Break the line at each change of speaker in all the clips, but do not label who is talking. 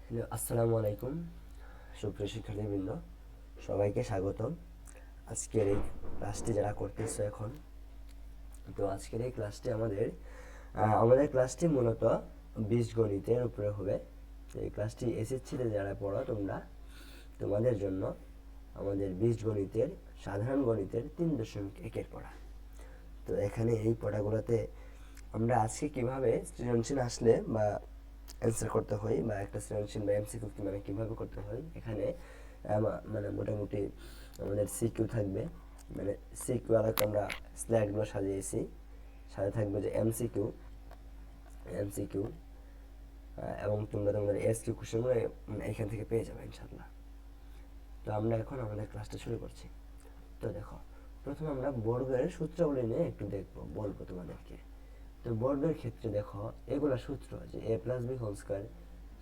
Hello, আসসালামু আলাইকুম। সুপ্রিয় শিক্ষার্থীবৃন্দ, সবাইকে স্বাগতম। আজকের এই ক্লাসটি যারা করতেছো এখন, তো আজকের এই ক্লাসটি আমাদের ক্লাসটি মূলত বীজগণিতের উপরে হবে। তো এই ক্লাসটি এসএসসিতে যারা পড়ো তোমরা, তোমাদের জন্য আমাদের বীজগণিতের সাধারণ গণিতের 3.1-এর পড়া। তো এখানে এই পড়াগুলোতে আমরা আজকে কিভাবে সৃজনশীল আসলে বা অ্যান্সার করতে হয় বা একটা সৃজনশীল বা এমসিকিউ মানে কীভাবে করতে হয়, এখানে মানে মোটামুটি আমাদের সিকিউ থাকবে। মানে সিকিউ আলাদা আমরা স্লাইডগুলো সাজিয়েছি, সাথে থাকবে যে এমসিকিউ এমসিকিউ এবং তোমরা তোমাদের এসকিউ কোশ্চেনগুলো এখান থেকে পেয়ে যাবে ইনশাল্লাহ। তো আমরা এখন আমাদের ক্লাসটা শুরু করছি। তো দেখো, প্রথমে আমরা বর্গের সূত্রাবলী নিয়ে একটু বলবো তোমাদেরকে। তো বর্গের ক্ষেত্রে দেখো, এগুলা সূত্র যে এ প্লাস বি হোল স্কোয়ার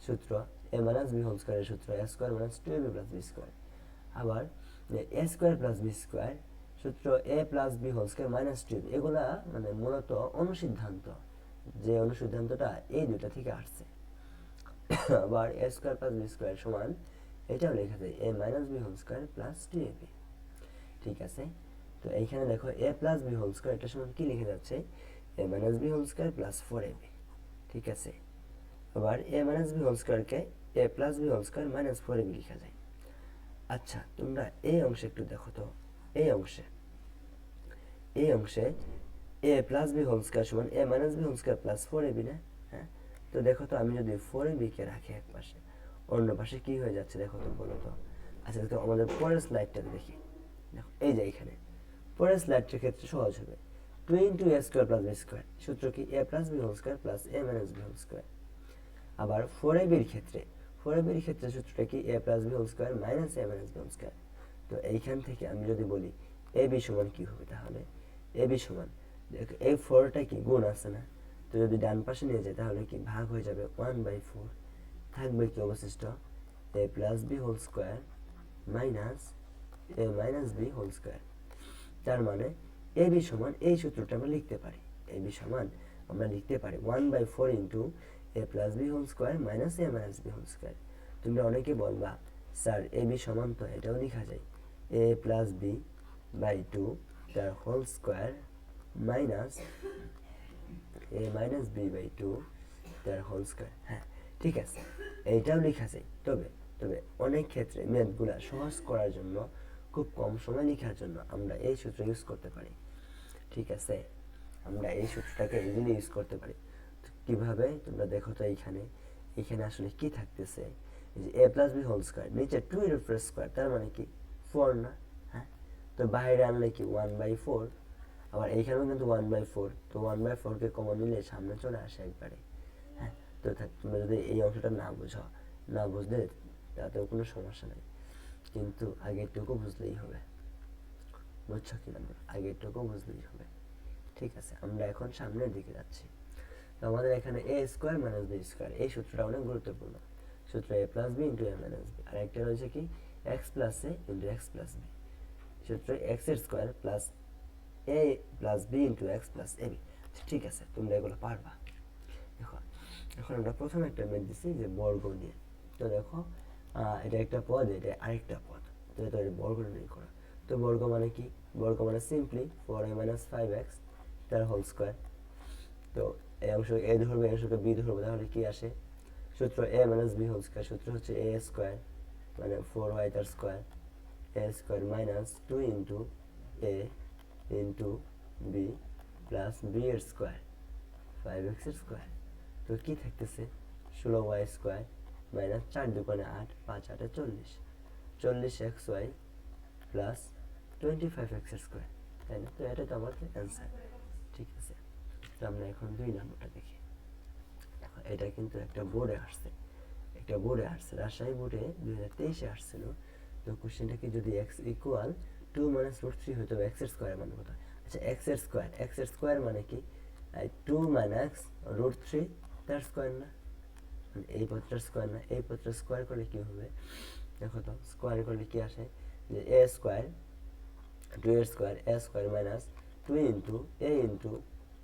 সূত্র, এ মাইনাস বি হোল স্কোয়ারের সূত্র, A square minus two A B plus B square. আবার A square plus B square সূত্র, A plus B whole square minus two, এগুলা মানে মূলত অনুসিদ্ধান্ত, যে অনুসিদ্ধান্তটা এই দুটা থেকে আসছে। আবার A square plus B square সমান, এটাও লেখা যায় A minus B whole square plus two A B. ঠিক আছে। তো এইখানে দেখো এ প্লাস বি হোল স্কোয়ার এটা সমান কি লিখে যাচ্ছে, A minus B whole square plus four A B. ঠিক আছে। আবার এ মাইনাস বি হোল স্কোয়ারকে A plus B whole square minus four A B লেখা যায়। আচ্ছা, তোমরা এই অংশে একটু দেখো তো, এই অংশে এই অংশে A plus B whole square সমান A minus B whole square plus four A B না? হ্যাঁ। তো দেখো তো, আমি যদি ফোর এ বিকে রাখি এক পাশে, অন্য পাশে কি হয়ে যাচ্ছে দেখো তো, বলো তো। আচ্ছা, তো আমাদের পরের স্লাইডটাতে দেখি। দেখো এই যে এখানে পরের স্লাইডটার ক্ষেত্রে সহজ হবে। Two into A square plus B square সূত্র কি এ plus B whole square plus A minus B whole square. আবার ফোর এ বির ক্ষেত্রে সূত্রটা কি এ plus B whole square minus এ মাইনাস বি হোল স্কোয়ার। তো এইখান থেকে আমি যদি বলি এ বি সমান কি হবে, তাহলে এ বি সমান, দেখো এই ফোরটা কি গুণ আছে না, তো যদি ডান পাশে নিয়ে যায় তাহলে কি ভাগ হয়ে যাবে 1/4। থাকবে কি অবশিষ্ট, A plus B whole square minus A minus B whole square. তার মানে এ বি সমান, এই সূত্রটা আমরা লিখতে পারি, এ বি সমান আমরা লিখতে পারি 1/4 ইন্টু এ plus B whole square minus এ মাইনাস বি হোল স্কোয়ার। তোমরা অনেকে বলবা স্যার এ বি সমান তো এটাও লেখা যায় a plus b by two তার whole square minus A minus b by two তার হোল স্কোয়ার। হ্যাঁ, ঠিক আছে, এইটাও লেখা যায়। তবে তবে অনেক ক্ষেত্রে ম্যাথগুলা সহজ করার জন্য, খুব কম সময় লেখার জন্য আমরা এই সূত্র ইউজ করতে পারি। ঠিক আছে, আমরা এই সূত্রটাকে ইজিলি ইউজ করতে পারি। কিভাবে তোমরা দেখো তো, এইখানে এইখানে আসলে কি থাকতেছে, যে এ প্লাস বি হোল স্কোয়ার নিচে টু এর উপরে স্কোয়ার, তার মানে কি ফোর না? হ্যাঁ, তো বাইরে আনলে কি 1/4। আবার এইখানেও কিন্তু 1/4, তো 1/4কে কমন নিলে সামনে চলে আসে একবারে। হ্যাঁ, তো তোমরা যদি এই অংশটা না বুঝলে তাতেও কোনো সমস্যা নেই, কিন্তু আগেরটুকু বুঝলেই হবে। বুঝছো কি না? আগেরটুকু বুঝলেই হবে। ঠিক আছে, আমরা এখন সামনের দিকে যাচ্ছি। তো আমাদের এখানে A square minus B square, এই সূত্রটা অনেক গুরুত্বপূর্ণ সূত্র, A plus B into A minus B. আর একটা রয়েছে কি X plus A into x plus B সূত্র, এক্স এর square plus A plus B into x plus A B. ঠিক আছে, তোমরা এগুলো পারবা। এখন এখন আমরা প্রথমে একটা ম্যাথ দিচ্ছি যে বর্গ নিয়ে। তো দেখো, এটা একটা পদ, এটা আরেকটা পদ, তো এটা বর্গ নির্ণয় করা। তো বর্গ মানে কি? বর্গ মানে সিম্পলি 4a - 5x তার হোল স্কোয়ার। তো এই অংশ এ ধরবো, এই অংশকে বি ধরবো, তাহলে কি আসে সূত্র A minus B whole square, সূত্র হচ্ছে এ স্কোয়ার মানে 4y তার square, A square minus two into a into b plus b এর স্কোয়ার 5x এর স্কোয়ার। তো কি থাকতেছে 16y square minus 4 × 2 = 8, 5 × 8 = 40, 40xy plus 25x এর স্কোয়ার, তাই না? তো এটা তো আমাদের অ্যান্সার। ঠিক আছে, তো আমরা এখন 2 নম্বরটা দেখি। দেখো, এটা কিন্তু একটা বোর্ডে আসছে রাজশাহী বোর্ডে 2023-এ আসছিল। তো কোশ্চেনটাকে যদি এক্স ইকুয়াল 2 - √3 হতো, এক্স এর স্কোয়ার মানে কত? আচ্ছা, এক্স এর স্কোয়ার মানে কি 2 - √3 তার স্কোয়ার না? এই পথটার স্কোয়ার না? এই পথটার স্কোয়ার করলে কি হবে দেখো তো, স্কোয়ার করলে কি আসে যে এ স্কোয়ার 2 এর square A square minus 2 into a into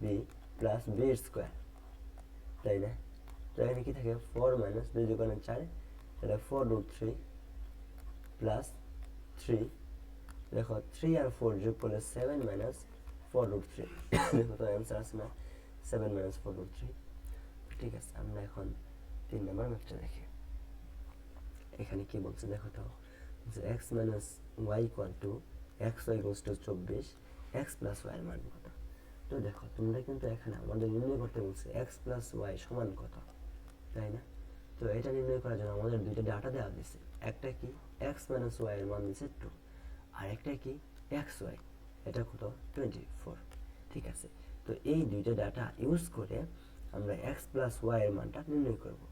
b plus b এর স্কোয়ার, তাই না? তো এখানে কি থাকে 4 - 2 × 4 তাহলে 4√3 প্লাস 3, দেখো 3 আর 4 যোগ করলে 7 মাইনাস 4√3 দেখো তো অ্যান্সার আসে না 7 মাইনাস 4√3। ঠিক আছে, আমরা এখন 3 নম্বর ম্যাথটা দেখি। এখানে কি বলছে দেখো তো, x minus y equal to x y equals to 24, x plus y এর মান কত। তো দেখো তোমরা কিন্তু এখানে আমাদের নির্ণয় করতে বলছে এক্স প্লাস ওয়াই সমান কত, তাই না? তো এটা নির্ণয় করার জন্য আমাদের দুইটা ডাটা দেওয়া দিছে, একটা কি এক্স মাইনাস ওয়াই এর মান দিছে 2, আর একটা কি এক্স ওয়াই, এটা কত 24। ঠিক আছে, তো এই দুইটা ডাটা ইউজ করে আমরা এক্স প্লাস ওয়াই এর মানটা নির্ণয় করব।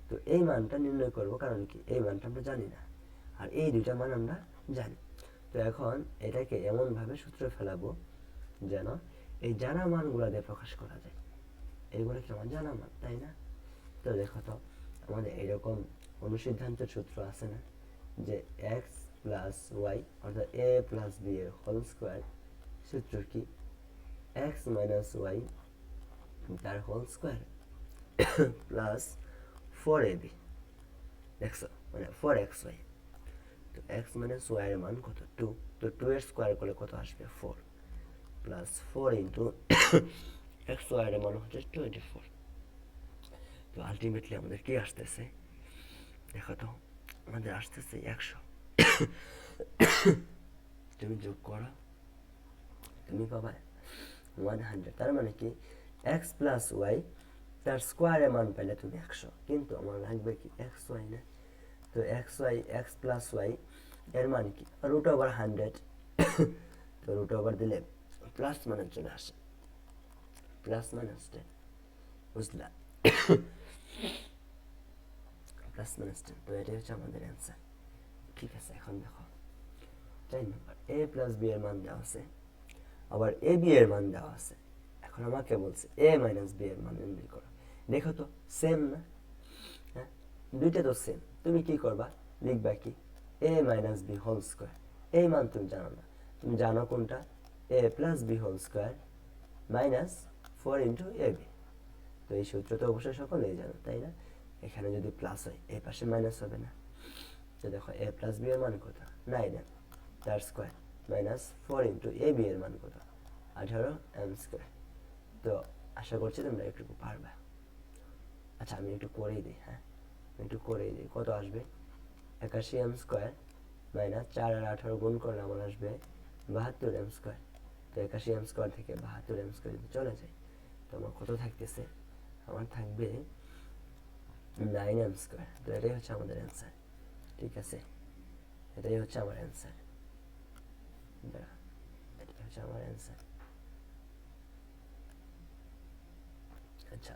তো এই মানটা নির্ণয় করব কারণ কি এই মানটা আমরা জানি না, আর এই দুইটা মান আমরা জানি। তো এখন এটাকে এমনভাবে সূত্র ফেলাবো যেন এই জানা মানগুলো দিয়ে প্রকাশ করা যায়। এইগুলো কি আমার জানা মান, তাই না? তো দেখো তো আমাদের এরকম অনুসিদ্ধান্তের সূত্র আছে না, যে এক্স প্লাস ওয়াই অর্থাৎ এ প্লাস বি এর হোল স্কোয়ার সূত্র কি এক্স মাইনাস ওয়াই তার হোল স্কোয়ার প্লাস 4ab, দেখছো মানে 4xy। তো এক্স মাইনাস ওয়াই এর মান কত 2, তো 2 এর স্কোয়ার করলে কত আসবে 4, প্লাস 4 ইন্টু এক্স ওয়াই এর মান হচ্ছে 24। তো আলটিমেটলি আমাদের কি আসতেছে দেখো তো, আমাদের আসতেছে 100। তুমি যোগ করো, তুমি পাবা 100। তার মানে কি এক্স প্লাস ওয়াই তার স্কোয়ারের মান পাইলে তুমি 100, কিন্তু আমার লাগবে কি এক্স ওয়াই না। তো x y x plus y এর মান কি রুট ওভার 100, তো রুট ওভার দিলে প্লাস মানে চলে আসে, প্লাস মাইনাস 10, বুঝলা? প্লাস মাইনাস 10, তো এটাই হচ্ছে আমাদের অ্যান্সার। ঠিক আছে, এখন দেখো 4 নম্বর এ প্লাস বি এর মান দেওয়া আছে, আবার এ বি এর মান দেওয়া আছে। এখন আমাকে বলছে এ মাইনাস বি এর মান নির্ণয় করো। দেখো তো সেম না, হ্যাঁ দুইটা তো সেম। তুমি কি করবা, লিখবা কি A minus B whole square. এই মান তুমি জানো না, তুমি জানো কোনটা A plus B whole square minus 4 into A B. তো এই সূত্র তো অবশ্যই সকলেই জানো, তাই না? এখানে যদি প্লাস হয় এই পাশে মাইনাস হবে না। তো দেখো এ প্লাস বি এর মান কত 9 তার square minus 4 into A B এর মান কত 18 এম স্কোয়ার। তো আশা করছি তোমরা একটু পারবা। আচ্ছা আমি একটু করেই দিই, হ্যাঁ একটু করেই দিই। কত আসবে 81 এম স্কোয়ার মাইনাস 4 আর 18 গুণ করলে আমার আসবে 72 এম স্কোয়ার। তো 81 এম স্কোয়ার থেকে 72 এম স্কোয়ার যদি চলে যায় তো আমার কত থাকতেছে, আমার থাকবে 9 এম স্কোয়ার। তো এটাই হচ্ছে আমাদের অ্যান্সার। ঠিক আছে, এটাই হচ্ছে আমার অ্যান্সার, এটাই হচ্ছে আমার অ্যান্সার। আচ্ছা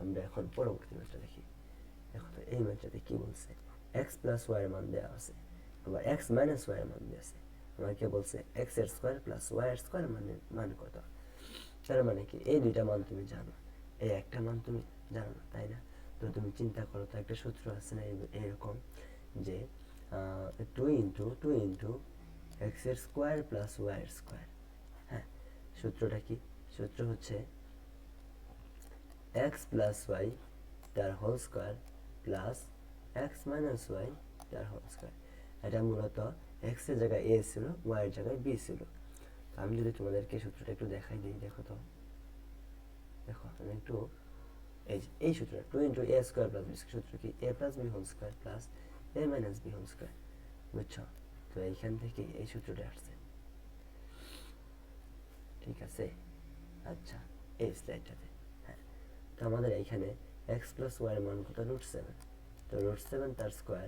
আমরা এখন পরবর্তী ম্যাথটা দেখি। দেখো তো এই ম্যাথটাতে কি বলছে, এক্স প্লাস ওয়াই এর মান দেওয়া আছে, আবার এক্স মাইনাস ওয়াই এর মান দেওয়া আছে। আমাকে বলছে এক্স এর স্কোয়ার প্লাস ওয়াই এর স্কোয়ার মান কত। তার মানে কি এই দুইটা মান তুমি জানো, এই একটা মান তুমি জানো না, তাই না? তো তুমি চিন্তা করো তো, একটা সূত্র আছে না এরকম, যে 2 ইন্টু এক্স এর স্কোয়ার প্লাস ওয়াই এর স্কোয়ার। হ্যাঁ সূত্রটা কি, সূত্র হচ্ছে এক্স প্লাস ওয়াই তার whole square plus x minus y তার হোল স্কোয়ার। এটা মূলত এক্স এর জায়গায় এ ছিল, ওয়াই এর জায়গায় বি ছিল। তো আমি যদি তোমাদেরকে সূত্রটা একটু দেখাই দিই, দেখো তো, দেখো আমি একটু এই সূত্র 2 into A square plus B, সূত্র কি এ plus B whole square plus A minus B whole square, বুঝছো? তো এইখান থেকে এই সূত্রটা আসছে। ঠিক আছে, আচ্ছা এই স্লাইডটাতে, হ্যাঁ তো আমাদের এইখানে এক্স প্লাস ওয়াই এর মান কত √7, তো √7 তার square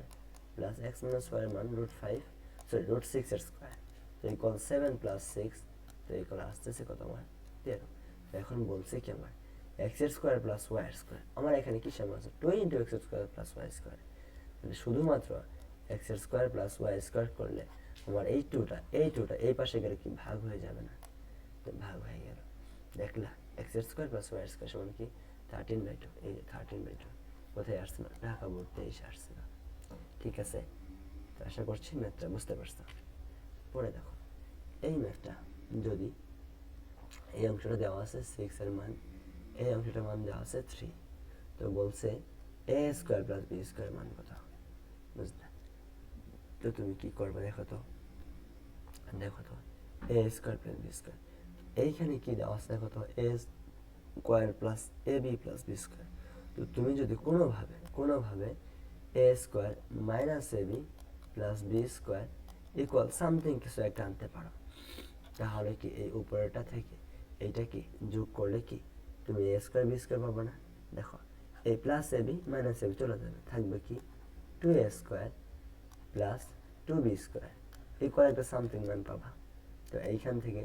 plus x minus y এর মান √6 এর স্কোয়ার, তো ইকুয়াল 7 প্লাস 6, তো ইকুয়াল আসতেছে কত আমার 13। তো এখন বলছে কি আমার এক্স এর স্কোয়ার প্লাস ওয়াই এর স্কোয়ার, আমার এখানে কি সমান আছে 2 into x square plus y square. তাহলে শুধুমাত্র এক্স এর স্কোয়ার প্লাস ওয়াই স্কোয়ার করলে আমার এই টুটা এই পাশে গেলে কি ভাগ হয়ে যাবে না, তো ভাগ হয়ে গেল। দেখলা এক্স এর স্কোয়ার প্লাস ওয়াই স্কোয়ার সমান কি 13/2, এই যে 13/2 কোথায় আসছে না, ঢাকা বোর্ড 23 আসছে না। ঠিক আছে, তো আশা করছি ম্যাথটা বুঝতে পারছো। পরে দেখো এই ম্যাথটা যদি এই অংশটা দেওয়া আছে 6 এর মান, এই অংশটার মান দেওয়া আছে 3, তো বলছে এ স্কোয়ার প্লাস বি স্কোয়ার মান কত। বুঝলে? তো তুমি কি করবে দেখো তো এ স্কোয়ার প্লাস বি স্কোয়ার, এইখানে কি দেওয়া আছে দেখো তো, এ square plus A B plus B square. তো তুমি যদি কোনোভাবে A square minus A B plus B square equal something কিছু একটা আনতে পারো, তাহলে কি এই উপরেটা থেকে এইটা কি যোগ করলে কি তুমি এ স্কোয়ার বি স্কোয়ার পাবো না? দেখো এই plus A B minus A B চলে যাবে, থাকবে কি two A square plus two B square equal একটা সামথিং মান পাবা। তো এইখান থেকে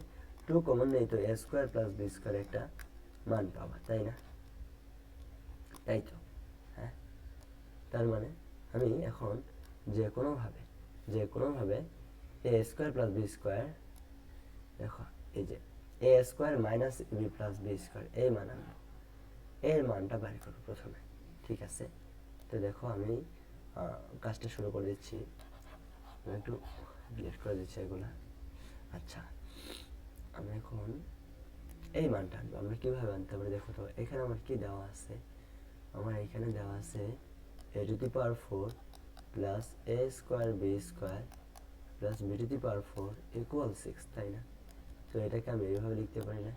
টু কমন নেই, তো এ স্কোয়ার প্লাস বি স্কোয়ার একটা মান পাবা, তাই না? তাই তো, হ্যাঁ। তার মানে আমি এখন যে কোনোভাবে A square plus B square, দেখো এই যে এ square minus B plus B square এই মান আনবো, এর মানটা বাইর করবো প্রথমে, ঠিক আছে? তো দেখো আমি কাজটা শুরু করে দিচ্ছি, আমি একটু ডিলিট করে দিচ্ছি এগুলা। আচ্ছা, আমি এখন এই মানটা আনবো। আমরা কীভাবে আনতে পারি দেখো তো, এখানে আমার কি দেওয়া আছে, আমার এখানে দেওয়া আছে A to the power 4 plus A square B square plus B to the power 4 equal 6, তাই না? তো এটাকে আমি এইভাবে লিখতে পারি না,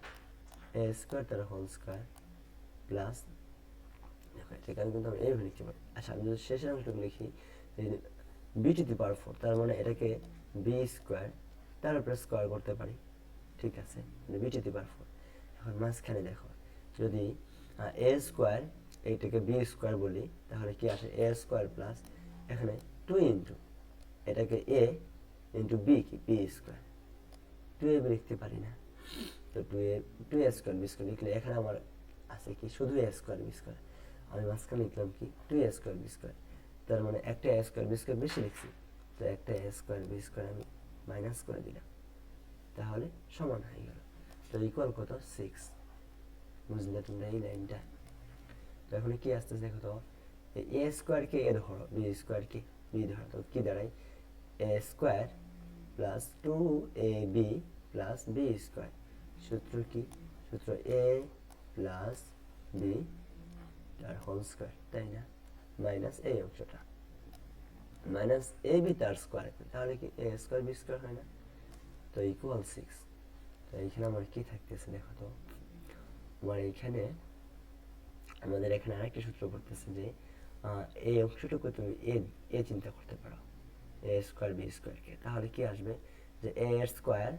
এ স্কোয়ার তার হোল স্কোয়ার প্লাস, দেখো এটাকে আমি কিন্তু এইভাবে লিখতে পারি। আচ্ছা, আমি যদি শেষের অংশটুকু লিখি বি টু দি পাওয়ার 4, তার মানে এটাকে বি স্কোয়ার তার উপরে স্কোয়ার করতে পারি, ঠিক আছে? B to the power 4। এখন মাঝখানে দেখো যদি এ স্কোয়ার এইটাকে বি স্কোয়ার বলি, তাহলে কি আসে এ স্কোয়ার প্লাস এখানে 2 ইন্টু এটাকে এ ইন্টু বি, কি বি স্কোয়ার, 2a লিখতে পারি না? তো 2a স্কোয়ার বি স্কোয়ার লিখলে এখানে আমার আছে কি শুধু এ স্কোয়ার বি স্কোয়ার, আমি মাঝখানে লিখলাম কি 2a স্কোয়ার বি স্কোয়ার, তার মানে একটা এ স্কোয়ার বি স্কোয়ার বেশি লিখছি, তো একটা এ স্কোয়ার বি স্কোয়ার আমি মাইনাস করে দিলাম, তাহলে সমান হয়ে গেল। তো ইকুয়াল কত 6, বুঝলে তোমরা এই লাইনটা? তো এখন কি আসতেছে দেখো তো, এ স্কোয়ারকে এ ধরো, বি স্কোয়ারকে বি ধরো, তো কি দাঁড়ায় A square plus 2ab plus B square, সূত্র কি, সূত্র এ প্লাস বি তার হোল স্কোয়ার, তাই না? মাইনাস এই অংশটা মাইনাস এ বি তার স্কোয়ার, তাহলে কি এ স্কোয়ার বি স্কোয়ার হয় না? তো ইকুয়াল 6। তো এইখানে আমার কি থাকতেছে দেখো তো, আমার এইখানে আমাদের এখানে আরেকটা সূত্র করতেছে যে এই অংশটুকু তুমি এ চিন্তা করতে পারো, এ স্কোয়ার বি স্কোয়ারকে, তাহলে কি আসবে যে এ এর স্কোয়ার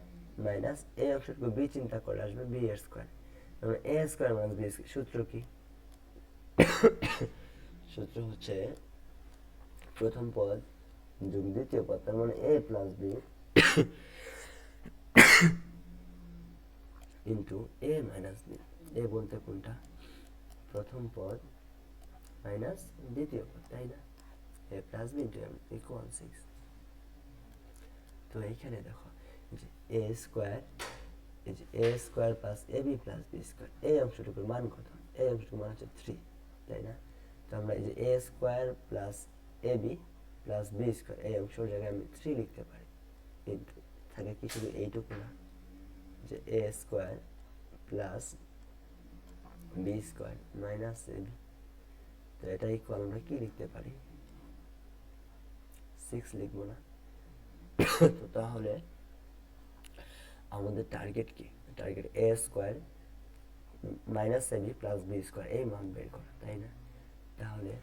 মাইনাস এ অংশটুকু বি চিন্তা করে আসবে বি এর স্কোয়ার, মানে a square minus B square. সূত্র কি, সূত্র হচ্ছে প্রথম পদ যোগ দ্বিতীয় পদ, তার মানে A plus B into A minus B, A বলতে কোনটা, প্রথম পদ মাইনাস দ্বিতীয় পদ, তাই না? এ plus B into M equal 6। তো এইখানে দেখো যে এ স্কোয়ার, এই যে এ square plus A B plus B square, এই অংশটুকুর মান কত, এই অংশটুকুর মান হচ্ছে 3, তাই না? তো আমরা এই যে এ square plus A B plus B square এই অংশের জায়গায় আমি 3 লিখতে পারি, কিন্তু থাকে কি শুধু এইটুকু না, যে এ square plus B square minus A B, তো এটা ইকুয়াল আমরা কি লিখতে পারি 6 লিখবো না? তো তাহলে আমাদের টার্গেট কি, target A square minus A B plus B square এই মান বের করা, তাই না? তাহলে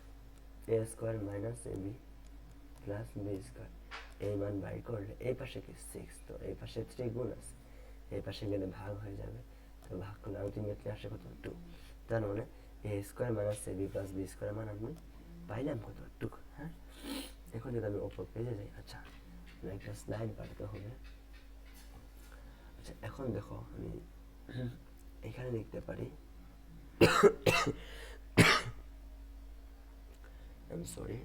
এ square minus A B plus B square এই মান বাই করলে এই পাশে কি 6, তো এই পাশে 3 গুণ আছে, এই পাশে গেলে ভাগ হয়ে যাবে, তো ভাগ করলে আলটিমেটলি আসে কত 2, তার মানে a square minus A B plus B square মান আমি পাইলাম কত 2। হ্যাঁ, এখন যদি আমি ওপর পেজে যাই, আচ্ছা একটা স্লাইড বাড়াতে হবে। আচ্ছা এখন দেখো আমি এখানে লিখতে পারি, আমি সরি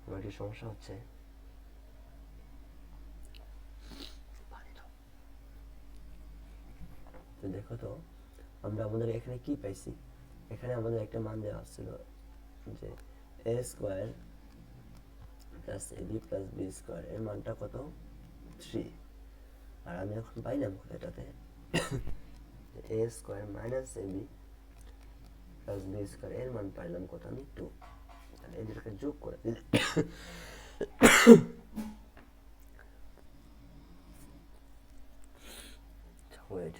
আমার একটু সমস্যা হচ্ছে, তো দেখো তো আমরা আমাদের এখানে কি পাইছি, এখানে আমাদের একটা মান দেওয়া ছিল যে এ square plus A B plus B square এর মানটা কত 3, আর আমি এখন পাইলাম কত এটাতে এ square minus A B plus B square এর মান পাইলাম কত আমি 2, তাহলে এই দুটোকে যোগ করে দিলে ওয়েট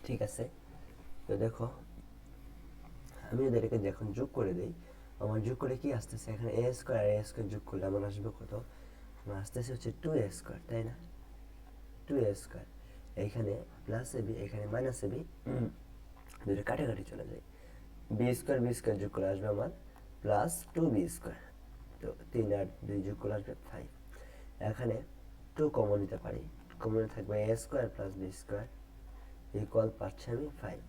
ঠিক আছে। তো দেখো আমি যদি এটাকে যখন যোগ করে দিই, আমার যোগ করে কি আসতেছে, এখানে A square R A square যোগ করলে আমার আসবে কত, আমার আসতেছে হচ্ছে 2a স্কোয়ার, তাই না? 2a স্কোয়ার, এইখানে প্লাস এ বি, এখানে মাইনাস এ বি, দুটো কাটাকাটি চলে যায়, বি স্কোয়ার যোগ করে আসবে আমার প্লাস 2b স্কোয়ার। তো 3 আর 2 যোগ করে আসবে 5। এখানে 2 কমন নিতে পারি, কমন থাকবে a square plus B square equal পাচ্ছি আমি 5।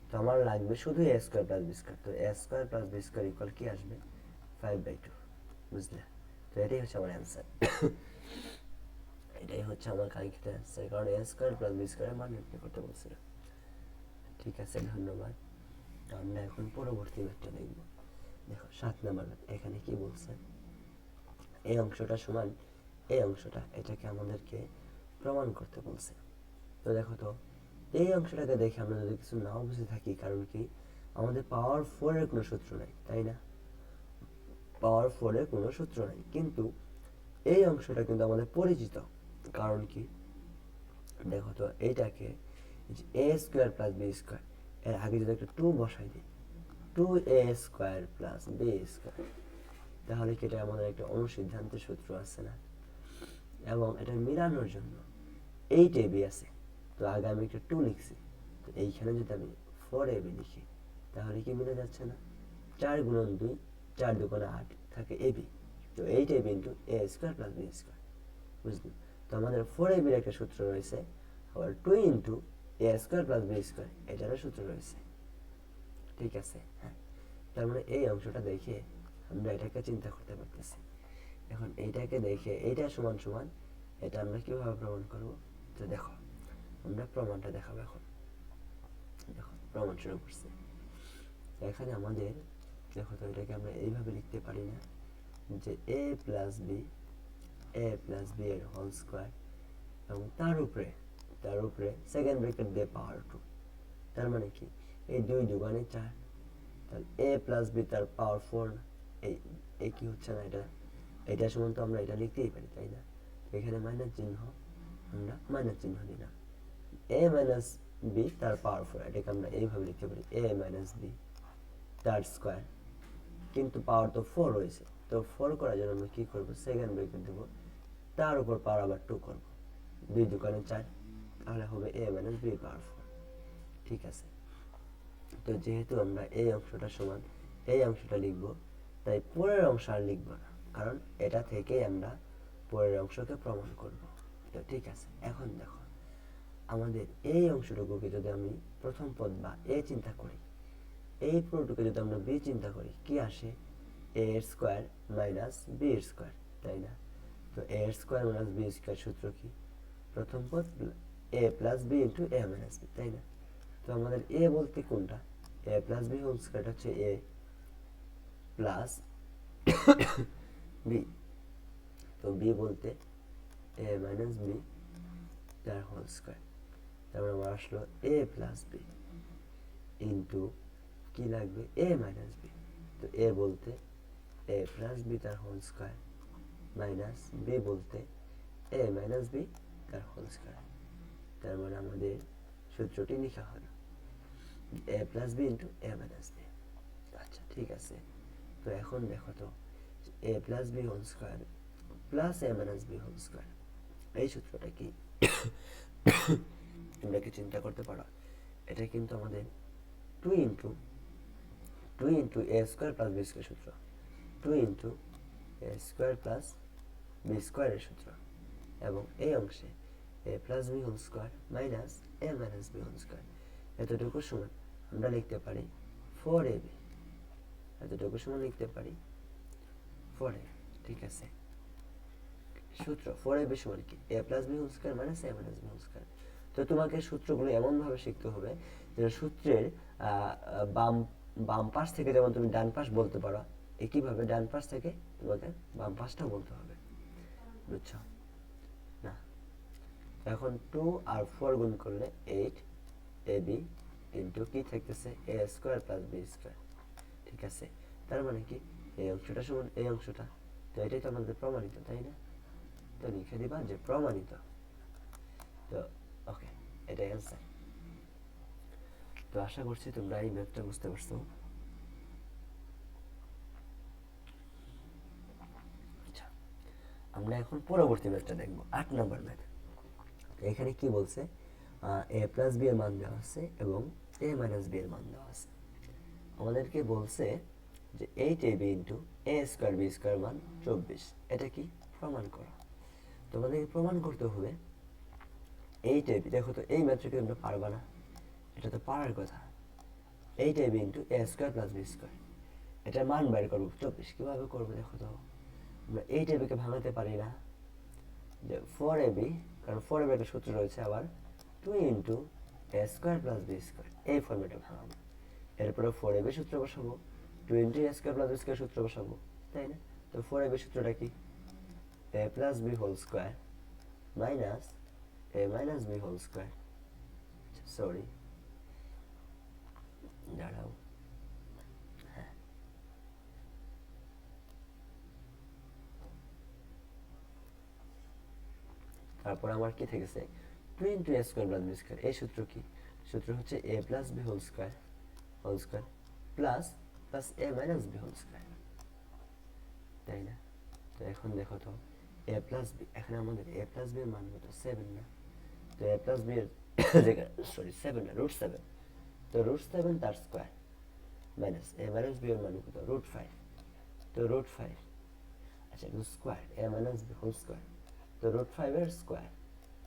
তো আমার লাগবে শুধু a square plus B square. তো a square plus B square equal কি আসবে, 5/2, বুঝলে? তো এটাই হচ্ছে আমার অ্যান্সার। এটাই হচ্ছে আমার কাঙ্ক্ষিত অ্যান্সার, কারণ a স্কোয়ার প্লাস বি স্কোয়ারের মান নির্ণয় করতে বলছিল। ঠিক আছে, ধন্যবাদ। আমরা এখন পরবর্তী ম্যাথটা দেখব। দেখো 7 নাম্বার ম্যাথ, এখানে কি বলছে, এই অংশটা সমান এই অংশটা, এটাকে আমাদেরকে প্রমাণ করতে বলছে। তো দেখো তো এই অংশটাকে দেখে আমরা যদি কিছু নাও বুঝে থাকি, কারণ কি আমাদের পাওয়ার 4 এর কোনো সূত্র নাই, তাই না? পাওয়ার 4 এর কোনো সূত্র নাই, কিন্তু এই অংশটা কিন্তু আমাদের পরিচিত। কারণ কি দেখো তো এইটাকে a square plus B square, এর আগে যদি একটা 2 বসাই দিই, 2a square plus B square, তাহলে কি এটা আমাদের একটা অনুসিদ্ধান্তের সূত্র আছে না? এবং এটা মিলানোর জন্য 8ab আছে, তো আগে আমি একটা 2 লিখছি, তো এইখানে যদি আমি 4ab লিখি তাহলে কি মিলে যাচ্ছে না? 4 গুণন 2, 4 দুগুণে 8 থাকে ab, তো 8ab into a square plus B square, বুঝলি? তো আমাদের 4ab এর একটা সূত্র রয়েছে, আবার 2 into a square plus B square এটারও সূত্র রয়েছে। ঠিক আছে, হ্যাঁ। তার মানে এই অংশটা দেখে আমরা এটাকে চিন্তা করতে পারতেছি। এখন এইটাকে দেখে এইটা সমান সমান এটা আমরা কিভাবে প্রমাণ করব? তো দেখো আমরা প্রমাণটা দেখাবো এখন। দেখো প্রমাণ শুরু করছি। এখানে আমাদের দেখো তো এটাকে আমরা এইভাবে লিখতে পারি না যে a প্লাস বি এর হোল স্কোয়ার এবং তার উপরে সেকেন্ড ব্র্যাকেট দিয়ে পাওয়ার 2। তার মানে কি এই 2 দুগুণে 4, তাহলে a প্লাস বি তার পাওয়ার 4, এই কি হচ্ছে না, এটা সমান তো আমরা এটা লিখতেই পারি, তাই না? এখানে মাইনাস চিহ্ন, আমরা মাইনাস চিহ্ন দিলাম, a মাইনাস বি তার পাওয়ার 4, এটাকে আমরা এইভাবে লিখতে পারি a মাইনাস বি তার স্কোয়ার, কিন্তু পাওয়ার তো 4 রয়েছে, তো 4 করার জন্য আমরা কি করব, সেকেন্ড ব্র্যাকেট দেব, তার উপর পাওয়ার আবার 2 করব, 2 দুগুণে 4, তাহলে হবে a মাইনাস বি পাওয়ার 4। ঠিক আছে, তো যেহেতু আমরা এই অংশটা সমান এই অংশটা লিখব, তাই পরের অংশ আর লিখব না, কারণ এটা থেকেই আমরা পরের অংশকে প্রমাণ করব। তো ঠিক আছে, এখন দেখো আমাদের এই অংশটুকুকে যদি আমি প্রথম পদ বা a চিন্তা করি, এই পুরোটুকে যদি আমরা b চিন্তা করি, কি আসে, a এর স্কোয়ার মাইনাস b এর স্কোয়ার, তাই না? তো a এর স্কোয়ার মাইনাস b স্কোয়ার সূত্র কি, প্রথম পদ a plus b into a minus b, তাই না? তো আমাদের a বলতে কোনটা, a plus b whole square হচ্ছে a প্লাস b, তো b বলতে a মাইনাস b তার হোল স্কোয়ার, তারপর আমার আসলো a প্লাস b ইন্টু কি লাগবে, a মাইনাস b, তো a বলতে a প্লাস b তার হোল স্কোয়ার মাইনাস b বলতে a মাইনাস b তার হোল স্কোয়ার। তার মানে আমাদের সূত্রটি লেখা হলো a plus b into a minus b। আচ্ছা ঠিক আছে, তো এখন দেখো তো a plus b whole square plus a minus b whole square, এই সূত্রটা কি তোমরা কি চিন্তা করতে পারো? এটা কিন্তু আমাদের 2 into a square plus b square সূত্র, 2 into a square plus b স্কোয়ারের সূত্র, এবং এই অংশে a plus b whole square minus a minus b whole square, এতটুকু সমান আমরা লিখতে পারি 4ab, এতটুকু সমান লিখতে পারি 4ab। ঠিক আছে, সূত্র 4ab সমান কি, a plus b whole square minus a minus b whole square. তো তোমাকে সূত্রগুলো এমনভাবে শিখতে হবে যে সূত্রের বাম বাম পাশ থেকে যেমন তুমি ডান পাশ বলতে পারো, একইভাবে ডান পাশ থেকে তোমাকে বাম পাশটা বলতে হবে, বুঝছো না? এখন 2 আর 4 গুণ করলে 8 ab ইন্টু কি থাকতেছে a square plus b square, ঠিক আছে? তার মানে কি এই অংশটা সমান এই অংশটা, তো এটাই তো আমাদের প্রমাণিত, তাই না? তো লিখে দিবা যে প্রমাণিত। তো ওকে, এটাই অ্যান্সার। তো আশা করছি তোমরা এই ম্যাথটা বুঝতে পারছো। আচ্ছা, আমরা এখন পরবর্তী ম্যাথটা দেখবো, 8 নম্বর ম্যাথ। এখানে কি বলছে, a প্লাস বি এর মান দেওয়া আছে এবং a মাইনাস বি এর মান দেওয়া আছে। আমাদেরকে বলছে যে 8ab into a square B square মান 24, এটা কি প্রমাণ করা। তোমাদেরকে প্রমাণ করতে হবে 8ab, দেখো তো এই ম্যাথটাকে তোমরা পারবা না, এটা তো পারার কথা। 8ab into a square plus B square, এটার মান বের করবো 24, কীভাবে করবো দেখো তো? আমরা 8ab-কে ভাঙাতে পারি না, যে 4ab, কারণ 4ab একটা সূত্র রয়েছে, আবার 2 into a square plus B square, এই ফর্মেটে ভাঙাবো। এরপরে 4ab সূত্র বসাবো, 2 into a square plus B square সূত্র বসাবো, তাই না? তো 4ab সূত্রটা কি, a plus B whole square minus a minus B whole square, sorry দাঁড়াও, হ্যাঁ, তারপর আমার কি থেকেছে 2 into a square plus B square, এই সূত্র কি, সূত্র হচ্ছে a plus B whole square plus plus a minus B whole square, তাই না? তো এখন দেখো তো a প্লাস বি, এখানে আমাদের a প্লাস বি এর মান কত 7 না? তো a প্লাস বি এর জায়গায় সরি 7 না, √7, তো √7 তার square minus a minus b এর মান কত √5, তো √5, আচ্ছা square a minus B whole square, তো √5 এর স্কোয়ার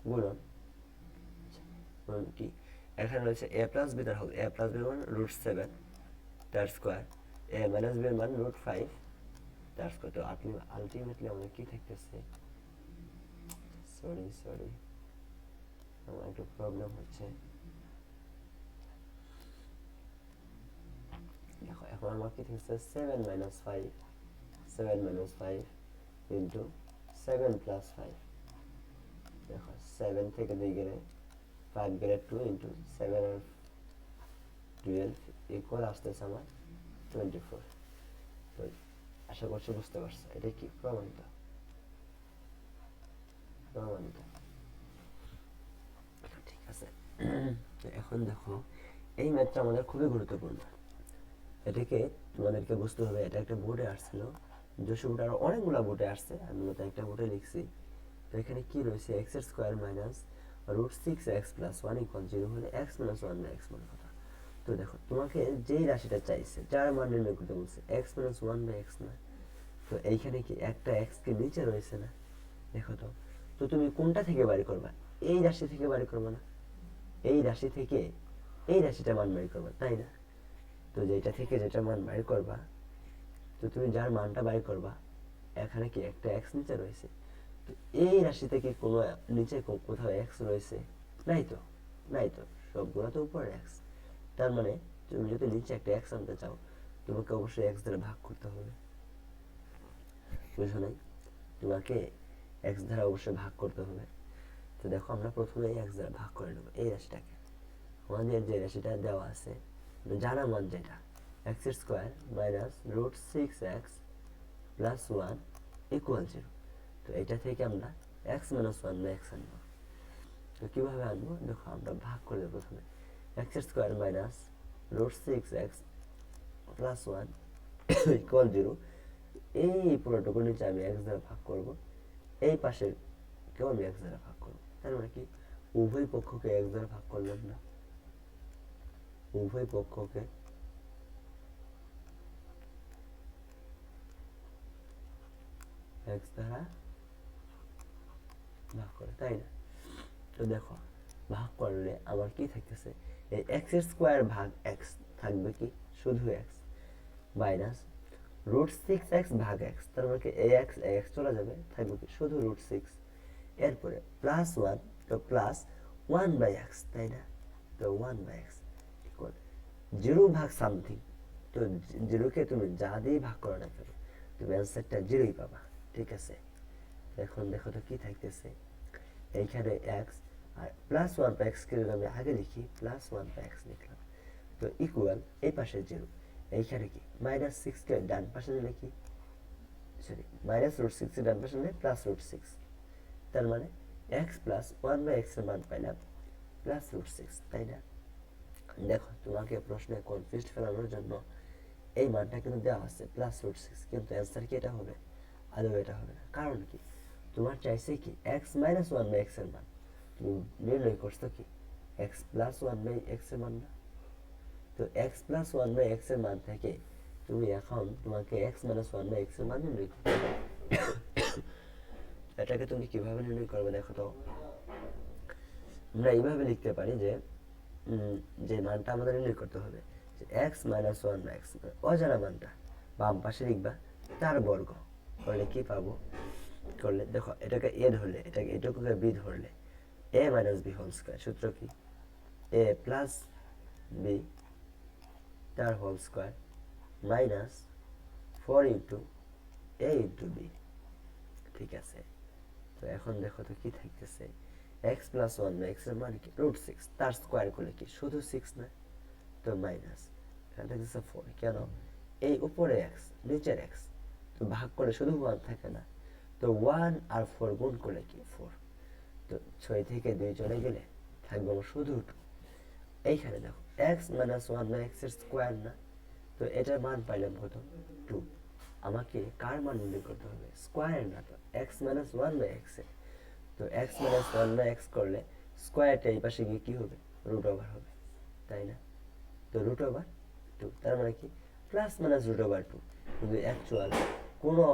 গুণন, গুণন কি, এখানে রয়েছে a প্লাস বি তার হোল, a প্লাস বি এর মান √7 তার স্কোয়ার, a মাইনাস বি এর মান √5 তার স্কোয়ার। তো আলটিমেটলি আমাদের কি থাকতেছে, সরি আমার একটু প্রবলেম হচ্ছে, দেখো এখন আমার কি থাকছে 7 মাইনাস 5 ইন্টু 7 প্লাস 5, দেখো 7 থেকে 2 গেলে 5 গেলে 2 ইন্টু 7 আর 12 ইকুয়াল আসতেছে আমার 24। তো আশা করছি বুঝতে পারছো, এটা কি প্রমাণিত, ঠিক আছে? তো এখন দেখো এই ম্যাথটা আমাদের খুবই গুরুত্বপূর্ণ, এটাকে তোমাদেরকে বুঝতে হবে। এটা একটা বোর্ডে আসছিল, যশো বোর্ডে আরো অনেকগুলো বোর্ডে আসছে, আমি মতো একটা বোর্ডে লিখছি। তো এখানে কি রয়েছে, এক্স এর square minus √6x plus 1 equal 0 হলে x মাইনাস 1 বাই x মান কত? তো দেখো তোমাকে যেই রাশিটা চাইছে, যার মান নির্ণয় করতে বলছে x মাইনাস 1 বাই x না, তো এইখানে কি একটা x কে নিচে রয়েছে না, দেখো তো। তো তুমি কোনটা থেকে বাড়ি করবা, এই রাশি থেকে বাড়ি করবা না, এই রাশি থেকে এই রাশিটা মান বাড়ি করবা, তাই না? তো যেটা থেকে যেটা মান বাইর করবা, তো তুমি যার মানটা বাইর করবা, এখানে কি একটা x নিচে রয়েছে, তো এই রাশি থেকে কোনো নিচে কোথাও x রয়েছে, নাই তো, সবগুলো তো উপরে x। তার মানে তুমি যদি নিচে একটা x আনতে চাও, তোমাকে অবশ্যই x দ্বারা ভাগ করতে হবে, বুঝো নাই? তোমাকে x দ্বারা অবশ্যই ভাগ করতে হবে। তো দেখো আমরা প্রথমে x দ্বারা ভাগ করে নেবো এই রাশিটাকে, আমাদের যে রাশিটা দেওয়া আছে জানা মান যেটা x এর square minus √6x plus 1 equal 0, তো এটা থেকে আমরা x মাইনাস 1 বাই x আনবো। তো কীভাবে আনবো দেখো, আমরা ভাগ করে দেবো প্রথমে x এর square minus √6x plus 1 equal 0, এই পুরোটুকু নিচে আমি x দ্বারা ভাগ করবো, এই পাশের কেউ আমি x দ্বারা ভাগ করবো। তার মানে কি উভয় পক্ষকে x দ্বারা ভাগ করলাম না, উভয় পক্ষকে x দ্বারা ভাগ করে, তাই না? তো দেখো ভাগ করলে আমার কি থাকতেছে, এই x এর স্কোয়ার ভাগ x থাকবে কি শুধু x মাইনাস √6x ভাগ x, তার মানে কি ax চলে যাবে, থাকবে কি শুধু √6, এরপরে প্লাস 1, তো প্লাস 1 বাই x, তাই না? তো 1 বাই x ইকুয়াল 0 ভাগ সামথিং, তো তো জিরোকে তুমি যা দিয়ে ভাগ করো না কেন তুমি অ্যান্সারটা জিরোই পাবা, ঠিক আছে। এখন দেখো তো কি থাকতেছে, এইখানে এক্স আর প্লাস ওয়ান বাই এক্সকে যদি আমি আগে লিখি প্লাস ওয়ান বাই এক্স লিখলাম, তো ইকুয়াল এই পাশে জিরো, এইখানে কি মাইনাস সিক্সকে ডান পাশে নিলে কি সরি মাইনাস রুট সিক্সের ডান পাশে নিলে প্লাস রুট সিক্স, তার মানে এক্স প্লাস ওয়ান বাই এক্সের মান পাইলাম প্লাস রুট সিক্স, তাই না? দেখো তোমাকে প্রশ্নে কনফিউজড ফেলানোর জন্য এই মানটা কিন্তু দেওয়া আছে প্লাস রুট সিক্স, কিন্তু অ্যান্সার কি এটা হবে? আদৌ এটা হবে না। কারণ কি, তোমার চাইছে কি এক্স মাইনাস ওয়ান বাই এক্সের মান, তুমি নির্ণয় করছো কি এক্স প্লাস ওয়ান বাই এক্সের মান না। তো এক্স প্লাস ওয়ান বাই এক্সের মান থেকে তুমি এখন তোমাকে এক্স মাইনাস ওয়ান বাই এক্সের মান নির্ণয় করতে হবে। এটাকে তুমি কিভাবে নির্ণয় করবে দেখো তো, আমরা এইভাবে লিখতে পারি যে যে মানটা আমাদের নির্ণয় করতে হবে যে x minus one by x, অজানা মানটা বাম পাশে লিখবা তার বর্গ করলে কি পাবো, করলে দেখো এটাকে এ ধরলে এটাকে এটুকুকে বি ধরলে a minus B whole square, সূত্র কি এ প্লাস বি তার whole square minus 4 into a into b, ঠিক আছে। তো এখন দেখো তো কি থাকতেছে, x plus one by x এর মান কি রুট সিক্স, তার স্কোয়ার করলে কি শুধু সিক্স না, তো মাইনাস এখানে থাকতেছে 4, কেন এই উপরে এক্স নিচের এক্স, তো ভাগ করলে শুধু ওয়ান থাকে না, তো 1 আর 4 গুণ করলে কি 4, তো 6 থেকে 2 চলে গেলে থাকবে আমার শুধু 2। এইখানে দেখো x minus one by x এর স্কোয়ার না, তো এটার মান পাইলাম কত 2, আমাকে কার মান নির্ণয় করতে হবে স্কোয়ারের না, তো x minus one by x এর, তো x minus one by x করলে স্কোয়ারটা এই পাশে গিয়ে কি হবে রুট ওভার হবে, তাই না? তো রুট ওভার 2, তার মানে কি প্লাস মাইনাস রুট ওভার 2, কিন্তু অ্যাকচুয়াল কোনো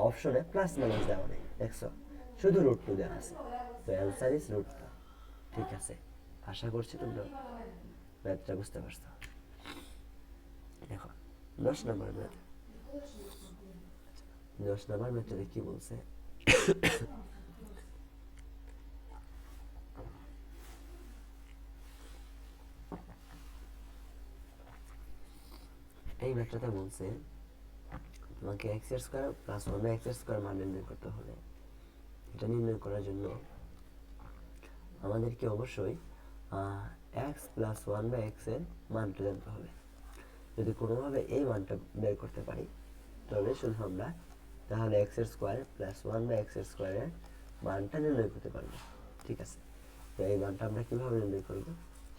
অপশনে প্লাস মাইনাস দেওয়া নেই, দেখছো শুধু রুট 2 দেওয়া আছে, তো অ্যান্সার ইজ রুট 2, ঠিক আছে। আশা করছি তোমরা ম্যাথটা বুঝতে পারছো। দেখো 10 নম্বর ম্যাথ, 10 নম্বর ম্যাথটাতে কি বলছে, এই ম্যাথটাতে বলছে তোমাকে এক্স এর square plus one by x এর স্কয়ার মান নির্ণয় করতে হবে। এটা নির্ণয় করার জন্য আমাদেরকে অবশ্যই x plus one by x এর মানটা জানতে হবে। যদি কোনোভাবে এই মানটা বের করতে পারি তবে শুধু আমরা তাহলে এক্স এর square plus one by x এর স্কয়ারের মানটা নির্ণয় করতে পারবো, ঠিক আছে। তো এই মানটা আমরা কিভাবে নির্ণয় করব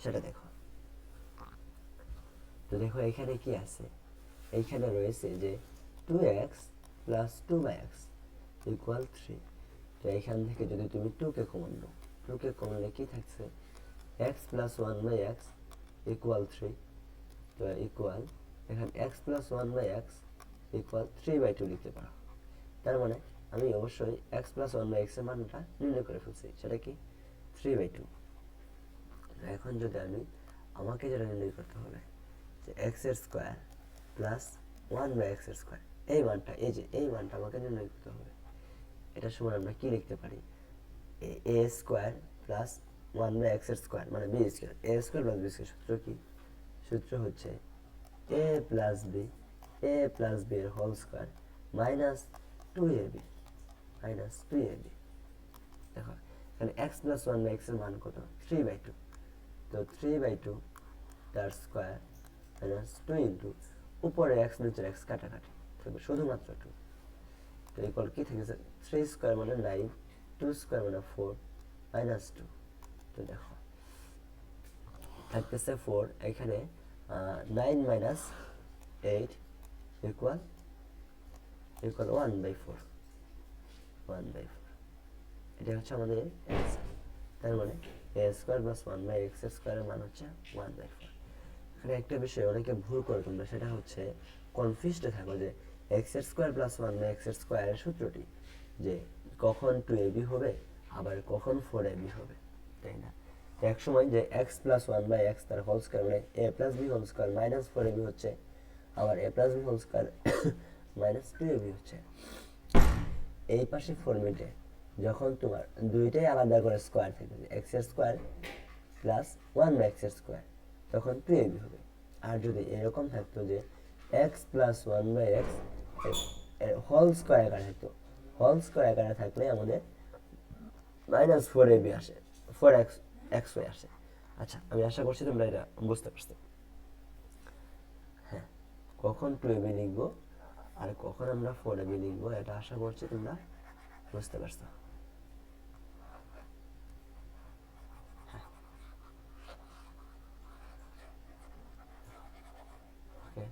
সেটা দেখো। তো দেখো এখানে কি আছে, এইখানে রয়েছে যে 2x প্লাস 2x ইকুয়াল 3, তো এইখান থেকে যদি তুমি 2কে কমন নাও, 2কে কমন নিলে কি থাকছে x plus 1 by x equal 3, তো ইকুয়াল এখানে x plus 1 by x equal 3 by 2 লিখতে পারো। তার মানে আমি অবশ্যই x প্লাস 1 বাই x এর মানটা নির্ণয় করে ফেলছি, সেটা কি 3 বাই 2। এখন যদি আমাকে যেটা নির্ণয় করতে হবে যে x এর স্কয়ার প্লাস 1 বাই x এর স্কয়ার, এই মানটা এই যে এই মানটা আমাকে নির্ণয় করতে হবে। এটা সমান আমরা কি লিখতে পারি a square plus 1 by x এর স্কয়ার মানে b square, a square plus b square, সূত্র কি, সূত্র হচ্ছে a প্লাস b এর whole square minus 2ab minus 2ab। দেখো এখানে x প্লাস 1 বাই x এর মান কত 3 বাই 2, তো 3 বাই 2 তার স্কয়ার মাইনাস 2 ইন্টু উপরে x নিচের x কাটাকাটি থাকবে শুধুমাত্র 2, তো ইকুয়াল কি থাকছে 3 স্কয়ার মানে 9, 2 স্কয়ার মানে 4 মাইনাস 2, তো দেখো থাকতেছে 4, এখানে 9 মাইনাস 8 ইকুয়াল 1 বাই 4, 1 বাই 4, এটা হচ্ছে আমাদের অ্যান্সার। তার মানে a square plus 1 by x এর স্কয়ারের মান হচ্ছে 1 বাই 4। এখানে একটা বিষয় অনেকে ভুল করে তোমরা, সেটা হচ্ছে কনফিউজড থাকো যে x এর স্কয়ার প্লাস 1 বাই x এর স্কয়ারের সূত্রটি যে কখন 2ab হবে আবার কখন 4ab হবে, তাই না? তো এক সময় যে x প্লাস 1 বাই x তার হোল স্কয়ার মানে a plus b whole square minus 4ab হচ্ছে, আবার a plus b whole square minus 2ab হচ্ছে। এই পাশে ফরম্যাটে যখন তোমার দুইটাই আলাদা করে স্কয়ার থাকবে x এর স্কয়ার প্লাস 1 বাই x এর স্কয়ার তখন 2ab হবে। আর যদি এরকম থাকতো যে x plus one by x whole square আকারে থাকতো, হোল স্কোয়ার আকারে থাকলে আমাদের মাইনাস ফোর এবি আসে, ফোর এক্স এক্স ওয়াই আসে। আচ্ছা, আমি আশা করছি তোমরা এটা বুঝতে পারছো। হ্যাঁ, কখন টু এবি লিখবো আর কখন আমরা ফোর এবি লিখবো এটা আশা করছি তোমরা বুঝতে পারছো। ওকে,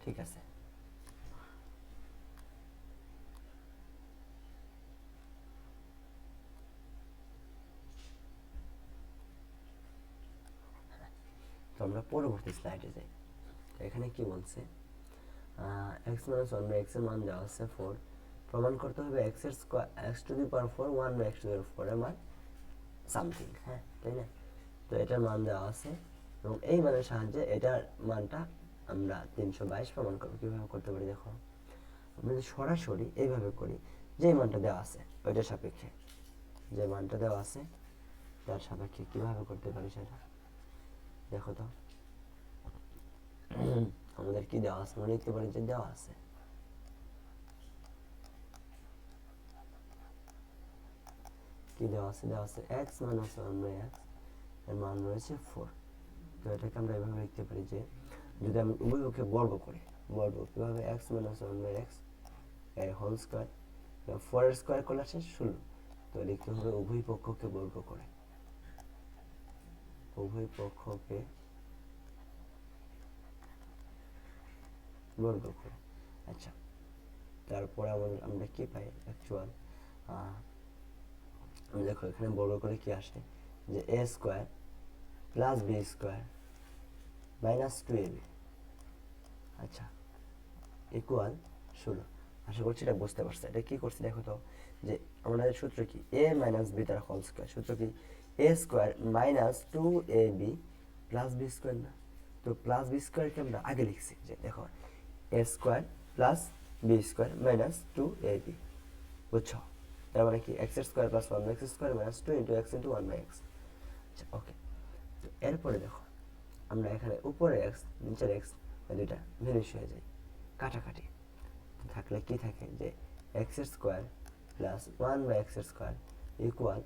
ঠিক আছে। তো আমরা পরবর্তী স্লাইডে যাই। তো এখানে কি বলছে, x minus one by x এর মান দেওয়া আছে ফোর, প্রমাণ করতে হবে এক্স এর square x to the power four one by x to the power four এর মান সামথিং, হ্যাঁ তাই না? তো এটার মান দেওয়া আছে এবং এই মানের সাহায্যে এটার মানটা আমরা 322 প্রমাণ করবো। কীভাবে করতে পারি দেখো, আমরা যদি সরাসরি এইভাবে করি, যে মানটা দেওয়া আছে ওইটার সাপেক্ষে, যে মানটা দেওয়া আছে তার সাপেক্ষে কীভাবে করতে পারি সেটা দেখো। তো আমাদের কি দেওয়া আছে, আমরা লিখতে পারি যে দেওয়া আছে কি দেওয়া আছে, দেওয়া আছে x minus one by x এর মান রয়েছে ফোর। তো এটাকে আমরা এভাবে লিখতে পারি যে যদি আমি উভয় পক্ষে বর্গ করি, বর্গ কীভাবে, x minus one by x এর হোল স্কোয়ার, ফোর এর স্কোয়ার করলে আসে 16, তো লিখতে হবে উভয় পক্ষকে বর্গ করে, উভয় পক্ষকে বর্গ করে। আচ্ছা, তারপরে আমরা কি পাই অ্যাকচুয়াল, দেখো এখানে বর্গ করে কি আসে যে এ square plus B square minus two A B, আচ্ছা ইকুয়াল 16। আশা করছি এটা বুঝতে পারছো। এটা কি করছি দেখো তো, যে আমাদের সূত্র কি, এ মাইনাস বি তার হোল স্কোয়ার, সূত্র কি a square minus two A B plus B square না? তো প্লাস বি স্কোয়ারকে আমরা আগে লিখছি যে দেখো A square plus B square minus two A B, বুঝছো? তার মানে কি X square plus one by x square minus two into X into one by X. আচ্ছা ওকে, তো এরপরে দেখো আমরা এখানে উপরে এক্স নিচের এক্স দুইটা ভ্যানিশ হয়ে যায়, কাটাকাটি থাকলে কি থাকে যে x square plus one by x square equal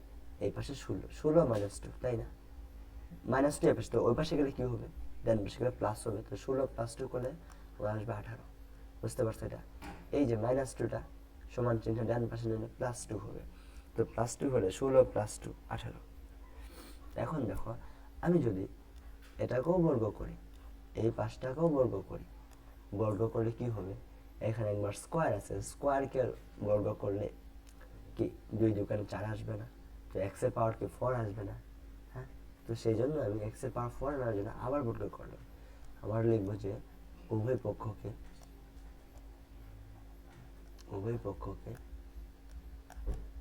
এই পাশে 16, 16 মাইনাস টু, তাই না? মাইনাস টু এ পাশে, তো ওই পাশে গেলে কি হবে, ডান পাশে গেলে প্লাস হবে, তো 16 প্লাস টু করলে ওরা আসবে 18। বুঝতে পারছো? এটা এই যে মাইনাস টুটা সমান চিহ্ন ডান পাশে নিলে প্লাস টু হবে, তো প্লাস টু হলে 16 প্লাস টু 18। এখন দেখো আমি যদি এটাকেও বর্গ করি, এই পাশটাকেও বর্গ করি, বর্গ করলে কি হবে, এখানে একবার স্কোয়ার আছে, স্কোয়ারকে বর্গ করলে কি 2 দুগুণে 4 আসবে না? তো এক্স এর পাওয়ার কি 4 আসবে না? হ্যাঁ, তো সেই জন্য আমি এক্স এর পাওয়ার 4 আনার জন্য আবার বর্গ করলাম, আবার লিখবো যে উভয় পক্ষকে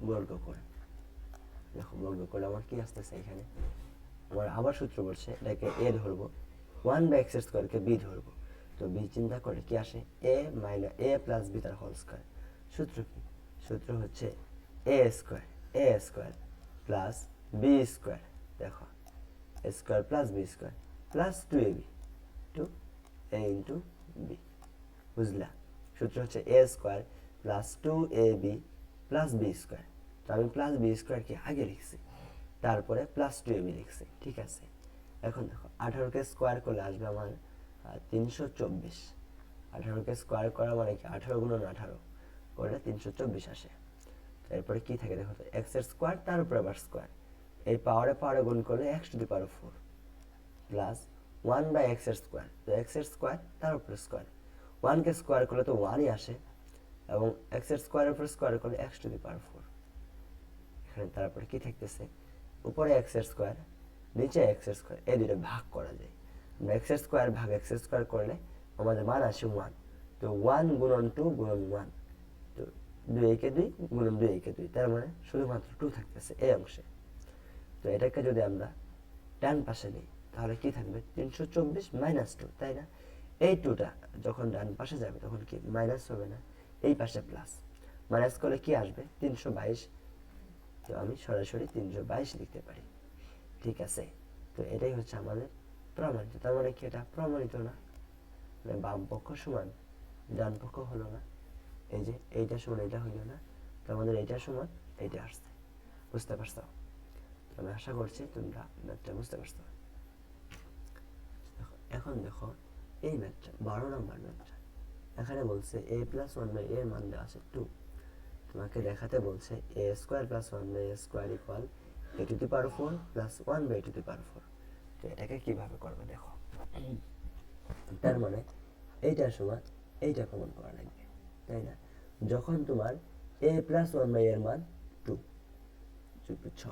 বর্গ করে। দেখো বর্গ করলে আমার কি আসতেছে, এখানে আমার আবার সূত্র বলছে এটাকে এ ধরবো, ওয়ান বাই এক্স স্কোয়ারকে বি ধরবো, তো বি চিন্তা করে কি আসে, A minus A plus B তার হোল স্কোয়ার। সূত্র কি, সূত্র হচ্ছে A square plus B square, দেখো A square plus B square plus two A B, two A into B, বুঝলা? সূত্র হচ্ছে A square plus two A B plus B square, তো আমি প্লাস বি স্কোয়ারকে আগে লিখছি, তারপরে প্লাস টু এবি লিখছি, ঠিক আছে? এখন দেখো 18কে স্কোয়ার করলে আসবে আমার 324, 18কে স্কোয়ার করা মানে কি 18 গুণন 18 করলে 324 আসে। এরপরে কি থাকে দেখো তো, এক্স এর স্কোয়ার তার উপরে আবার স্কোয়ার, এই পাওয়ারে পাওয়ারে গুণ করলে x to the power 4 plus one by x এর স্কোয়ার, তো এক্স এর স্কোয়ার তার উপরে স্কোয়ার, ওয়ানকে স্কোয়ার করলে তো ওয়ানই আসে, এবং এক্স এর স্কোয়ারের উপরে স্কোয়ার করলে এক্স টু দি পাওয়ার 4। এখানে তারপরে কি থাকতেছে, উপরে এক্স এর স্কোয়ার নিচে এক্স এর স্কোয়ার, এই দুটো ভাগ করা যায়, আমরা এক্স এর স্কোয়ার ভাগ এক্স এর স্কোয়ার করলে আমাদের মান আসে 1, তো 1 গুণন 2 গুণন 1, তো 2 একে 2 গুণন 2 একে 2, তার মানে শুধুমাত্র 2 থাকতেছে এই অংশে। তো এটাকে যদি আমরা ডান পাশে নিই তাহলে কি থাকবে, 324 মাইনাস 2, তাই না? এই 2টা যখন ডান পাশে যাবে তখন কি মাইনাস হবে না, এই পাশে প্লাস, মাইনাস করলে কি আসবে 322, তো আমি সরাসরি 322 লিখতে পারি, ঠিক আছে? তো এটাই হচ্ছে আমাদের প্রমাণিত। তার মানে কি এটা প্রমাণিত না, মানে বাম পক্ষ সমান ডান পক্ষ হলো না, এই যে এইটা সমান এটা হইল না, তো আমাদের এইটা সমান এইটা আসছে। বুঝতে পারছো? আমি আশা করছি তোমরা ম্যাথটা বুঝতে পারছো। এখন দেখো এই ম্যাথটা 12 নম্বর ম্যাথটা, এখানে বলছে a প্লাস ওয়ান বাই এর মান দেওয়া আছে 2, তোমাকে দেখাতে বলছে a square plus one by A square equal a to the power 4 plus 1 by to the power 4। তো এটাকে কিভাবে করবে দেখো, তার মানে এইটার সমান এইটা প্রমাণ করা লাগবে, তাই না? যখন তোমার a প্লাস ওয়ান বাই এর মান 2, বুঝছ?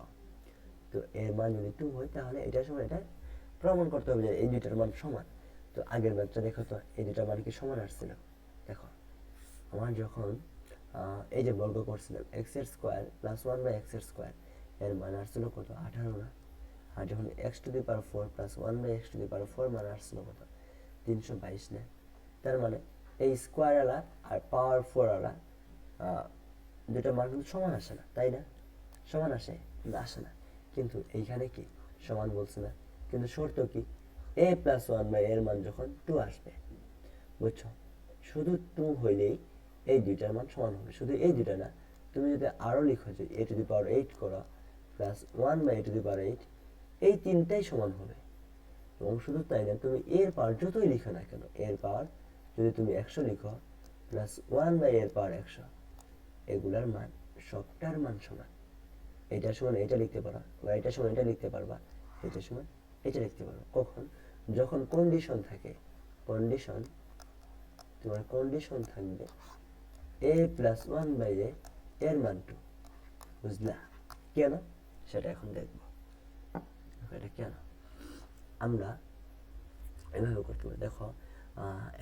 তো এর মান যদি 2 হয় তাহলে এটার সমান এটা প্রমাণ করতে হবে যে এই দুইটার মান সমান। তো আগের ম্যাথটা দেখো তো, এই দুইটার মান কি সমান আসছিল? দেখো আমার যখন এই যে বর্গ করছিলাম এক্স এর square plus one by x এর স্কোয়ার, এর মান আসছিল কত? 18 না? আর যখন X to the power 4 plus one by x to the power 4 মান আসছিল কত? 322 না? তার মানে এই স্কোয়ার আলা আর পাওয়ার 4 আলা দুটো মান কিন্তু সমান আসে না, তাই না? সমান আসে কিন্তু আসে না, কিন্তু এইখানে কি সমান বলছে না, কিন্তু শর্ত কি a প্লাস ওয়ান বাই এর মান যখন 2 আসবে, বুঝছো? শুধু 2 হইলেই এই দুইটার মান সমান হবে, শুধু এই দুইটা না, তুমি যদি আরো লিখো যে a টু দি পাওয়ার 8 করো plus 1 by a to the power 8, এই তিনটাই সমান হবে। এবং শুধু তাই না, তুমি এর পাওয়ার যতই লিখো না কেন, এর পাওয়ার যদি তুমি 100 লিখো প্লাস 1 বাই এর পাওয়ার 100, এগুলার মান সবটার মান সমান। এটার সমান এটা লিখতে পারো, বা এটার সমান এটা লিখতে পারবা, এটার সমান এটা লিখতে পারো। কখন? যখন কন্ডিশন থাকে, কন্ডিশন তোমার কন্ডিশন থাকবে a প্লাস ওয়ান বাই এ এর মান 2, বুঝলা? কেন সেটা এখন দেখবো। এটা কেন আমরা এভাবে করতে পারি দেখো,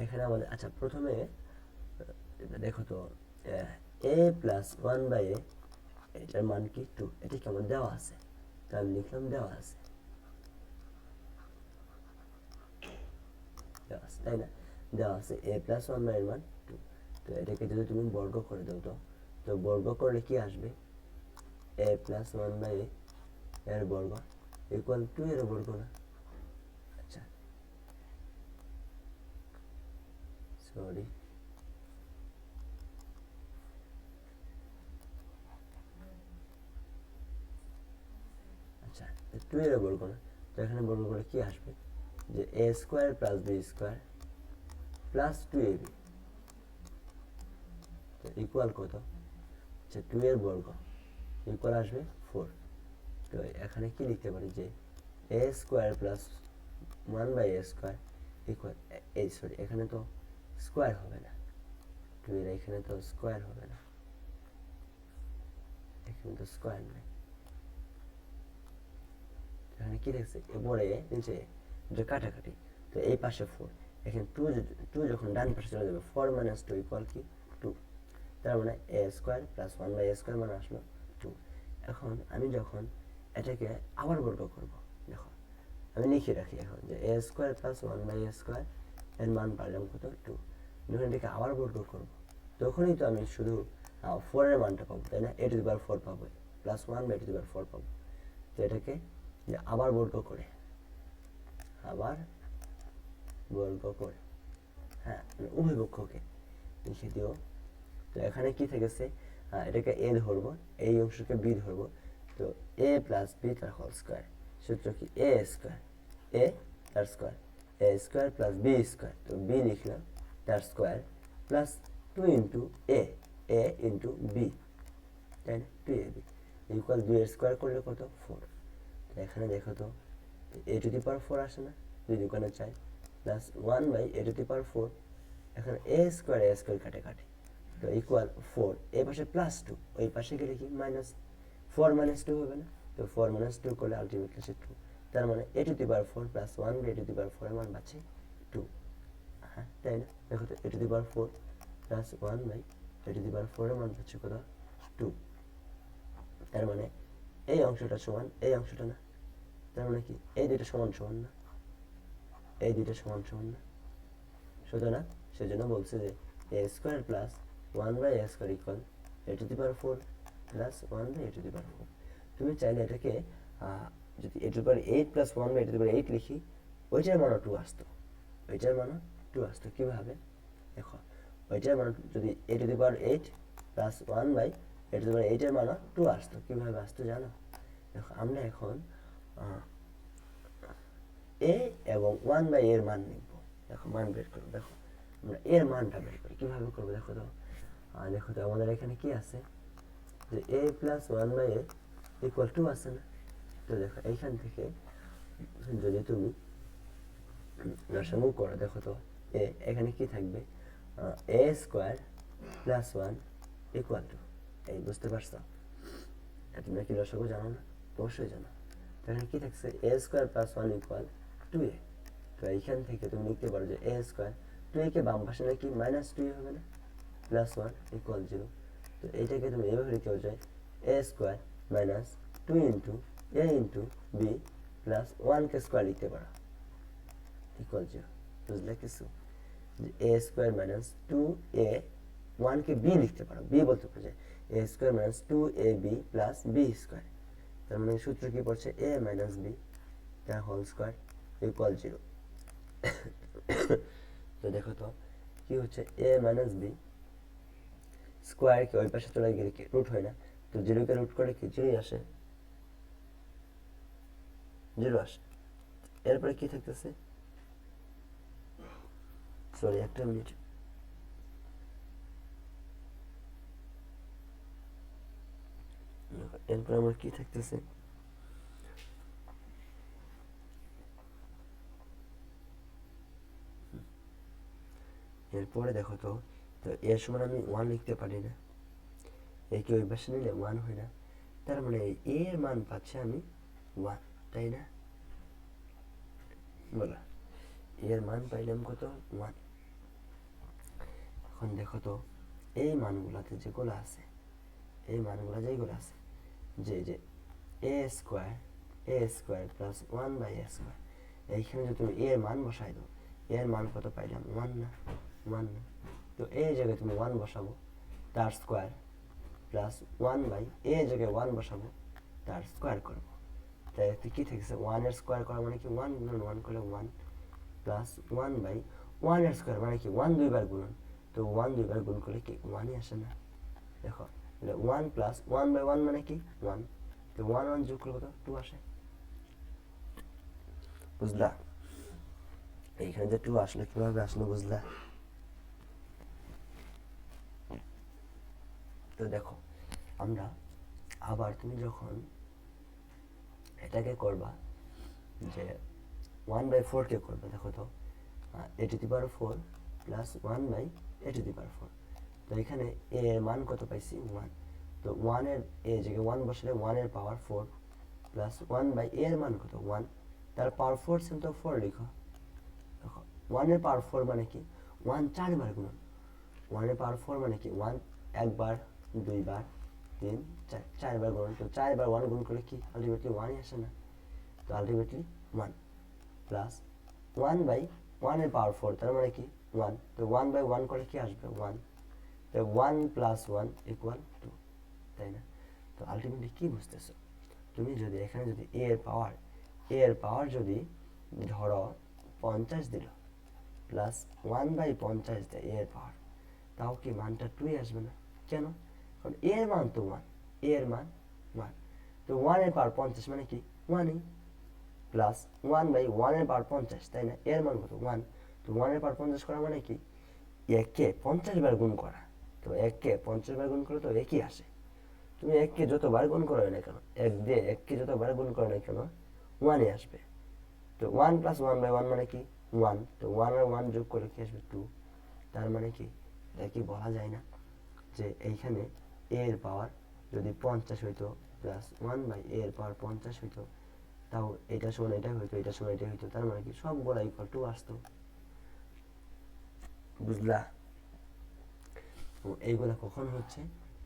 এখানে আমাদের আচ্ছা প্রথমে দেখো তো a প্লাস ওয়ান বাই এ এটার মান কি 2, এটা কেমন দেওয়া আছে, তো আমি লিখলাম দেওয়া আছে, তাই না? দেওয়া আছে a প্লাস ওয়ান বাই এর মান 2। তো এটাকে যদি তুমি বর্গ করে দাও, তো বর্গ করলে কি আসবে? a প্লাস ওয়ান বাই এর বর্গ ইকুয়াল 2 এর বর্গ না? আচ্ছা সরি, আচ্ছা 2 এর বর্গ না, তো এখানে বর্গ করে কি আসবে? যে a square plus B square plus 2ab equal কত? আচ্ছা 2 এর বর্গ ইকুয়াল আসবে 4। তো এখানে কি লিখতে পারি যে a square plus 1 by a square equal, এই সরি এখানে তো স্কোয়ার হবে না, 2 এর এখানে তো স্কোয়ার হবে না, এখানে তো স্কোয়ার নেই, এখানে কি লিখছে এরপরে নিচে যে কাটাকাটি, তো এই পাশে 4, এখানে 2 যখন ডান পাশে চলে যাবে 4 মাইনাস 2 ইকুয়াল কি 2, তার মানে a square plus 1 by a square মানে আসলো 2। এখন আমি যখন এটাকে আবার বর্গ করব, দেখো আমি লিখে রাখি এখন যে a square plus 1 by a square এর মান পাইলাম কত 2। যখন এটাকে আবার বর্গ করব তখনই তো আমি শুধু 4 এর মানটা পাবো, তাই না? a টু দি পাওয়ার 4 পাবো plus 1 by to the power 4 পাবো। তো এটাকে আবার বর্গ করে, আবার বর্গ করে, হ্যাঁ উভয় পক্ষকে লিখে দিও। তো এখানে কি থেকেছে, এটাকে a ধরবো, এই অংশকে b ধরবো, তো a প্লাস b তার হোল স্কোয়ার, সূত্র কি a স্কোয়ার, a তার square, a square plus b square, তো b লিখলাম তার square plus 2 into a into b, তাই না? 2ab ইকুয়াল 2 এর স্কোয়ার করলে কত 4। তো এখানে দেখো তো a টু দি পাওয়ার 4 আসে না, যদি ওখানে চাই plus 1 by a to the power 4, এখানে a স্কোয়ার কাটে, তো ইকুয়াল 4, এই পাশে প্লাস 2, ওই পাশে গেলে কি মাইনাস 4 মাইনাস 2 হবে না? তো 4 মাইনাস 2 করলে আলটিমেটলি আসে 2, তার মানে a to the power 4 plus 1 by a to the power 4 এর মান পাচ্ছি 2, হ্যাঁ তাই না? দেখো তো a to the power 4 plus 1 by a to the power 4 এর মান পাচ্ছি কত 2, তার মানে এই অংশটা সমান এই অংশটা না, তার মানে কি এই দুইটা সমান সমান না, এই দুইটা সমান সমান না, সুতরাং সেজন্য বলছে যে a square plus 1 by a square equal a to the power 4 plus 1 by a to the power 4। তুমি চাইলে এটাকে যদি a to the power 8 plus 1 by a to the power 8 লিখি, ওইটার মানও 2 আসতো, ওইটার মানও 2 আসতো। কীভাবে দেখো, ওইটার মান যদি a to the power 8 plus 1 by a to the power 8 এর মানও 2 আসতো। কীভাবে আসতো জানো? দেখো আমরা এখন a এবং 1 বাই এর মান নিব। দেখো মান বের করবো। দেখো আমরা এর মানটা বের করি। কীভাবে করবো দেখো তো, দেখো তো আমাদের এখানে কি আছে যে a plus 1 by a equal 2 আছে না? তো দেখো এইখান থেকে যদি তুমি লসাগু করো, দেখো তো এখানে কি থাকবে, a স্কোয়ার প্লাস 1 ইকুয়াল 2। এই বুঝতে পারছো? তোমরা কি লসাগু জানো না? অবশ্যই জানো। তো এখানে কি থাকছে, a square plus 1 equal 2a। তো এইখান থেকে তুমি লিখতে পারো যে a স্কোয়ার, 2a কে বাম পাশে নাকি মাইনাস 2a হবে না, প্লাস 1 ইকুয়াল 0। তো এইটাকে তুমি এভাবে লিখতে পারো যে a square minus 2 into a into b plus 1 K square লিখতে পারো ইকুয়াল 0। বুঝলে কিছু? যে a square minus 2a, 1 K b লিখতে পারো, b বলতে পারো যে a square minus 2ab plus b square. তার মানে সূত্র কি পড়ছে, a মাইনাস b তার হোল স্কোয়ার ইকুয়াল 0। তো দেখো তো কি হচ্ছে, a মাইনাস b স্কোয়ারকে ওই পাশে চলে গেলে কি রুট হয় না? তো 0 কে রুট করে কি 0 আসে, 0 আসে। এরপরে কি থাকতেছে, সরি একটা মিনিট, এরপর আমার কি থাকতেছে, এরপরে দেখো তো, তো এর সমান আমি 1 লিখতে পারি না, একে ওই পাশে নিলে 1 হয় না। তার মানে এ এর মান পাচ্ছে আমি 1, তাই না? বলো, এর মান পাইলাম কত, 1। এখন দেখো তো এই মানগুলাতে যেগুলো আছে, এই মানগুলা যেগুলো আছে, যে এ square plus 1 by A square, এইখানে যদি তুমি এর মান বসাই দাও, এর মান কত পাইলাম, 1 না? 1 না? তো এই জায়গায় তুমি 1 বসাবো, তার স্কোয়ার প্লাস 1 বাই এ জায়গায় 1 বসাবো, তার স্কোয়ার করবো। তাই কি থাকছে, 1 এর স্কোয়ার করা মানে কি 1 গুণন 1 করলে 1 প্লাস 1 বাই 1 এর স্কোয়ার মানে কি 1 দুইবার গুণন, তো 1 দুইবার গুণ করলে কি 1ই আসে না? দেখো 1 প্লাস 1 বাই 1 মানে কি 1, তো 1 1 যোগ করলে কত 2 আসে। বুঝলা? এইখানে যে 2 আসলে কিভাবে আসলো, বুঝলা? তো দেখো আমরা আবার তুমি যখন এটাকে করবা, যে 1/4 কে করবে, দেখো তো a to the power 4 plus 1 by a to the power 4। তো এখানে a এর মান কত পাইছি, 1। তো 1 এর a জায়গায় 1 বসালে 1 এর পাওয়ার 4 প্লাস 1 বাই a এর মান কত, 1, তার পাওয়ার 4 সেম তো 4 লিখো। দেখো 1 এর পাওয়ার 4 মানে কি 1 4বার গুণন, 1 এর পাওয়ার 4 মানে কি 1 একবার, দুইবার, 3 4, 4বার গুণন। তো 4বার 1 গুণ করলে কি আলটিমেটলি 1ই আসে না? তো আলটিমেটলি 1 প্লাস 1 বাই 1 এর পাওয়ার 4 তার মানে কি 1, তো 1 বাই 1 করলে কি আসবে 1, তো 1 প্লাস 1 ইকুয়াল 2, তাই না? তো আলটিমেটলি কি বুঝতেছো, তুমি যদি এখানে যদি a এর পাওয়ার যদি ধরো 50 দিল প্লাস 1 বাই 50 দেয় a এর পাওয়ার, তাও কি মানটা 2 আসবে না? কেন? কারণ a এর মান তো 1, a এর মান 1, তো 1 এর পাওয়ার 50 মানে কি 1ই, প্লাস 1 বাই 1 এর পাওয়ার 50, তাই না? এর মান কত 1, তো 1 এর পাওয়ার 50 করা মানে কি 1 কে 50 বার গুণ করা, তো 1 কে 50 বার গুণ করলে তো একই আসে। তুমি 1 কে যতবার গুণ করো না কেন, 1 দিয়ে 1 কে যতবার গুণ করো না কেন 1ই আসবে। তো 1 প্লাস 1 বাই 1 মানে কি 1, তো 1 আর 1 যোগ করে কি আসবে 2। তার মানে কি এটা কি বলা যায় না যে এইখানে a এর পাওয়ার যদি 50 হইতো প্লাস 1 বাই a এর পাওয়ার 50 হইতো, তাও এটা সমান এটা হইতো, এটা সমান এটা হইতো, তার মানে কি সবগুলা ইকুয়াল টু আসতো। বুঝলা? এইগুলা কখন হচ্ছে,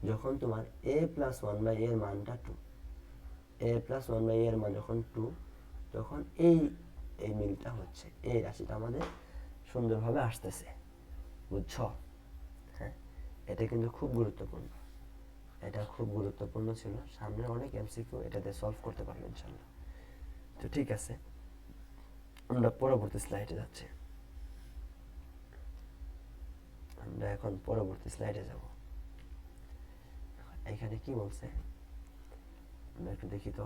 যখন তোমার a প্লাস 1 বাই এর মানটা 2, a প্লাস 1 বাই এর মান যখন 2, তখন এই এই মিলটা হচ্ছে, এই রাশিটা আমাদের সুন্দরভাবে আসতেছে। বুঝছো? হ্যাঁ, এটা কিন্তু খুব গুরুত্বপূর্ণ, এটা খুব গুরুত্বপূর্ণ ছিল, সামনে অনেক এমসিকিউ এটাতে সলভ করতে পারবে ইনশাল্লাহ। তো ঠিক আছে, আমরা পরবর্তী স্লাইডে যাচ্ছি। আমরা এখন পরবর্তী স্লাইডে যাব। এখানে কি বলছে আমরা একটু দেখি তো।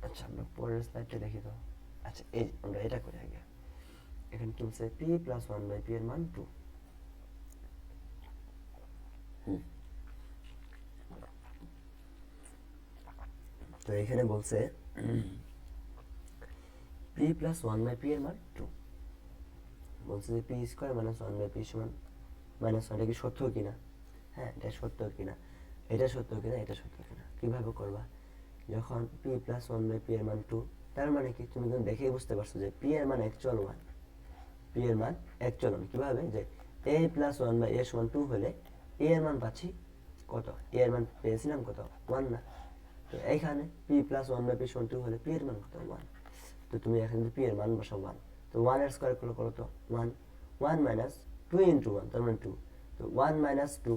আচ্ছা আমরা পরের স্লাইডটা দেখি তো। আচ্ছা এই আমরা এটা করি আগে। এখানে কি বলছে p প্লাস 1/p এর মান 2। তো এখানে বলছে p প্লাস 1/p এর মান 2। বলছে যে p স্কয়ার মাইনাস 1/p সমান মাইনাস 1। এটা কি সত্য কিনা? হ্যাঁ এটা সত্য কিনা, এটা সত্য কিনা, এটা সত্য কিনা। কিভাবে করবা? যখন p প্লাস 1/p এর মান 2, তার মানে কি তুমি কিন্তু দেখেই বুঝতে পারছো যে p এর মান অ্যাকচুয়াল 1। p এর মান অ্যাকচুয়াল 1 কিভাবে? যে a প্লাস 1/a সমান 2 হলে a এর মান পাচ্ছি কত? a এর মান পেয়েছিলাম কত? 1 না? তো এইখানে p প্লাস 1/p সমান 2 হলে p এর মান কত? 1। তো তুমি এখানে p এর মান বসাও 1। তো 1 এর স্কয়ার করলে কত? 1। 1 মাইনাস 2 ইনটু 1 তার মানে 2। তো 1 মাইনাস 2,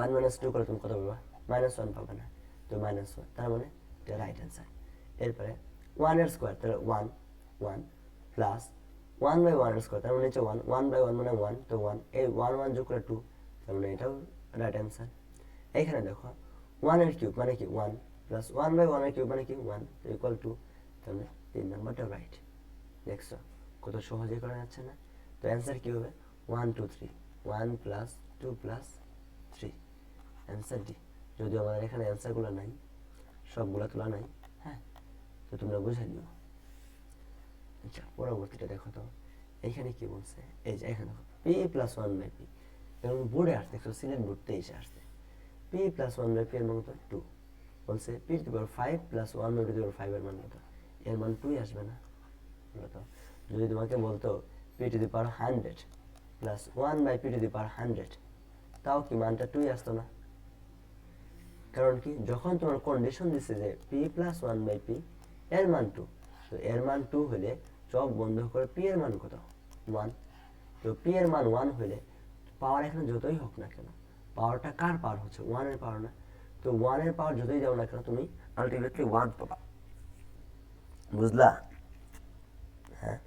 1 মাইনাস 2 করে তুমি কত পাবা? মাইনাস 1 পাবা না? তো মাইনাস 1, তার মানে এটা রাইট অ্যান্সার। এরপরে 1 এর স্কয়ার, তাহলে 1 1 প্লাস 1/1 এর স্কয়ার, তার মানে হচ্ছে 1 1/1 মানে 1। তো 1 এই 1 1 যোগ করে 2, তার মানে এটাও রাইট অ্যান্সার। এইখানে দেখো 1 এর কিউব মানে কি 1 প্লাস 1/1 এর কিউব মানে কি 1 ইকুয়াল টু, তার মানে 3 নাম্বারটা রাইট। দেখছো কত সহজে করা যাচ্ছে না? তো অ্যান্সার কি হবে? 1 2 3, 1 প্লাস 2 প্লাস 3, অ্যান্সার ডি। যদিও আমাদের এখানে অ্যান্সারগুলো নাই, সবগুলো তোলা নাই। হ্যাঁ তো তোমরা বুঝে নিও। আচ্ছা পরবর্তীটা দেখো তো। এইখানে কি বলছে? এই যে এখানে দেখো p প্লাস 1/p, এবং বোর্ডে আসছে, দেখো সিলেট বোর্ডতে এসে আসছে p প্লাস 1/p এর মান কত? 2। বলছে p to the power 5 plus 1/p to the power 5 এর মান কত? এর মান 2 আসবে না? বলতো যদি তোমাকে বলতো p to the power 100 plus 1/p to the power 100, তাও কি মানটা 2 আসতো না? কারণ কি যখন তোমার কন্ডিশন দিছে যে p প্লাস 1/p এর মান 2, তো এর মান 2 হলে চক বন্ধ করে p এর মান কত? 1। তো p এর মান 1 হলে পাওয়ার এখানে যতই হোক না কেন, পাওয়ারটা কার পাওয়ার হচ্ছে? 1 এর পাওয়ার না? তো 1 এর পাওয়ার যতই দাও না কেন তুমি আলটিমেটলি 1 পাবা। বুঝলা? হ্যাঁ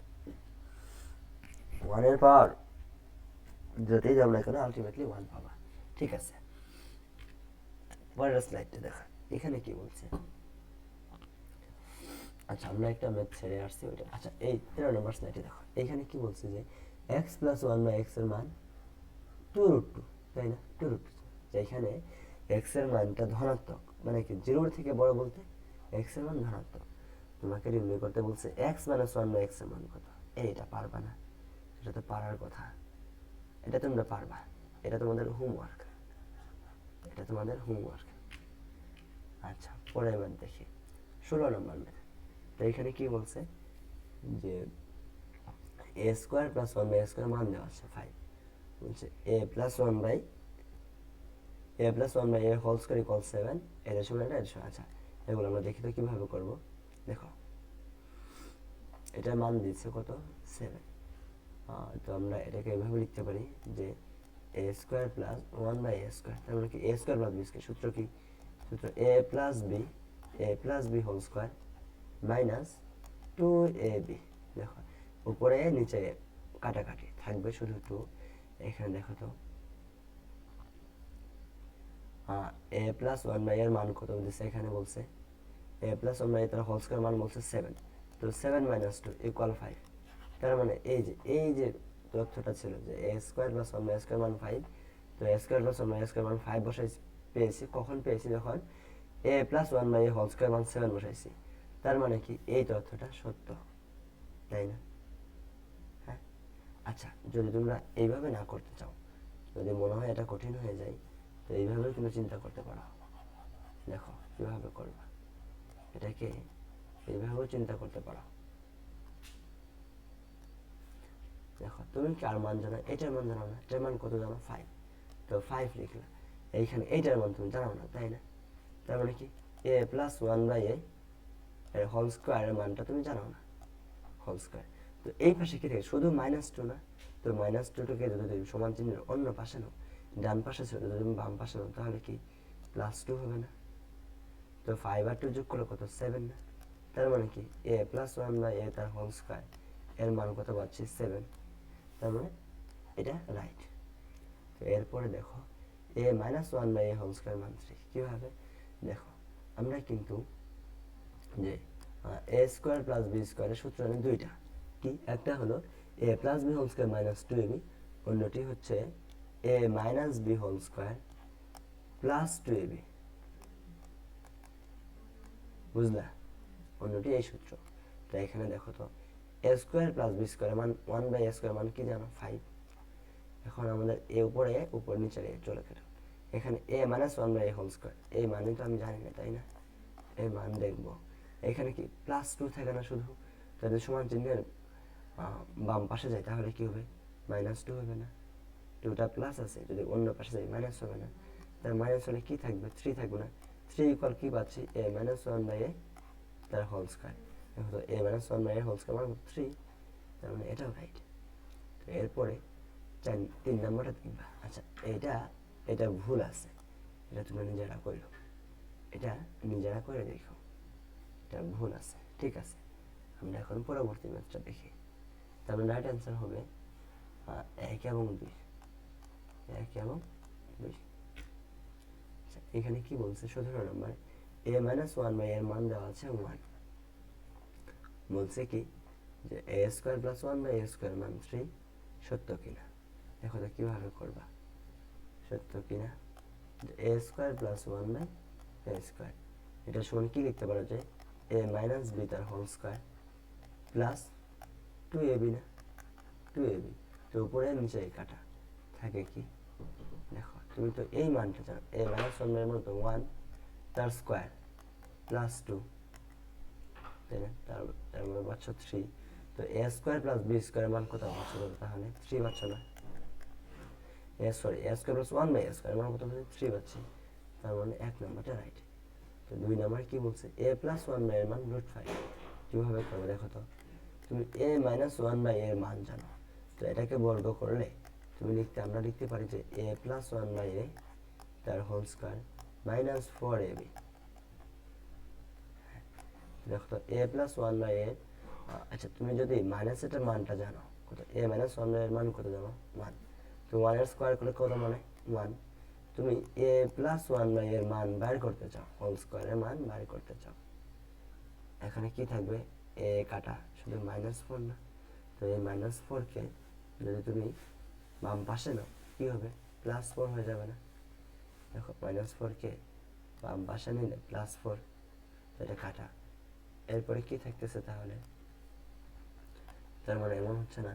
1 এর পাওয়ার যতই দাও না কেন আলটিমেটলি 1 পাবা। ঠিক আছে পরের স্লাইডটা দেখা। এখানে কি বলছে? আচ্ছা আমরা একটা ম্যাথ ছেড়ে আসছি ওইটা। আচ্ছা এই 13 নম্বর স্লাইডে দেখো। এখানে কি বলছে যে x প্লাস 1/x এর মান 2√2, তাই না? 2√2। এখানে x এর মানটা ধনাত্মক, মানে কি 0 থেকে বড় বলতে x এর মান ধনাত্মক। তোমাকে নির্ণয় করতে বলছে x মাইনাস 1/x এর মান কত। এইটা পারবা না? এটা তো পারার কথা, এটা তোমরা পারবা, এটা তোমাদের হোমওয়ার্ক, এটা তোমাদের হোমওয়ার্ক। আচ্ছা পরের ম্যাথ দেখি, 16 নম্বর ম্যাথ। তো এখানে কি বলছে যে a square plus 1/a square মান দেওয়া আছে 5। বলছে a plus 1/a whole square equal 7। এটা সমান এটা সমান। আচ্ছা এগুলো আমরা দেখি তো কিভাবে করব। দেখো এটার মান দিচ্ছে কত? 7। তো আমরা এটাকে এইভাবে লিখতে পারি যে a square plus 1/a square, তার মানে কি a square plus b square. সূত্র কি? সূত্র a plus b whole square minus 2ab। দেখো উপরে নিচে কাটাকাটি থাকবে, শুধু 2। এখানে দেখো তো a প্লাস 1/a এর মান কত দিচ্ছে? এখানে বলছে a প্লাস 1/a তার হোল স্কয়ার মান বলছে 7। তো 7 মাইনাস 2 ইকুয়াল 5। তার মানে এই যে তথ্যটা ছিল যে a square plus 1/a square মান 5। তো a square plus 1/a square মান 5 বসাই পেয়েছি। কখন পেয়েছি? যখন a plus 1/a whole square মান 7 বসাইছি। তার মানে কি এই তথ্যটা সত্য, তাই না? হ্যাঁ আচ্ছা যদি তোমরা এইভাবে না করতে চাও, যদি মনে হয় এটা কঠিন হয়ে যায়, তো এইভাবেও কিন্তু চিন্তা করতে পারো। দেখো কিভাবে করবা, এটাকে এইভাবেও চিন্তা করতে পারো। দেখো তুমি কার মান জানো? এটার মান জানো না? এটার মান কত জানো? 5। তো 5 লিখলা। এইখানে এইটার মান তুমি জানো না, তাই না? তার মানে কি a প্লাস 1/a এর হোল স্কয়ারের মানটা তুমি জানো না, হোল স্কয়ার। তো এই পাশে কি থাকে? শুধু -2 না? তো -2টাকে যদি তুমি সমান চিহ্নের অন্য পাশে নাও, ডান পাশে ছিল, যদি তুমি বাম পাশে নাও, তাহলে কি +2 হবে না? তো 5 আর 2 যোগ করলে কত? 7 না? তার মানে কি এ প্লাস ওয়ান বাই এ তার হোল স্কোয়ার এর মান কত পাচ্ছি 7, তার মানে এটা রাইট। তো এরপরে দেখো A minus one by A whole square মান 3 কীভাবে দেখো, আমরা কিন্তু যে এ স্কোয়ার প্লাস বি স্কোয়ারের সূত্র জানি দুইটা, কি একটা হলো a plus B whole square minus 2ab, অন্যটি হচ্ছে a minus B whole square plus 2ab, বুঝলা, অন্যটি এই সূত্র। তো এখানে দেখো তো এ স্কোয়ার প্লাস বি স্কোয়ার মান 1 বাই এ স্কোয়ার মান কি জানো 5, এখন আমাদের এ উপরে উপর নিচে চলে গেল, এখানে a minus one by A whole square এই মানে তো আমি জানি না তাই না, এই মান দেখবো এখানে কি প্লাস 2 থাকে না শুধু, যদি সমান চিহ্নের বাম পাশে যায় তাহলে কি হবে মাইনাস 2 হবে না, 2টা প্লাস আছে যদি অন্য পাশে যায় মাইনাস হবে না, তার মাইনাস হলে কি থাকবে 3 থাকবে না, 3 ইকুয়াল কি পাচ্ছি a minus one by a তার হোল স্কোয়ার, দেখো তো a minus one by A whole square মানে 3, তার মানে এটাও রাইট। তো এরপরে 3 নাম্বারটা দেখবা, আচ্ছা এটা এটা ভুল আছে, এটা তোমরা নিজেরা করো, এটা নিজেরা করে দেখো, এটা ভুল আছে, ঠিক আছে। আমরা এখন পরবর্তী ম্যাথটা দেখি, তার মানে রাইট অ্যান্সার হবে 1 এবং 2, 1 এবং 2। আচ্ছা এখানে কি বলছে 17 নম্বর এ মাইনাস ওয়ান বাই এর মান দেওয়া আছে 1, বলছে কি যে এ square plus one by A square মান 3 সত্য কিনা, দেখো তো কীভাবে করবা, সত্য কিনা a square plus one by A square, এটা সমান কি লিখতে পারো যে এ মাইনাস বি তার হোল স্কোয়ার প্লাস 2ab না 2ab, তো উপরে নিচে কাটা থাকে কি, দেখো তুমি তো এই মানটা জানো এ মাইনাস ওয়ান বাই মান তো 1 তার স্কোয়ার প্লাস 2, তাই না, তার মানে পাচ্ছ 3, তো এ স্কোয়ার প্লাস বি স্কোয়ারের মান কত পাচ্ছ তাহলে 3 পাচ্ছ না, a square plus one by A square মান কত পাচ্ছি 3 পাচ্ছি, তার মানে 1 নাম্বারটা রাইট। তো 2 নাম্বার কি বলছে এ প্লাস ওয়ান বাই এর মান √5, কীভাবে করবে দেখো তো, তুমি এ মাইনাস ওয়ান বাই এর মান জানো, তো এটাকে বর্গ করলে তুমি আমরা লিখতে পারি যে এ প্লাস ওয়ান বাই এ তার হোল স্কোয়ার মাইনাস 4ab, দেখো তো এ প্লাস ওয়ান বাই এ, আচ্ছা তুমি যদি মাইনাস এটার মানটা জানো কত, এ মাইনাস ওয়ান বাই এর মান কত জানো 1, তো 1 এর স্কোয়ার করলে কত মানে 1, তুমি এ প্লাস ওয়ান বাই এর মান বাইর করতে চাও, হোল স্কোয়ারের মান বাইর করতে চাও, এখানে কি থাকবে এ কাটা শুধু -4 না, তো এই -4কে যদি তুমি বাম পাশে নাও কি হবে +4 হয়ে যাবে না, দেখো -4কে বাম পাশে নিলে +4, তো এটা কাটা, এরপরে কি থাকতেছে তাহলে, তার মানে এমন হচ্ছে না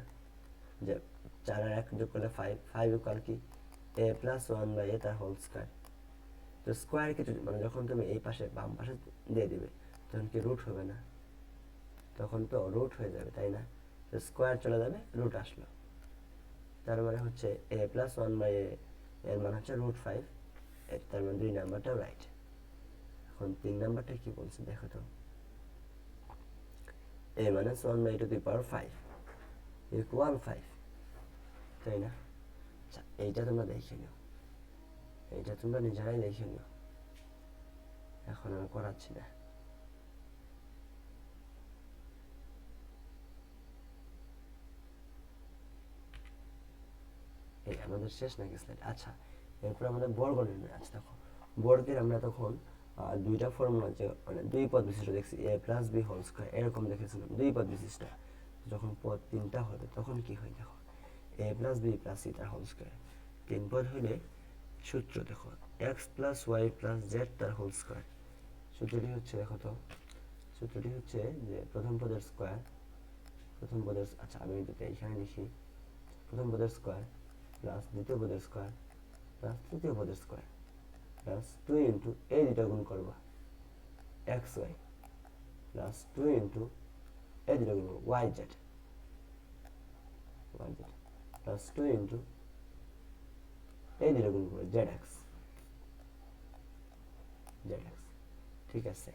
যে 4 আর 1 যোগ করলে 5, 5 ইকুয়াল কি এ প্লাস ওয়ান বাই এ তার হোল স্কোয়ার, তো স্কোয়ারকে মানে যখন তুমি এই পাশে বাম পাশে দিয়ে দিবে তখন কি রুট হবে না, তখন তো রুট হয়ে যাবে তাই না, তো স্কোয়ার চলে যাবে রুট আসলো, তার মানে হচ্ছে এ প্লাস ওয়ান বাই এর মান হচ্ছে √5, তার মানে 2 নাম্বারটাও রাইট। এখন 3 নাম্বারটা কি বলছে দেখো তো, a minus 1 by 2 to the power 5 equal 5, তাই না, আচ্ছা এইটা তোমরা দেখে নিও, এইটা তোমরা নিজেরাই দেখে নিও, এখন আমি করাচ্ছি না। এই আমাদের শেষ নাকি স্লাইড, আচ্ছা এরপর আমাদের বর্গ নির্ণয় আছে, দেখো বর্গের আমরা তখন দুইটা ফর্মুলা যে মানে দুই পদ বিশিষ্ট দেখছি এ প্লাস বি হোল স্কোয়ার এরকম দেখেছিলাম দুই পদ বিশিষ্ট, যখন পদ 3টা হবে তখন কি হয় দেখো এ প্লাস বি প্লাস সি তার হোল স্কোয়ার, 3 পদ হলে সূত্র দেখো x plus y plus z তার হোল স্কোয়ার, সূত্রটি হচ্ছে দেখো তো, সূত্রটি হচ্ছে যে প্রথম পদের স্কোয়ার, প্রথম পদের, আচ্ছা আমি যদি এখানে লিখি প্রথম পদের স্কোয়ার প্লাস দ্বিতীয় পদের স্কোয়ার প্লাস তৃতীয় পদের স্কোয়ার প্লাস 2 ইন্টু এই দুটো গুণ করবা এক্স ওয়াই প্লাস 2 ইন্টু এই দুটো গুণ ওয়াই জেড প্লাস 2 ইন্টু এই দুটো গুণ করবো জেড এক্স, ঠিক আছে।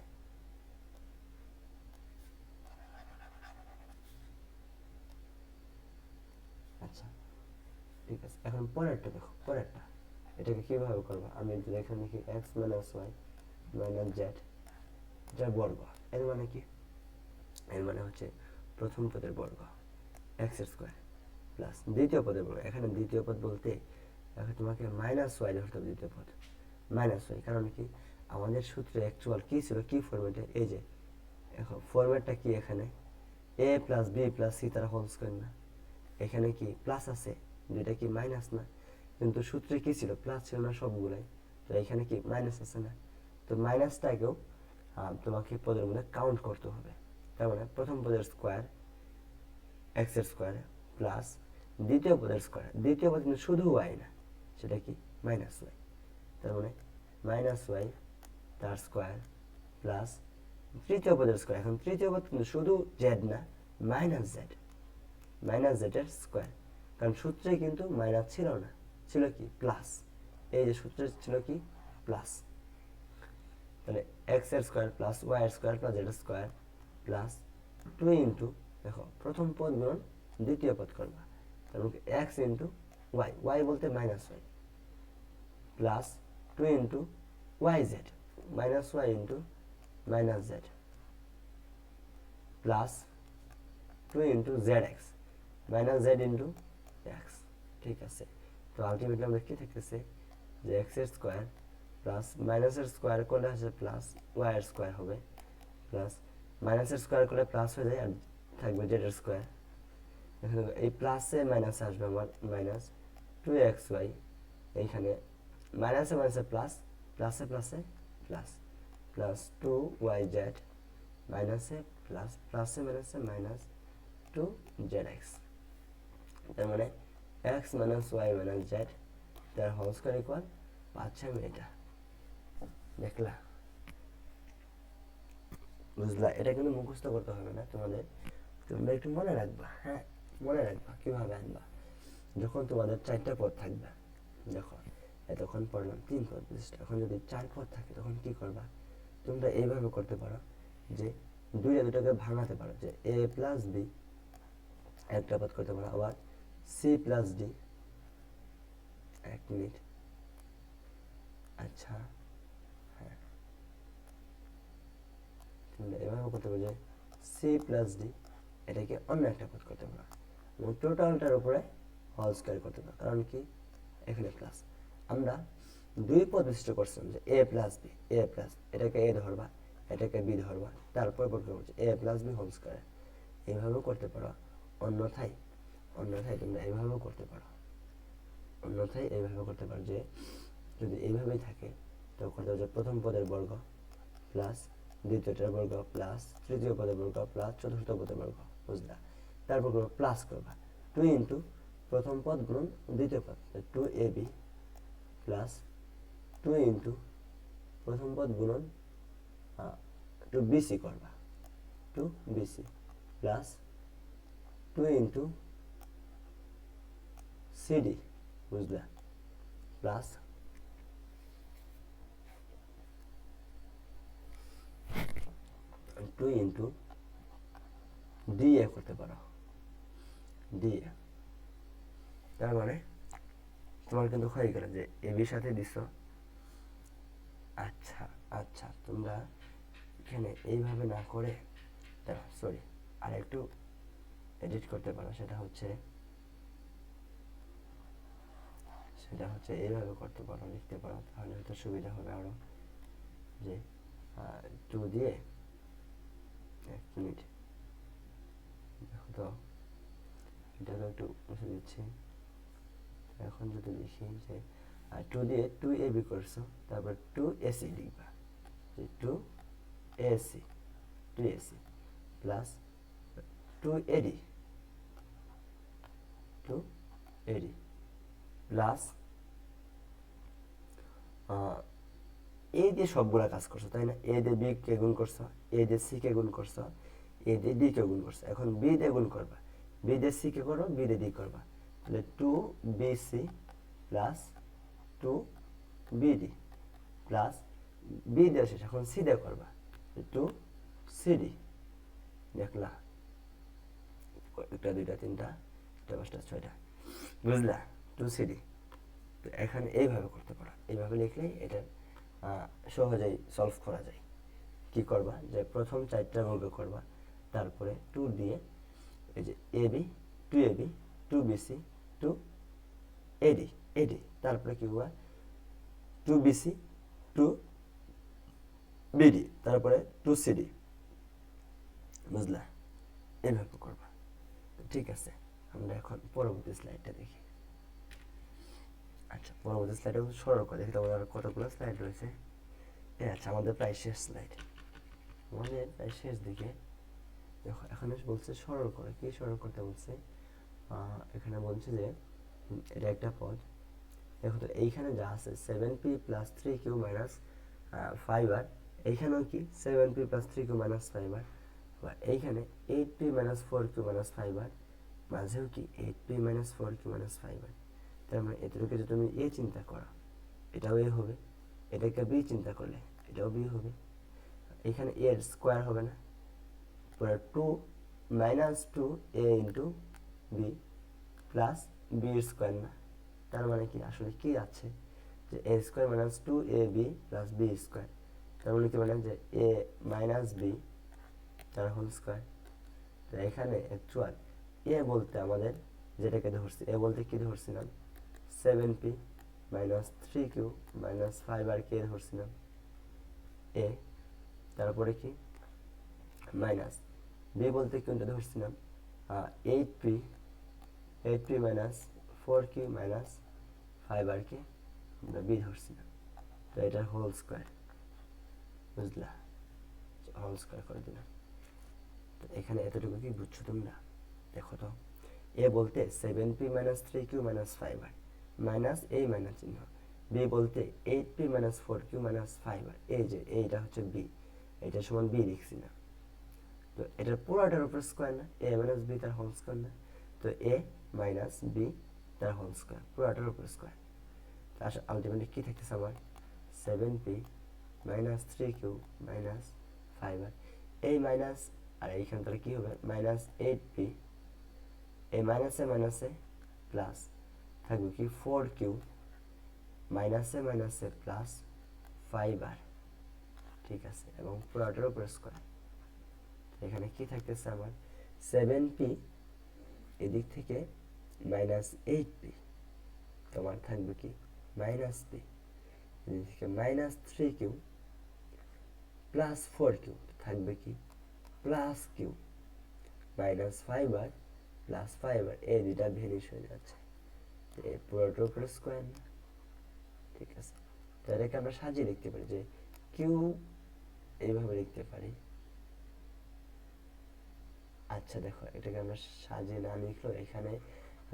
আচ্ছা ঠিক আছে, এখন পরেরটা দেখো, পরেরটা এটাকে কিভাবে করবো, আমি যদি এখানে লিখি x minus y minus z, এটা বর্গ, এর মানে কি এর মানে হচ্ছে প্রথম পদের বর্গ এক্স স্কোয়ার প্লাস দ্বিতীয় পদের বর্গ। এখানে দ্বিতীয় পদ বলতে এখন তোমাকে মাইনাস ওয়াই ধরতে হবে। দ্বিতীয় পদ মাইনাস ওয়াই, কারণ কি আমাদের সূত্রে অ্যাকচুয়াল কী ছিল, কী ফরম্যাটে, এই যে এখন ফরম্যাটটা কি, এখানে এ প্লাস বি প্লাস সি তারা হোল স্কোয়ার না, এখানে কি প্লাস আছে, দুইটা কি মাইনাস না, কিন্তু সূত্রে কি ছিল, প্লাস ছিল না সবগুলাই, তো এখানে কি মাইনাস আছে না, তো মাইনাসটাকেও তোমাকে পদের মধ্যে কাউন্ট করতে হবে। তার মানে প্রথম পদের স্কোয়ার এক্স এর স্কোয়ার প্লাস দ্বিতীয় পদের স্কোয়ার, দ্বিতীয় পদ কিন্তু শুধু ওয়াই না, সেটা কি মাইনাস ওয়াই, তার মানে মাইনাস ওয়াই তার স্কোয়ার প্লাস তৃতীয় পদের স্কোয়ার। এখন তৃতীয় পদ কিন্তু শুধু জেড না, মাইনাস জেড, মাইনাস জেডের স্কোয়ার, কারণ সূত্রে কিন্তু মাইনাস ছিল না, ছিল কি প্লাস, এই যে সূত্রে ছিল কি প্লাস, তাহলে এক্স এর স্কোয়ার প্লাস ওয়াই এর স্কোয়ার প্লাস জেড এর স্কোয়ার প্লাস 2 ইন্টু, দেখো প্রথম পদ গুণন দ্বিতীয় পদ করবা, তার মানে এক্স ইন্টু ওয়াই, ওয়াই বলতে minus y plus 2 into y z, minus y into minus z plus 2 into z x minus z into x. ঠিক আছে, তো আলটিমেটলি আমরা কি থাকতেছে যে এক্স এর স্কোয়ার প্লাস মাইনাসের স্কোয়ার করলে হচ্ছে প্লাস ওয়াই এর স্কোয়ার হবে, প্লাস মাইনাসের স্কোয়ার করলে প্লাস হয়ে যায় আর থাকবে জেড এর স্কোয়ার, এই প্লাসে মাইনাস আসবে আমার মাইনাস 2xy, এইখানে মাইনাসে মাইনাসে প্লাস, প্লাসে প্লাসে প্লাস, প্লাস 2yz মাইনাসে প্লাস, প্লাসে মাইনাসে মাইনাস 2zx, তার মানে x minus y minus z তার হোল স্কোয়ার ইকুয়াল পাচ্ছি আমি এটা। দেখলা, বুঝলা? এটা কিন্তু মুখস্থ করতে হবে না তোমাদের, তোমরা একটু মনে রাখবা। হ্যাঁ, মনে রাখবা কিভাবে আনবা। যখন তোমাদের 4টা পদ থাকবে, দেখো এতক্ষণ পড়লাম 3 পদ বিশিষ্ট, এখন যদি 4 পদ থাকে তখন কি করবা, তোমরা এইভাবে করতে পারো যে দুটাকে ভাঙাতে পারো, যে এ প্লাস বি একটা পদ করতে পারো, আবার সি প্লাস ডি, 1 মিনিট, আচ্ছা হ্যাঁ, তোমরা এভাবে করতে পারো যে সি প্লাস ডি এটাকে অন্য একটা পদ করতে পারো এবং টোটালটার উপরে হোল স্কয়ার করতে পারো, কারণ কি এখানে প্লাস। আমরা 2 পদ বিশিষ্ট করছিলাম যে এ প্লাস বি, এ প্লাস এটাকে এ ধরবা, এটাকে বি ধরবা, তারপর করতে হচ্ছে এ প্লাস বি হোল স্কয়ার, এইভাবেও করতে পারো। অন্যথায় তোমরা এইভাবেও করতে পারো, অন্যথায় এইভাবে করতে পারো যে যদি এইভাবেই থাকে তো করতে হবে যে প্রথম পদের বর্গ প্লাস দ্বিতীয়টার বর্গ প্লাস তৃতীয় পদের বর্গ প্লাস চতুর্থ পদের বর্গ, বুঝলা? তারপর করবো প্লাস করবা 2 ইন্টু প্রথম পদ গুণ দ্বিতীয় পদ, 2ab প্লাস 2 ইন্টু প্রথম পদ গুণন 2bc করবা, 2bc প্লাস 2 ইন্টু cd, বুঝলা? প্লাস 2 ইন্টু ডিএ করতে পারো, ডিএ। তার মানে তোমার কিন্তু হয়ে গেল যে এবির সাথে দিছ। আচ্ছা আচ্ছা, তোমরা এখানে এইভাবে না করে সরি আর একটু এডিট করতে পারো, সেটা হচ্ছে এইভাবে করতে পারো, লিখতে পারো, তাহলে হয়তো সুবিধা হবে আরো। যে 2 দিয়ে 1 মিনিট, দেখো তো এটাকে একটু মুছে দিচ্ছি। এখন যদি লিখি যে 2 দিয়ে 2ab করছো, তারপর 2ac লিখবা, যে 2ac প্লাস 2ad প্লাস এ দিয়ে সবগুলা কাজ করছো, তাই না? এ দিয়ে বি কে গুণ করছো, এ দিয়ে সি কে গুণ করছো, এ দিয়ে ডি কে গুণ করছো, এখন বি দিয়ে গুণ করবা, বি দিয়ে সি কে করো, বি দিয়ে ডি করবা, তাহলে 2bc plus 2bd plus B দিয়ে শেষ, এখন সি দিয়ে করবা 2cd। দেখলা, একটা দুইটা তিনটা চারটা পাঁচটা ছয়টা, বুঝলা? 2cd। তো এখানে এইভাবে করতে পারো, এইভাবে লিখলেই এটা সহজেই সলভ করা যায়। কি করবা, যে প্রথম 4টা বর্গ করবা, তারপরে 2 দিয়ে এই যে এবি, 2 এবি, 2 বিসি, 2 এডি, এডি, তারপরে কি হবে 2 বিসি, 2 বিডি, তারপরে 2 সিডি। বুঝলা? এইভাবে করবা। ঠিক আছে, আমরা এখন পরবর্তী স্লাইডটা দেখি। আচ্ছা, পরবর্তী স্লাইডে সরল করে দেখি, তোমাদের আর কতগুলো স্লাইড রয়েছে। আচ্ছা, আমাদের প্রায় শেষ স্লাইড, আমাদের প্রায় শেষ দিকে। দেখো এখানে বলছে সরল করে, কি সরল করতে বলছে? এখানে বলছে যে এটা একটা পদ। দেখো তো এইখানে যা আছে 7p plus 3q minus 5r, এইখানেও কি 7p plus 3q minus 5r, বা এইখানে 8p minus 4q minus 5r, মাঝেও কি 8p minus 4q minus 5r। তার মানে এতটুকু যদি তুমি এ চিন্তা করো, এটাও এ হবে, এটাকে বি চিন্তা করলে এটাও বি হবে। এখানে এর স্কোয়ার হবে না, পরে 2 minus 2a into b plus b এর স্কোয়ার না। তার মানে কি আসলে কি আছে যে এ square minus 2ab plus B square. তার মানে কি মানে যে এ মাইনাস বি তার হোল স্কোয়ার। তো এখানে অ্যাকচুয়াল এ বলতে আমাদের যেটাকে ধরছি, এ বলতে কি ধরছিলাম 7p minus 3q minus 5r কে ধরছিলাম এ, তারপরে কি মাইনাস বি বলতে কোনটা ধরছিলাম 8p minus 4q minus 5r কে আমরা বি ধরছিলাম। তো এটার হোল স্কোয়ার। বুঝলা? হোল স্কোয়ার করে দিলাম। তো এখানে এতটুকু কি বুঝছো তোমরা? দেখো তো, এ বলতে 7p minus 3q minus 5r minus এই মাইনাস চিহ্ন, বি বলতে 8p minus 4q minus 5r, এই যে এইটা হচ্ছে বি, এটা সমান বি লিখছি না। তো এটার পুরোটার উপর স্কোয়ার না, এ মাইনাস বি তার হোল স্কোয়ার না, তো এ মাইনাস বি তার হোল স্কোয়ার, পুরোটার উপর স্কোয়ার। আসলে আলটিমেটলি কি থাকতেছে আমার 7p minus 3q minus 5r, এই মাইনাস আর এইখান থেকে কি হবে মাইনাস 8p, এই মাইনাসে মাইনাসে প্লাস থাকবে কি 4q মাইনাসে মাইনাসে প্লাস 5r। ঠিক আছে, এবং পুরোটার উপর স্কোয়ার। এখানে কি থাকতেছে আমার 7p এদিক থেকে মাইনাস 8p, তোমার থাকবে কি মাইনাস p, এদিক থেকে মাইনাস 3q প্লাস 4q থাকবে কি plus q minus 5r plus 5r, এই দুইটা ভ্যানিশ হয়ে যাচ্ছে, এই পুরোটার উপর স্কোয়ার না। ঠিক আছে, তো এটাকে আমরা সাজিয়ে লিখতে পারি যে কিউ এইভাবে লিখতে পারি। আচ্ছা দেখো, এটাকে আমরা সাজিয়ে না লিখলেও এখানে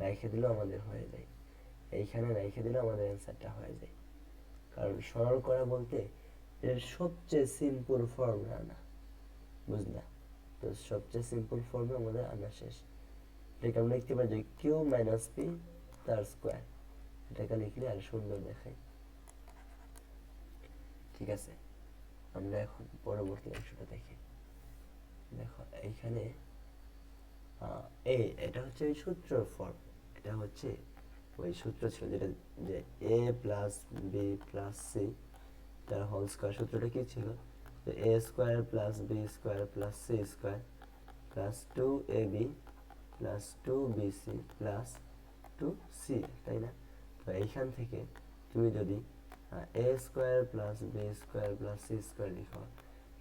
রেখে দিলেও আমাদের হয়ে যায়, এইখানে রেখে দিলেও আমাদের অ্যান্সারটা হয়ে যায়। কারণ সরল করা বলতে এর সবচেয়ে সিম্পল ফর্মুলা না। বুঝলা? তো সবচেয়ে সিম্পল ফর্মে আমাদের আনা শেষ। এটাকে আমরা লিখতে পারি যে কিউ মাইনাস পি তার স্কোয়ার, এটাকে লিখলে আর সুন্দর দেখায়। ঠিক আছে, আমরা এখন পরবর্তী অংশটা দেখি। দেখো এইখানে এটা হচ্ছে এই সূত্রের ফর্ম, এটা হচ্ছে ওই সূত্র ছিল যেটা যে এ প্লাস বি প্লাস সি তার হোল স্কোয়ার। সূত্রটা কি ছিল? যে এ square plus B square plus c square plus 2ab plus 2bc plus 2c, তাই না? তো এইখান থেকে তুমি যদি a square plus B square plus c square লিখো,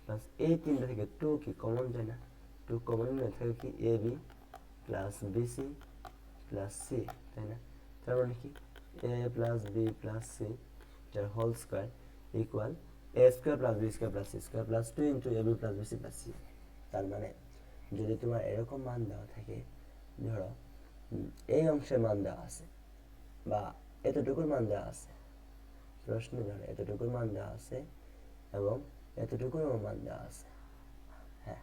প্লাস এই তিনটা থেকে 2 কি কমন যায় না, 2 কমন নিয়ে থাকে কি a B plus bc plus c, তাই না? তার মানে কি এ প্লাস বি প্লাস সি যার whole square equal a square plus B square plus c square plus 2 into A B plus bc plus c. তার মানে যদি তোমার এরকম মান দেওয়া থাকে, ধরো এই অংশের মান দেওয়া আছে বা এতটুকুর মান দেওয়া আছে, প্রশ্নে ধরো এতটুকুর মান দেওয়া আছে এবং এতটুকুর মান দেওয়া আছে, হ্যাঁ,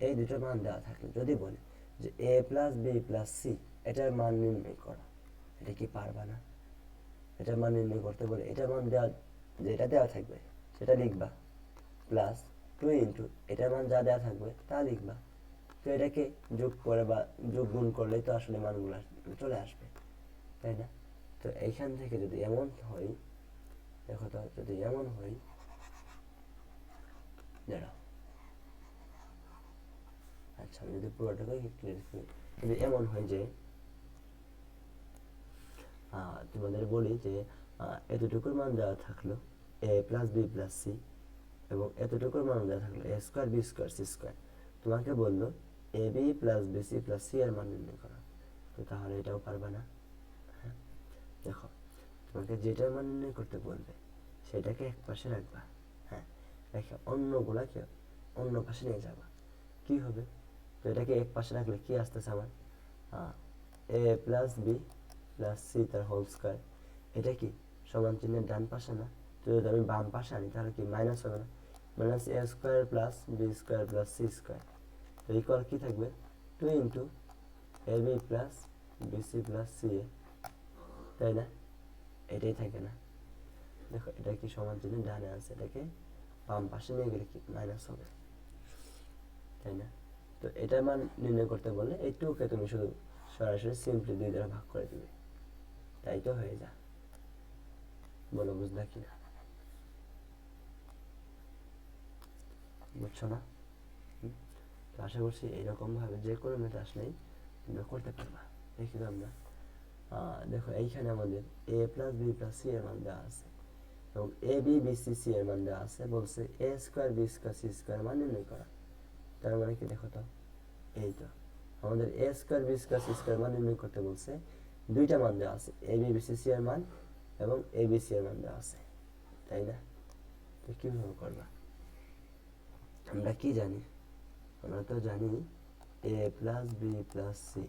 এই দুটো মান দেওয়া থাকলে যদি বলে যে এ প্লাস বি প্লাস সি এটার মান নির্ণয় করো, এটা কি পারবা না? এটার মান নির্ণয় করতে বলে এটার মান দেওয়া, যেটা দেওয়া থাকবে সেটা লিখবা, প্লাস 2 ইন্টু এটার মান যা দেওয়া থাকবে তা লিখবা। তো এটাকে যোগ করে বা যোগ গুণ করলেই তো আসলে মানগুলো চলে আসবে, তাই না? তো এইখান থেকে যদি এমন হয়, দেখো তো যদি এমন হয়, দাঁড়াও আচ্ছা আমি যদি পুরোটাকে ক্লিয়ার করি, যদি এমন হয় যে তোমাদের বলি যে এতটুকুর মান দেওয়া থাকলো a plus b plus c, এবং এতটুকুর মান দেওয়া থাকলো a square B square c square. তোমাকে বললো a B plus b c plus c এর মান নির্ণয় করো, তো তাহলে এটাও পারবে না। হ্যাঁ, দেখো তোমাকে যেটার মান নির্ণয় করতে বলবে সেটাকে এক পাশে রাখবা, হ্যাঁ রেখে অন্যগুলাকে অন্য পাশে নিয়ে যাবা। কি হবে? তো এটাকে এক পাশে রাখলে কি আসতেছে আমার, এ প্লাস বি প্লাস সি তার হোল স্কোয়ার। এটা কি সমান চিহ্নের ডান পাশে না? তো যদি আমি বাম পাশে আনি তাহলে কি মাইনাস হবে না? Minus a square plus B square plus c square, তো ইকুয়াল কি থাকবে, 2 into A B plus b c plus c a, তাই না? এটাই থাকে না? দেখো এটা কি সমান চিহ্নের ডানে আছে, এটাকে বাম পাশে নিয়ে গেলে কি মাইনাস হবে, তাই না? তো এটার মান নির্ণয় করতে বললে এই টুকে তুমি শুধু সরাসরি সিম্পলি 2 দ্বারা ভাগ করে দিবে, তাই তো হয়ে যা। বলো বুঝলা কিনা? বুঝছো না? তো আশা করছি এইরকম ভাবে যে কোনো মেথড আসলেই তোমরা করতে পারবা। দেখি তো আমরা দেখো এইখানে আমাদের a plus b plus c এর মান দেওয়া আছে, এবং a b b c c এর মান দেওয়া আছে, বলছে এ square B square c square মান নির্ণয় করা। তার মানে কি দেখো তো, এই তো আমাদের a square B square c square মান নির্ণয় করতে বলছে, দুইটা মান দেওয়া আছে, a b b c c এর মান এবং এ বি সি এর মান দেওয়া আছে, তাই না? তো কীভাবে করবা? আমরা কি জানি? আমরা তো জানি a plus b plus c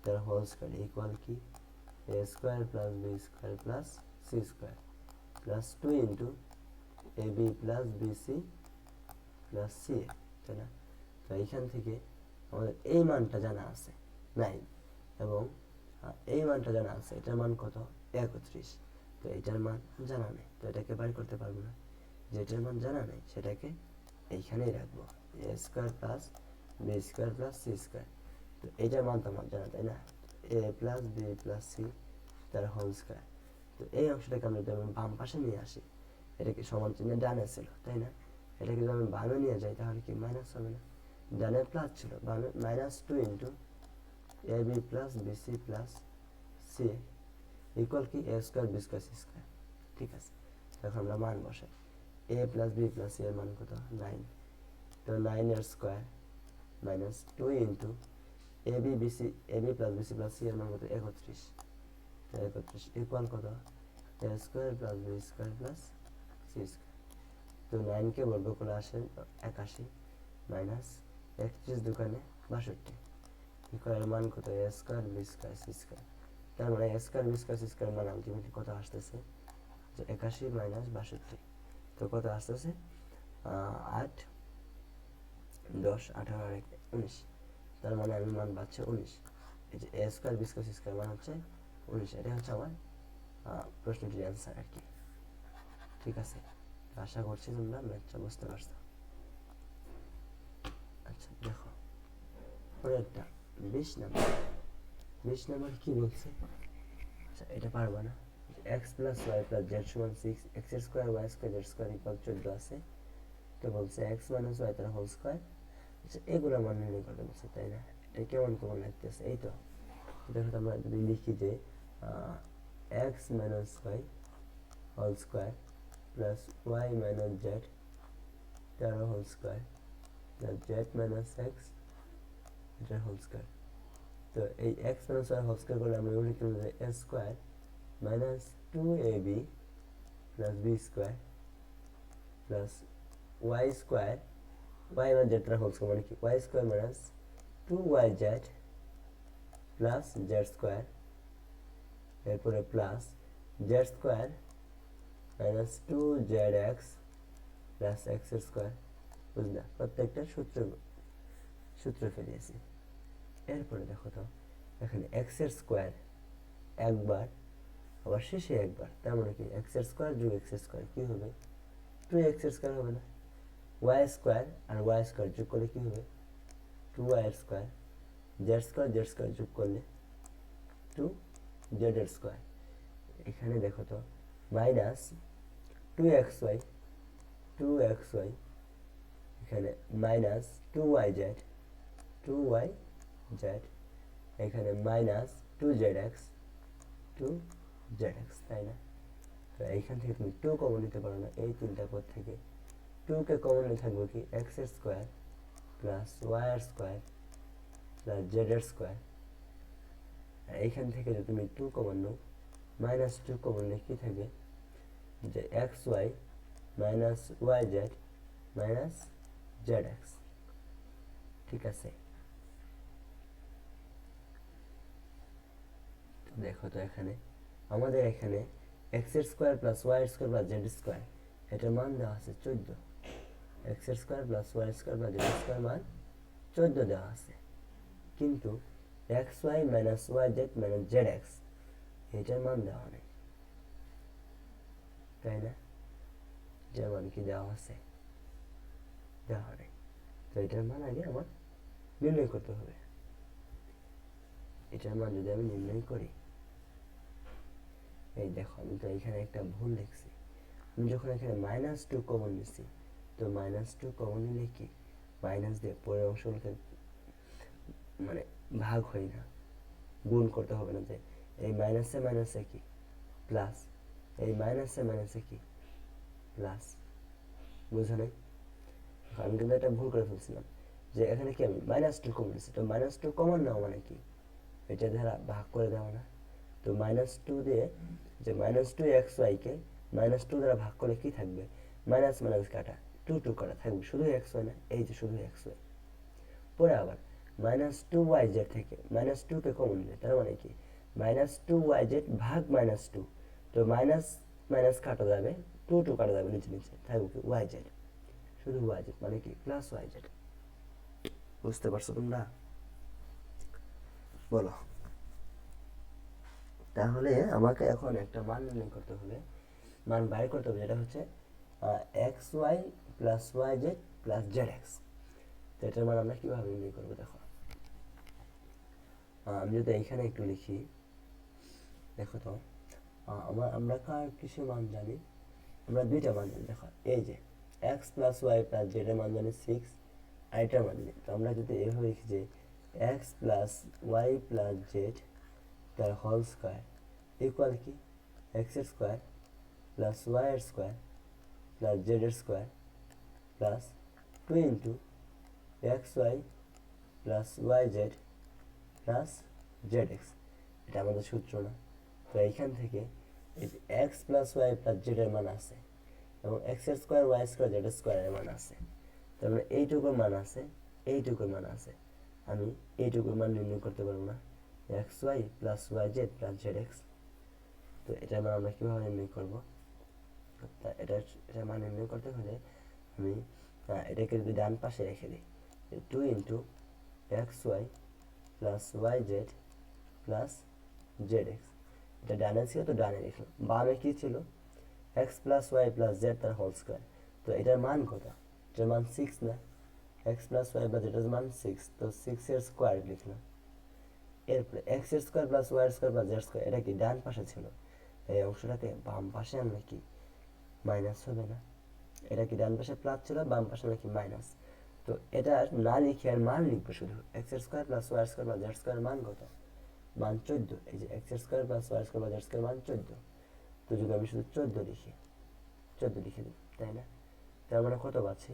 তার হোল স্কোয়ার ইকুয়াল কি a square plus B square plus c square plus 2 into A B plus b c plus c a, তাই না? তো এইখান থেকে আমাদের এই মানটা জানা আছে 9, এবং এই মানটা জানা আছে, এটার মান কত 31। তো এটার মান জানা নেই, তো এটাকে বাইর করতে পারবো না। যেটার মান জানা নেই সেটাকে এইখানেই রাখবো, a square plus B square plus c square. তো এইটার মান তো আমার জানা, তাই না? এ প্লাস বি প্লাস সি তার হোল স্কোয়ার। তো এই অংশটাকে আমরা যদি আমি বাম পাশে নিয়ে আসি, এটাকে সমান চিহ্নে ডানে ছিল, তাই না? এটাকে যদি আমি বামে নিয়ে যাই তাহলে কি মাইনাস হবে না? ডানে প্লাস ছিল, বামে minus 2 into A B plus b c plus c equal কি a square B square c square. ঠিক আছে, এখন আমরা মান বসাই। A plus b plus c এর মান কত 9, তো 9 এর square minus 2 into A b b c a B plus b c plus c এর মান কত 31, তো 31 ইকুয়াল কত a square plus B square plus c square. তো 9কে বর্গ করে আসেন 81 মাইনাস 31 দোকানে 62, ইকুয়াল মান কত a square B square c square. তার মানে a square B square c square মান আলটিমেটলি কত আসতেছে, যে 81 মাইনাস 62, তো কত আসতেছে 8 10 18 আর 19, তার মানে আমি মান পাচ্ছি 19। এই যে এ square B square c square মান হচ্ছে 19, এটা হচ্ছে আমার প্রশ্নটির অ্যান্সার আর কি। ঠিক আছে, আশা করছি তোমরা ম্যাথটা বুঝতে পারছো। আচ্ছা দেখো পরেরটা 20 নাম্বার। 20 নাম্বার কি বলছে? আচ্ছা এটা পারবা না। X plus y plus z সমান 6, x square y square z square equal 14 আছে। তো বলছে এক্স মাইনাস ওয়াই তার হোল স্কোয়ার। আচ্ছা এগুলো মান নির্ণয় করতে বলছে, তাই না? এটা কেমন কেমন লাগতেছে? এই তো দেখো আমরা যদি লিখি যে x minus y whole square plus y minus z তার whole square plus z minus x এটার হোল স্কোয়ার। তো এই x minus y whole square করলে আমরা লিখতে পারি যে এ square minus 2ab plus B square plus y square y minus z whole square মানে কি y square minus 2y z plus z square, এরপরে plus z square minus 2zx plus x square. বুঝলা? প্রত্যেকটা সূত্র ফেলিয়েছি। এরপরে দেখো তো এখানে এক্স এর স্কোয়ার একবার আবার শেষে একবার, তার মানে কি এক্স এর স্কোয়ার যোগ এক্স এর স্কোয়ার কি হবে 2x এর স্কোয়ার হবে না? ওয়াই স্কোয়ার আর ওয়াই স্কোয়ার যোগ করলে কি হবে 2y এর স্কোয়ার, জেড স্কোয়ার যোগ করলে 2z এর স্কোয়ার। এখানে দেখো তো মাইনাস 2xy এখানে মাইনাস 2yz 2yz, এখানে মাইনাস 2zx, তাই না? তো এইখান থেকে তুমি 2 কমন নিতে পারো না, এই তিনটা পদ থেকে 2 কে কমন নিয়ে থাকবে কি x এর স্কোয়ার প্লাস y এর স্কোয়ার প্লাস z এর স্কোয়ার। আর এইখান থেকে যদি তুমি 2 কমন নাও, মাইনাস 2 কমন নিয়ে কি থাকবে, যে xy minus yz minus zx, ঠিক আছে? দেখো তো এখানে আমাদের এখানে x এর স্কোয়ার প্লাস y এর স্কোয়ার প্লাস z স্কোয়ার, এটার মান দেওয়া আছে 14। x এর স্কোয়ার প্লাস y এর স্কোয়ার প্লাস z স্কোয়ার মান 14 দেওয়া আছে, কিন্তু xy minus yz minus zx এটার মান দেওয়া নেই, তাই না? এটার মান কি দেওয়া আছে? দেওয়া নেই। তো এটার মান আগে আমার নির্ণয় করতে হবে। এটার মান যদি আমি নির্ণয় করি, এই দেখো আমি তো এখানে একটা ভুল লিখছি। আমি যখন এখানে মাইনাস 2 কমন নিচ্ছি, তো মাইনাস 2 কমন নিলে কি মাইনাস দিয়ে পরের অংশগুলোকে মানে ভাগ হয় না, গুণ করতে হবে না, যে এই মাইনাসে মাইনাসে কি প্লাস, এই মাইনাসে মাইনাসে কি প্লাস, বুঝো নাই? আমি কিন্তু একটা ভুল করে ফেলছিলাম, যে এখানে কি আমি মাইনাস 2 কমন নিচ্ছি, তো মাইনাস 2 কমন নেওয়া মানে কি এটা দ্বারা ভাগ করে দেওয়া না। তো মাইনাস 2 দিয়ে, যে মাইনাস 2 এক্স ওয়াইকে মাইনাস 2 দ্বারা ভাগ করলে কি থাকবে, মাইনাস মাইনাস কাটা 2 2 কাটা থাকবে, শুধু এক্স ওয়াই না, এই যে শুধু এক্স ওয়াই। পরে আবার মাইনাস 2 ওয়াই জেড থেকে মাইনাস 2কে কমন নিলে, তার মানে কি মাইনাস 2 ওয়াই জেড ভাগ মাইনাস 2, তো মাইনাস মাইনাস কাটা যাবে, 2 2 কাটা যাবে, নিচে নিচে থাকবে কি ওয়াই জেড, শুধু ওয়াই জেড, মানে কি প্লাস ওয়াই জেড। বুঝতে পারছো তোমরা? বলো। তাহলে আমাকে এখন একটা মান নির্ণয় করতে হবে, মান বাইর করতে হবে, যেটা হচ্ছে x y plus y z plus z x. তো এটার মান আমরা কীভাবে নির্ণয় করবো দেখো। আমি যদি এইখানে একটু লিখি, দেখো তো আমরা কার কিছু মান জানি, আমরা দুইটা মান জানি। দেখো এই যে এক্স প্লাস ওয়াই প্লাস জেডের মান জানি 6, আর এটার মান জানি। তো আমরা যদি এইভাবে লিখি যে x plus y plus z তার হোল স্কোয়ার ইকুয়াল কি এক্স এর স্কোয়ার প্লাস ওয়াই এর স্কোয়ার প্লাস জেড এর square plus 2 into x y plus y z plus z x. এটা আমাদের সূত্র না? তো এইখান থেকে এই যে x plus y plus z এর মান আছে, এবং এক্স এর স্কোয়ার ওয়াই স্কোয়ার জেড স্কোয়ারের মান আছে, তার মানে এইটুকুর মান আছে, এইটুকুর মান আছে। আমি এইটুকুর মান নির্ণয় করতে পারবো না, x y plus y z plus z x. তো এটার মান আমরা কীভাবে নির্ণয় করবো? এটার মান নির্ণয় করতে হলে আমি এটাকে যদি ডান পাশে রেখে দিই, 2 into x y plus y z plus z x, এটা ডানে ছিল তো ডানে লিখলাম, বামে কী ছিল x plus y plus z তার হোল স্কোয়ার। তো এটার মান কত? এটার মান 6 না? এক্স প্লাস ওয়াই প্লাস জেডের মান 6, তো 6 এর স্কোয়ার লিখলাম। এরপরে এক্স এর স্কোয়ার প্লাস ওয়াই এর স্কোয়ার প্লাস জেড স্কোয়ার, এটা কি ডান পাশে ছিল, এই অংশটাকে বাম পাশে আনলে কি মাইনাস হবে না? এটা কি ডান পাশে প্লাস ছিল, বাম পাশে নাকি মাইনাস? তো এটা না লিখে আর মান লিখবো শুধু, এক্স এর square plus y square plus z square মান কত? মান 14। এই যে এক্স এর square plus y square plus z square মান 14। তো যদি আমি শুধু 14 লিখি, 14 লিখে দিই, তাই না? তার মানে কত পাচ্ছি?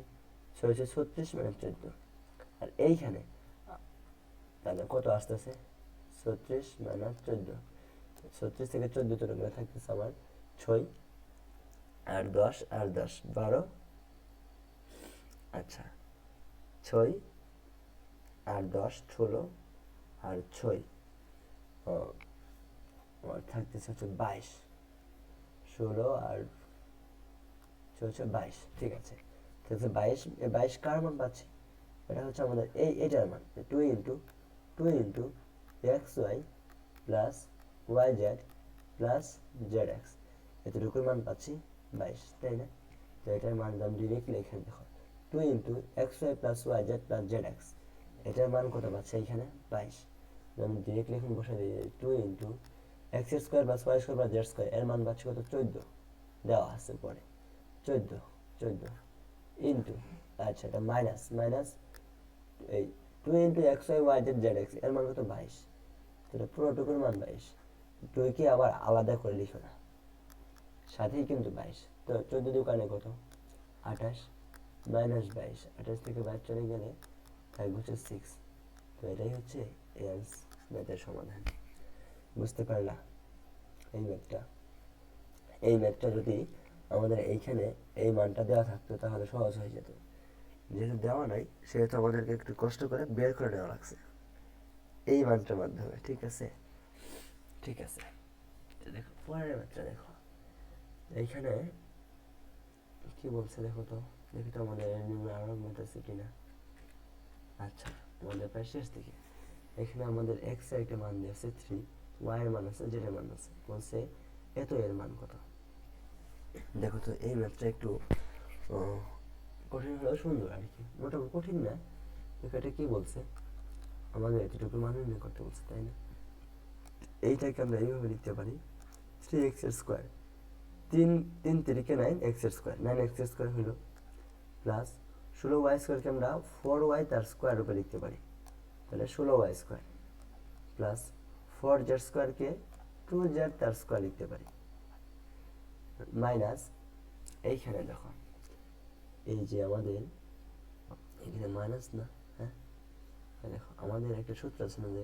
636 মানে 14। আর এইখানে তাহলে কত আসতেছে? 36 মাইনাস 14, 36 থেকে 14 চলে গেলে থাকতেছে আমার 6 আর 10 আর 10 12। আচ্ছা 6 আর 10 16 আর 6 আমার থাকতেছে হচ্ছে 22, 16 আর 22, ঠিক আছে। তাহলে 22 কার মান পাচ্ছি? এটা হচ্ছে আমাদের এইটার মান, 2 into x y plus y z plus z x, এতটুকুর মান পাচ্ছি 22, তাই না? তো এটার মান আমি ডিরেক্টলি এখানে দেখো 2 into x y plus y z plus z x, এটার মান কত পাচ্ছি এইখানে 22। আমি ডিরেক্টলি এখন বসে দিই 2 into x square plus y square plus z square, এর মান পাচ্ছি কত? 14 দেওয়া আছে পরে, 14 ইন্টু, আচ্ছা এটা মাইনাস মাইনাস এই two into x y y z z x, এর মান কত 22, তাহলে পুরোটুকুর মান 22। টুকে আবার আলাদা করে লিখো না, সাথেই কিন্তু 22। তো 14 দোকানে কত 28 মাইনাস 22, 28 থেকে 22 চলে গেলে থাকবে হচ্ছে 6। তো এটাই হচ্ছে এলস ম্যাথের সমাধান। বুঝতে পারলা এই ম্যাথটা যদি আমাদের এইখানে এই মানটা দেওয়া থাকতো তাহলে সহজ হয়ে যেত, যেহেতু দেওয়া নাই সেহেতু আমাদেরকে একটু কষ্ট করে বের করে নেওয়া লাগছে এই মানটার মাধ্যমে। ঠিক আছে, দেখো পরের ম্যাথটা দেখো, এইখানে কি বলছে দেখো তো, দেখি তো আমাদের আরো ম্যাথ আছে কিনা। আচ্ছা, আমাদের প্রায় শেষ দিকে। এখানে আমাদের এক্স এর একটা মান দিয়েছে 3, ওয়াই এর মান আছে, জেড এর মান আছে, বলছে এত এর মান কত। দেখো তো এই ম্যাথটা একটু কঠিন হলেও সুন্দর আর কি, মোটামুটি কঠিন না। দেখো এটা কি বলছে, আমাদের এতটুকু মান নির্ণয় করতে বলছে, তাই না? এইটাকে আমরা এইভাবে লিখতে পারি 3x এর স্কোয়ার, 3 3 9 x এর স্কোয়ার, 9x এর স্কোয়ার হলো প্লাস 16y স্কোয়ারকে আমরা 4y তার স্কোয়ার রূপে লিখতে পারি, তাহলে 16y স্কোয়ার প্লাস 4z স্কোয়ারকে 2z তার স্কোয়ার লিখতে পারি, মাইনাস এইখানে দেখো এই যে আমাদের এখানে মাইনাস না, হ্যাঁ দেখো আমাদের একটা সূত্র আছে না, যে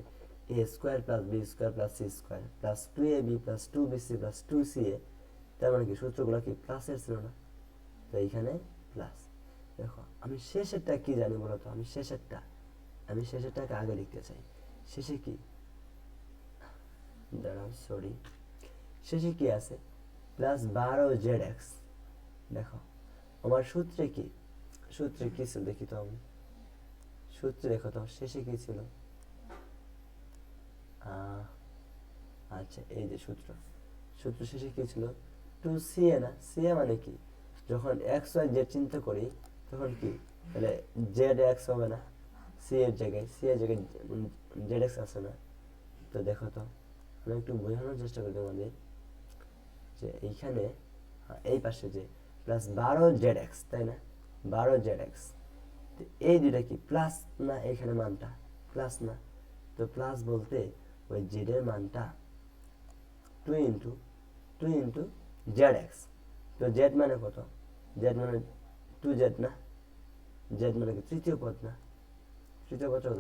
এ square plus B square plus c square plus 2ab plus 2bc plus 2ca, তার মানে কি সূত্রগুলো কি প্লাসের ছিল না, তো এইখানে প্লাস। দেখো আমি শেষেরটা কি জানি বলতো, আমি শেষেরটাকে আগে লিখতে চাই। শেষে কি, দাঁড়াও সরি, শেষে কি আছে প্লাস 12zx। দেখো আমার সূত্রে কি ছিল দেখি তো, আমি সূত্রে দেখো তো শেষে কি ছিল, আচ্ছা এই যে সূত্র শেষে কি ছিল 2ca না, ca মানে কি, যখন এক্স ওয়াই জেড চিন্তা করি তখন কি, তাহলে জেড এক্স হবে না, সি এর জায়গায় জেড এক্স আসে না। তো দেখো তো আমি একটু বোঝানোর চেষ্টা করি তোমাদের, যে এইখানে এই পাশে যে প্লাস 12zx, তাই না, 12zx, এই দুটা কি প্লাস না, এইখানে মানটা প্লাস না, তো প্লাস বলতে ওই জেড এর মানটা 2 ইন্টু zx, তো জেড মানে কত, জেড মানে 2z না, জেড মানে কি তৃতীয় পদ না, তৃতীয় পদ কত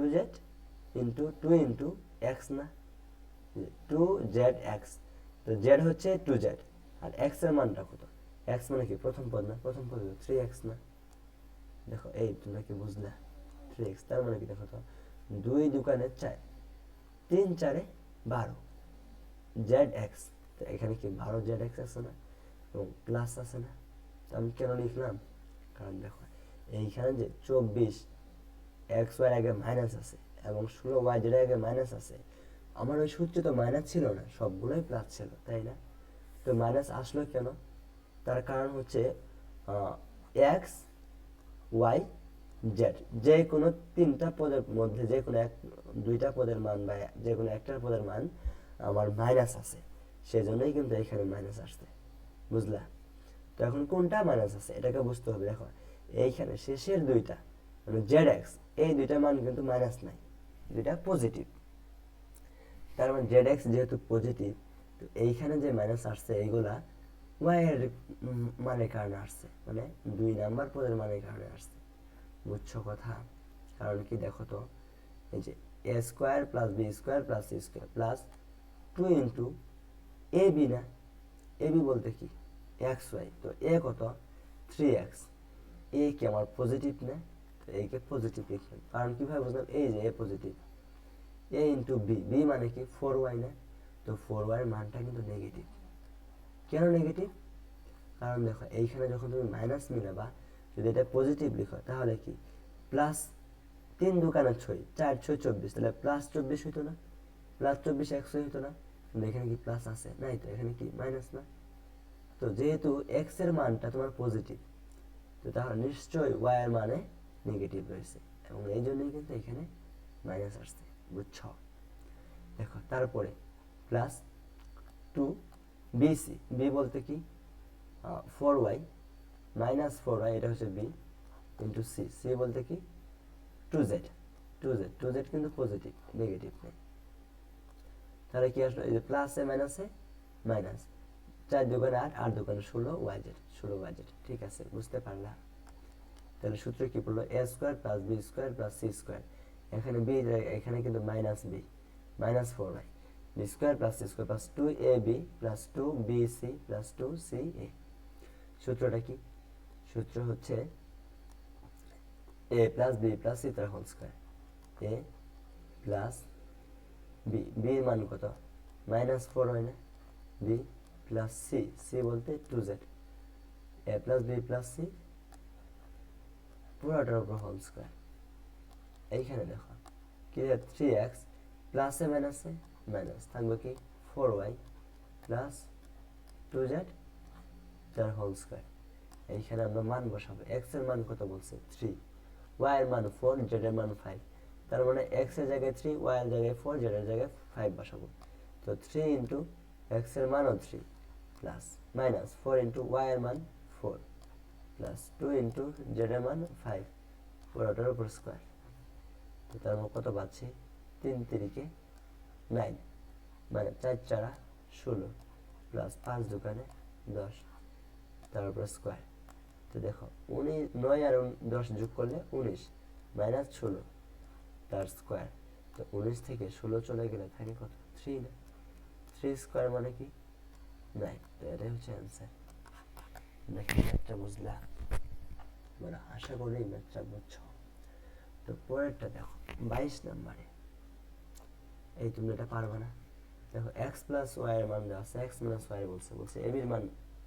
2z ইন্টু 2 ইন্টু x না, 2zx, তো z হচ্ছে 2z আর x এর মানটা কত, x মানে কি প্রথম পদ না, প্রথম পদ 3x না। দেখো এই তোমরা কি বুঝলা, 3x, তার মানে কি দেখো তো 2 দোকানে 4, 3 4 12 zx, তো এখানে কি 12zx আছে না এবং প্লাস আছে না। তো আমি কেন লিখলাম, কারণ দেখো এইখানে যে 24 এক্স ওয়াই আগে মাইনাস আছে এবং 16y জেড আগে মাইনাস আছে, আমার ওই সূত্রে তো মাইনাস ছিল না, সবগুলোই প্লাস ছিল, তাই না? তো মাইনাস আসলো কেন, তার কারণ হচ্ছে এক্স ওয়াই জেড, যে কোনো তিনটা পদের মধ্যে যে কোনো দুইটা পদের মান বা যে কোনো একটার পদের মান আমার মাইনাস আছে, সেজন্যই কিন্তু এখানে মাইনাস আসছে, বুঝলা? তো এখন কোনটা মাইনাস আছে এটাকে বুঝতে হবে। দেখো এইখানে শেষের দুইটা মানে জেড এক্স, এই দুইটা মান কিন্তু মাইনাস নাই, দুইটা পজিটিভ, তার মানে জেড এক্স যেহেতু পজিটিভ, তো এইখানে যে মাইনাস আসছে এইগুলা ওয়াই এর মানের কারণে আসছে, মানে 2 নাম্বার পদের মানের কারণে আসছে, বুঝছো কথা? কারণ কি দেখো তো এই যে এ square plus B square plus c square plus 2 into A B না, এ বি বলতে কি এক্স ওয়াই, তো এ কত 3x, এ কি আমার পজিটিভ না, তো একে পজিটিভ লিখলাম। কারণ কিভাবে বুঝলাম, এই যে এ পজিটিভ, এ ইন্টু বি, বি মানে কি 4y না, তো 4y এর মানটা কিন্তু নেগেটিভ। কেন নেগেটিভ, কারণ দেখো এইখানে যখন তুমি মাইনাস মিলাবা, যদি এটা পজিটিভ লিখো তাহলে কি প্লাস 3 দোকানে 6, 4 6 24, তাহলে প্লাস 24 হইতো না, প্লাস 24 এক্স হইতো না, কিন্তু এখানে কি প্লাস আছে নাই, তো এখানে কি মাইনাস না। তো যেহেতু এক্স এর মানটা তোমার পজিটিভ, তো তাহলে নিশ্চয়ই ওয়াই এর মানে নেগেটিভ রয়েছে, এবং এই জন্যই কিন্তু এখানে মাইনাস আসছে, বুঝছো? দেখো তারপরে প্লাস 2 বিসি, বি বলতে কি 4y মাইনাস 4y, এটা হচ্ছে বি ইন্টু সি, সি বলতে কি 2z, 2z কিন্তু পজিটিভ, নেগেটিভ নেই। তাহলে কি আসলো, এই যে প্লাসে মাইনাসে মাইনাস, 4 দুগুণে 8, 8 দুগুণে 16 ওয়াইজেড, 16 ওয়াইজেড। ঠিক আছে, বুঝতে পারলা? তাহলে সূত্র কি পড়লো, a square plus B square plus c square, এখানে বি, এখানে কিন্তু minus b, minus 4y, b square plus c square plus 2ab plus 2bc plus 2ca। সূত্রটা কি, সূত্র হচ্ছে a plus b plus c তার whole square, a plus b, b এর মান কত, মাইনাস 4 হয় না, বি প্লাস সি, সি বলতে 2z, এ প্লাস বি প্লাস সি পুরোটার উপর হোল স্কোয়ার। এইখানে দেখো কি 3x প্লাসে মাইনাসে মাইনাস থাকবে কি 4y প্লাস 2z তার হোল স্কোয়ার। এইখানে আমরা মান বসাবো, x এর মান কত বলছে 3, y এর মান 4, z এর মান 5, তার মানে x এর জায়গায় 3, y এর জায়গায় 4, z এর জায়গায় 5 বসাবো। তো 3 ইন্টু x এর মানও 3 প্লাস মাইনাস 4 ইন্টু y এর মান 4 প্লাস 2 ইন্টু z এর মান 5 পুরোটার উপর স্কোয়ার। তো তার মানে কত পাচ্ছি, 3 তিরিকে 9, মানে 4 চারা 16 প্লাস 5 দোকানে 10 তার উপর স্কোয়ার। তো দেখো 9 আর 10 যোগ করলে 19 মাইনাস 16 তার স্কোয়ার। তো 19 থেকে 16 চলে গেলে থাকে কত, 3 না, 3 স্কোয়ার মানে কি 9। তো এটাই হচ্ছে অ্যান্সার। দেখি ম্যাথটা বুঝলা, মানে আশা করি ম্যাথটা বুঝছো। তো পরেরটা দেখো 22 নম্বরে, এই তুমি এটা পারবে না। দেখো x প্লাস y এর মান দেওয়া আছে, x প্লাস y বলছে, বলছে a b এর মান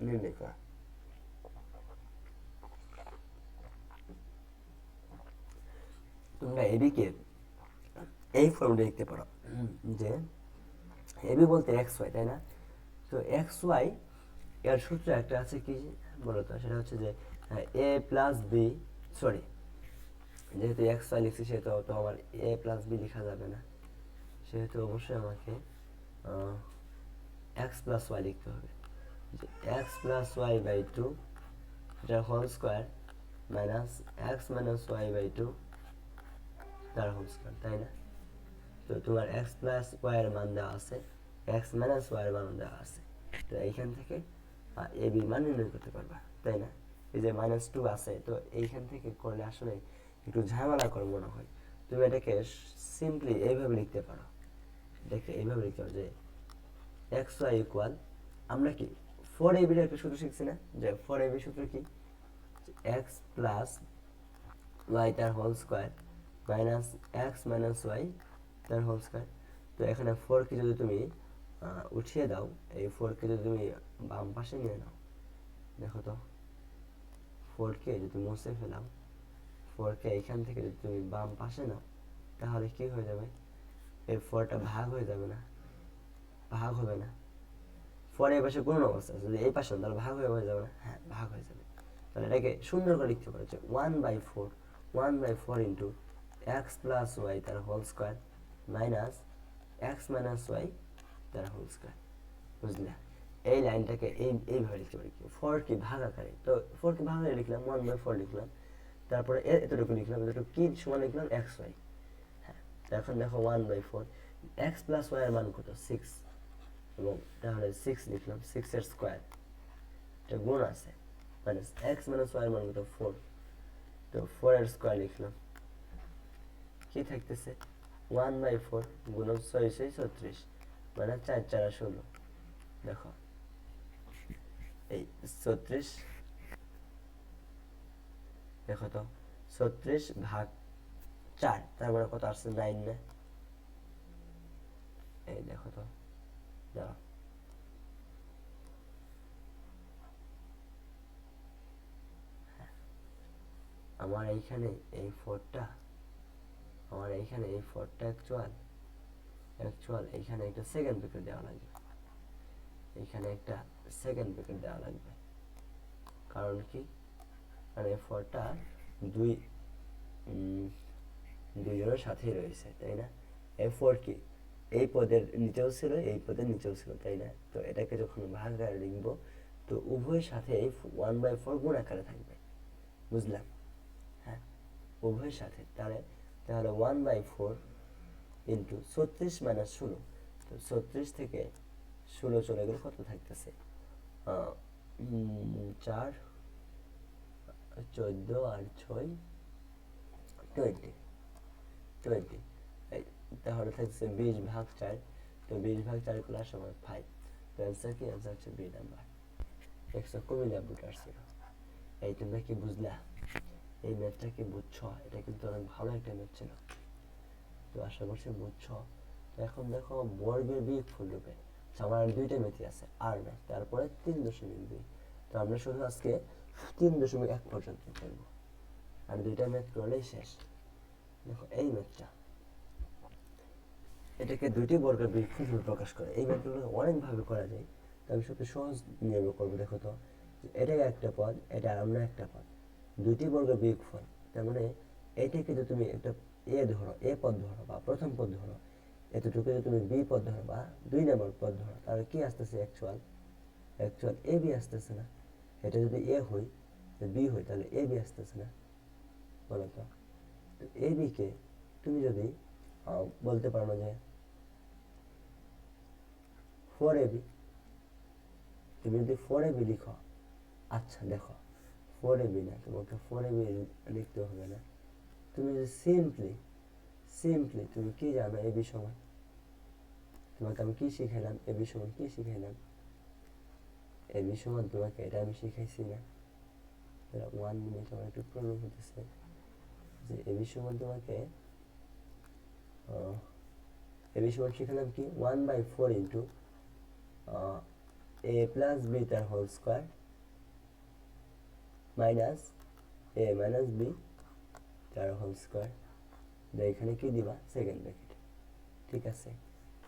নির্ণয় করা। তোমরা ab কে এই ফর্মে লিখতে পারো যে ab বলতে xy, তাই না? তো xy এর সূত্র একটা আছে কি বলতো, সেটা হচ্ছে যে a প্লাস বি, সরি যেহেতু xy লিখছি সেহেতু তো আমার a প্লাস বি লেখা যাবে না, সেহেতু অবশ্যই আমাকে x প্লাস ওয়াই লিখতে হবে। x প্লাস ওয়াই বাই 2 এটার whole square minus x minus y by 2 তার হোল স্কোয়ার, তাই না? তো তোমার x প্লাস ওয়াই এর মান দেওয়া আছে, x মাইনাস ওয়াই এর মান দেওয়া আছে। তো এইখান থেকে a b মান নির্ণয় করতে পারবা, তাই না? এই যে মাইনাস 2 আছে, তো এইখান থেকে করলে আসলে একটু ঝামেলা করে মনে হয়। তুমি এটাকে সিম্পলি এইভাবে লিখতে পারো, এটাকে এইভাবে লিখতে পারো যে xy ইকুয়াল, আমরা কি 4ab এর একটা সূত্র শিখছি না, যে 4ab সূত্র কি, x প্লাস ওয়াই তার whole square minus x minus y তার হোল স্কোয়ার। তো এখানে 4 কে যদি তুমি উঠিয়ে দাও, এই 4 কে যদি তুমি বাম পাশে নিয়ে নাও, দেখো তো 4 কে যদি মুছে ফেলাও, 4 কে এইখান থেকে যদি তুমি বাম পাশে নাও, তাহলে কি হয়ে যাবে, এই 4টা ভাগ হয়ে যাবে না, ভাগ হবে না। 4 এই পাশে গুণন অবস্থা, যদি এই পাশে তাহলে ভাগ হয়ে যাবে না, হ্যাঁ ভাগ হয়ে যাবে। তাহলে এটাকে সুন্দর করে লিখতে পারো যে 1/4 ইন্টু এক্স প্লাস ওয়াই তার whole square minus x minus y তার হোল স্কোয়ার। বুঝলে, এই লাইনটাকে এইভাবে লিখতে পারি, 4 কি ভাগ আকারে, তো 4 কি ভাগ আকারে লিখলাম, 1/4 লিখলাম, তারপরে এতটুকু লিখলাম, এতটুকু কি সমান লিখলাম এক্স ওয়াই। হ্যাঁ, এখন দেখো 1/4 এক্স প্লাস ওয়াই এর মান কত 6, এবং তাহলে 6 লিখলাম, 6 এর স্কোয়ার, এটা গুণ আছে, মাইনাস এক্স মাইনাস ওয়াই এর মান কত 4, তো 4 এর স্কোয়ার লিখলাম, কি থাকতেছে 1/4 গুণন 6 6 36, মানে 4 4 16। দেখো এই 36, দেখো তো 36 ভাগ 4, তার মানে কত আসছে 9 না? এই দেখো তো, দাও আমার এইখানে এই 4টা, আমার এইখানে এই 4টা অ্যাকচুয়াল এইখানে একটা সেকেন্ড ব্র্যাকেট দেওয়া লাগবে, এইখানে একটা সেকেন্ড ব্র্যাকেট দেওয়া লাগবে। কারণ কি, কারণ এই 4টা দুইজনের সাথেই রয়েছে, তাই না? এই 4 কি এই পদের নিচেও ছিল, এই পদের নিচেও ছিল, তাই না? তো এটাকে যখন ভাগ আকারে লিখবো, তো উভয়ের সাথে 1/4 গুণ আকারে থাকবে। বুঝলাম? উভয়ের সাথে, তাহলে 1/4 ইন্টু 36 মাইনাস 16, তো 36 থেকে 16 চলে গেলে কত থাকতেছে? 4, 14 আর 6 20, তাহলে থাকছে 20/4, তো 20/4 করলে সমান 5, তো অ্যান্সার কি? অ্যান্সার হচ্ছে বি নাম্বার। দেখছো খুবই ল্যাবরেটরি আসছিল। এই তোমরা কি বুঝলা? এই ম্যাথটা কি বুঝছো? এটা কিন্তু অনেক ভালো একটা ম্যাথ ছিল, তো আশা করছি বুঝছো। তো এখন দেখো বর্গের বিয়োগফল রূপে আমার দুইটা ম্যাথই আছে, আর ম্যাথ, তারপরে 3.2, তো আমরা শুধু আজকে 3.1 পর্যন্ত করবো, আর দুইটা ম্যাথ করলেই শেষ। দেখো এই ম্যাথটা, এটাকে দুইটি বর্গের বিয়োগফল রূপে প্রকাশ করে। এই ম্যাথগুলো অনেকভাবে করা যায়, তো আমি সবচেয়ে সহজ নিয়মে করবো। দেখো তো, এটা একটা পদ, এটা অন্য একটা পদ, দুইটি বর্গের বিয়োগফল, তার মানে এটাকে যদি তুমি একটা এ পদ ধরো বা প্রথম পদ ধরো, এতটুকু যদি তুমি বি পদ ধরো বা 2 নম্বর পদ ধরো, তাহলে কি আসতেছে? অ্যাকচুয়াল এ বি আসতেছে না? এটা যদি এ হয়, বি হয়, তাহলে এ বি আসতেছে না? বলো তো। এ বি কে তুমি যদি বলতে পারো যে 4ab, তুমি যদি 4ab লিখো, আচ্ছা দেখো 4ab না, তোমাকে 4ab লিখতে হবে না, তুমি যদি সিম্পলি তুমি কি জানো? এবি সমান, তোমাকে আমি কি শিখাইলাম? এবি সমান কি শিখাইলাম? এবি সমান তোমাকে এটা আমি শিখাইছি না? 1 মিনিট, আমার একটু প্রবলেম হতেছে, যে এবি সমান তোমাকে এবি সমান শিখালাম কি? 1/4 ইন্টু a প্লাস বি তার whole square minus a minus b তার হোল স্কোয়ার, এখানে কি দিবা? সেকেন্ড ব্র্যাকেট, ঠিক আছে?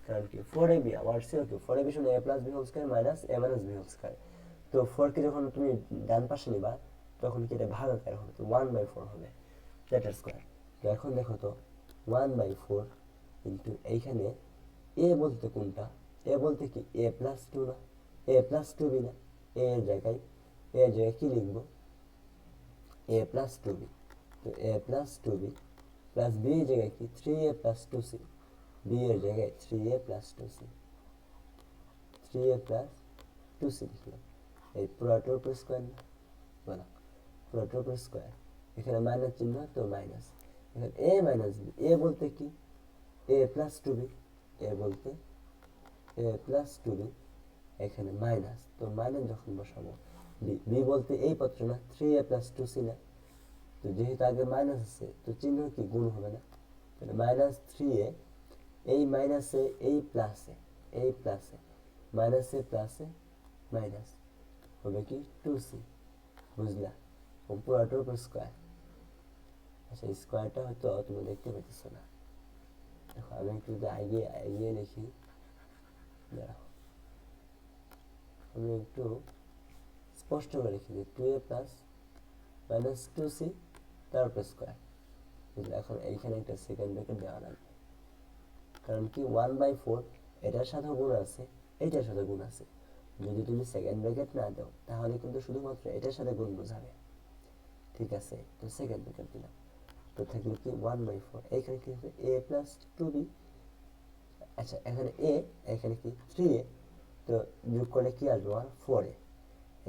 কারণ কি 4ab আমার ছিল কি 4ab সমান a plus B whole square minus a minus B whole square, তো 4 কে যখন তুমি ডান পাশে নিবা তখন কি এটা ভাগাকার হবে, তো 1/4 হবে, দ্যাটের স্কোয়ার। তো এখন দেখো তো 1/4 ইন্টু এইখানে এ বলতে কোনটা? এ বলতে কি a প্লাস 2 না? a প্লাস 2b না? এর জায়গায় কি লিখবো? a প্লাস 2b, তো a plus 2b plus b এর জায়গায় কি 3a প্লাস 2c, b এর জায়গায় 3a plus 2c, 3a plus 2c লিখলাম। এই পুরোটার উপর স্কোয়ার না? বলো, পুরোটার উপর স্কোয়ার, এখানে মাইনাস চিহ্ন, তো মাইনাস, এখানে a মাইনাস b, a বলতে কি a প্লাস 2b, a বলতে a প্লাস 2b, এখানে মাইনাস, তো মাইনাস যখন বসাবো, বি বলতে এই পত্র না 3a প্লাস 2c না, তো যেহেতু আগে মাইনাস আছে তো চিহ্ন কি গুণ হবে না? তাহলে মাইনাস 3a, এই মাইনাসে এই প্লাসে মাইনাসে প্লাসে মাইনাস হবে কি 2c, বুঝলা? পুরোটার উপর স্কোয়ার। আচ্ছা, স্কোয়ারটা হয়তো তুমি দেখতে পেতেছো না, দেখো আমি একটু যদি এগিয়ে লিখি, দেখো আমি একটু স্পষ্ট করে লিখি যে 2a প্লাস মাইনাস 2c তারপর স্কোয়ার, বুঝলে? এখন এইখানে একটা সেকেন্ড ব্র্যাকেট দেওয়া লাগবে, কারণ কি 1/4 এটার সাথে গুণ আছে, এটার সাথে গুণ আছে, যদি তুমি সেকেন্ড ব্র্যাকেট না দাও তাহলে কিন্তু শুধুমাত্র এটার সাথে গুণ বোঝাবে, ঠিক আছে? তো সেকেন্ড ব্র্যাকেট দিলাম, তো থাকলো কি 1/4, এইখানে কি হবে? a প্লাস 2b, আচ্ছা এখানে a, এখানে কি 3a, তো যোগ করলে কি আসবে? 4a,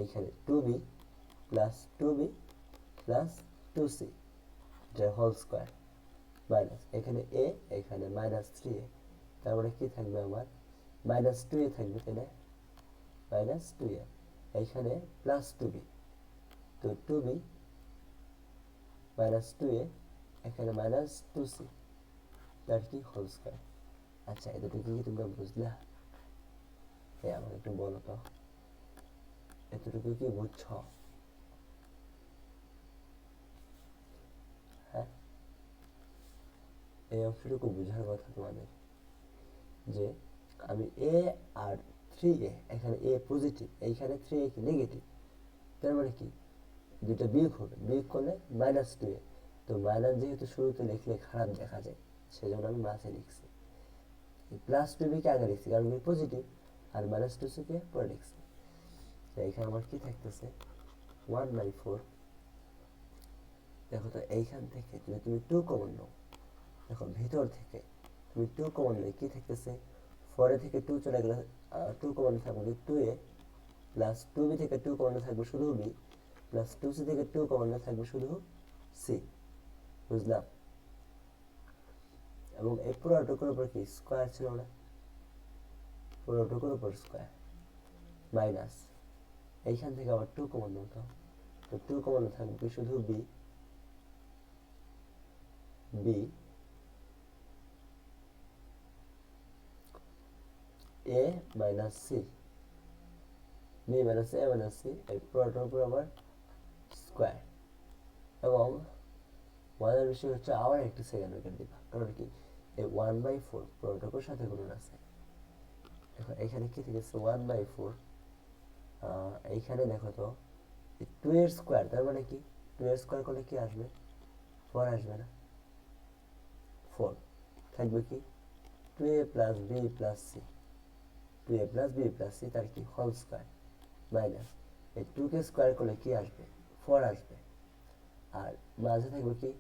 এইখানে 2b plus 2b plus 2c, যার হোল স্কোয়ার মাইনাস, এখানে a, এখানে মাইনাস 3a, তারপরে কি থাকবে আমার? মাইনাস 2a থাকবে, তাই না? মাইনাস 2a, এইখানে প্লাস 2b, তো 2b মাইনাস 2a, এখানে মাইনাস 2c, তার কি হোল স্কোয়ার। আচ্ছা, এতটুকু কি তোমরা বুঝলা? আমাকে একটু বলো তো, এতটুকু কি বুঝছ? হ্যাঁ, এই অংশটুকু বোঝার কথা তোমাদের, যে আমি a আর 3a, এখানে a পজিটিভ, এইখানে 3a কি নেগেটিভ, তার মানে কি দুইটা বিয়োগ হবে, বিয়োগ করলে মাইনাস 2a, তো মাইনাস যেহেতু শুরুতে লিখলে খারাপ দেখা যায় সেজন্য আমি মাঝে লিখছি, প্লাস 2b কে আগে লিখছি কারণ পজিটিভ, আর মাইনাস 2c কে পরে লিখছি। তো এখানে আমার কি থাকতেছে? 1/4 দেখো তো এইখান থেকে যদি তুমি 2 কমন নাও, দেখো ভিতর থেকে তুমি 2 কমন নিলে কি থাকতেছে, 4 থেকে 2 চলে গেলে 2 কমন থাকবে 2a প্লাস 2b থেকে 2 কমন থাকবে শুধু b প্লাস 2c থেকে 2 কমন থাকবে শুধু c। বুঝলাম? এবং এই পুরোটুকুর উপর কি স্কোয়ার ছিল না, পুরোটুকুর উপর স্কোয়ার মাইনাস এইখান থেকে আবার 2 কমন নিতে, তো 2 কমন থাকবে শুধু b b a minus c b minus a minus c, এই পুরোটার উপর আবার স্কোয়ার। এবং মজার বিষয় হচ্ছে আবার একটি সেকেন্ড ব্র্যাকেট দিবা, কারণ কি এই 1/4 পুরোটুকুর সাথে গুণন আছে। দেখো এখানে কি থেকেছে 1/4, এইখানে দেখো তো 2 এর স্কোয়ার, তার মানে কি 2 এর স্কোয়ার করলে কি আসবে, 4 আসবে না, 4 থাকবে কি 2a plus b plus c, 2a plus b plus c তার কি হোল স্কোয়ার মাইনাস এই 2 কে স্কোয়ার করলে কি আসবে, 4 আসবে। আর মাঝে থাকবে কি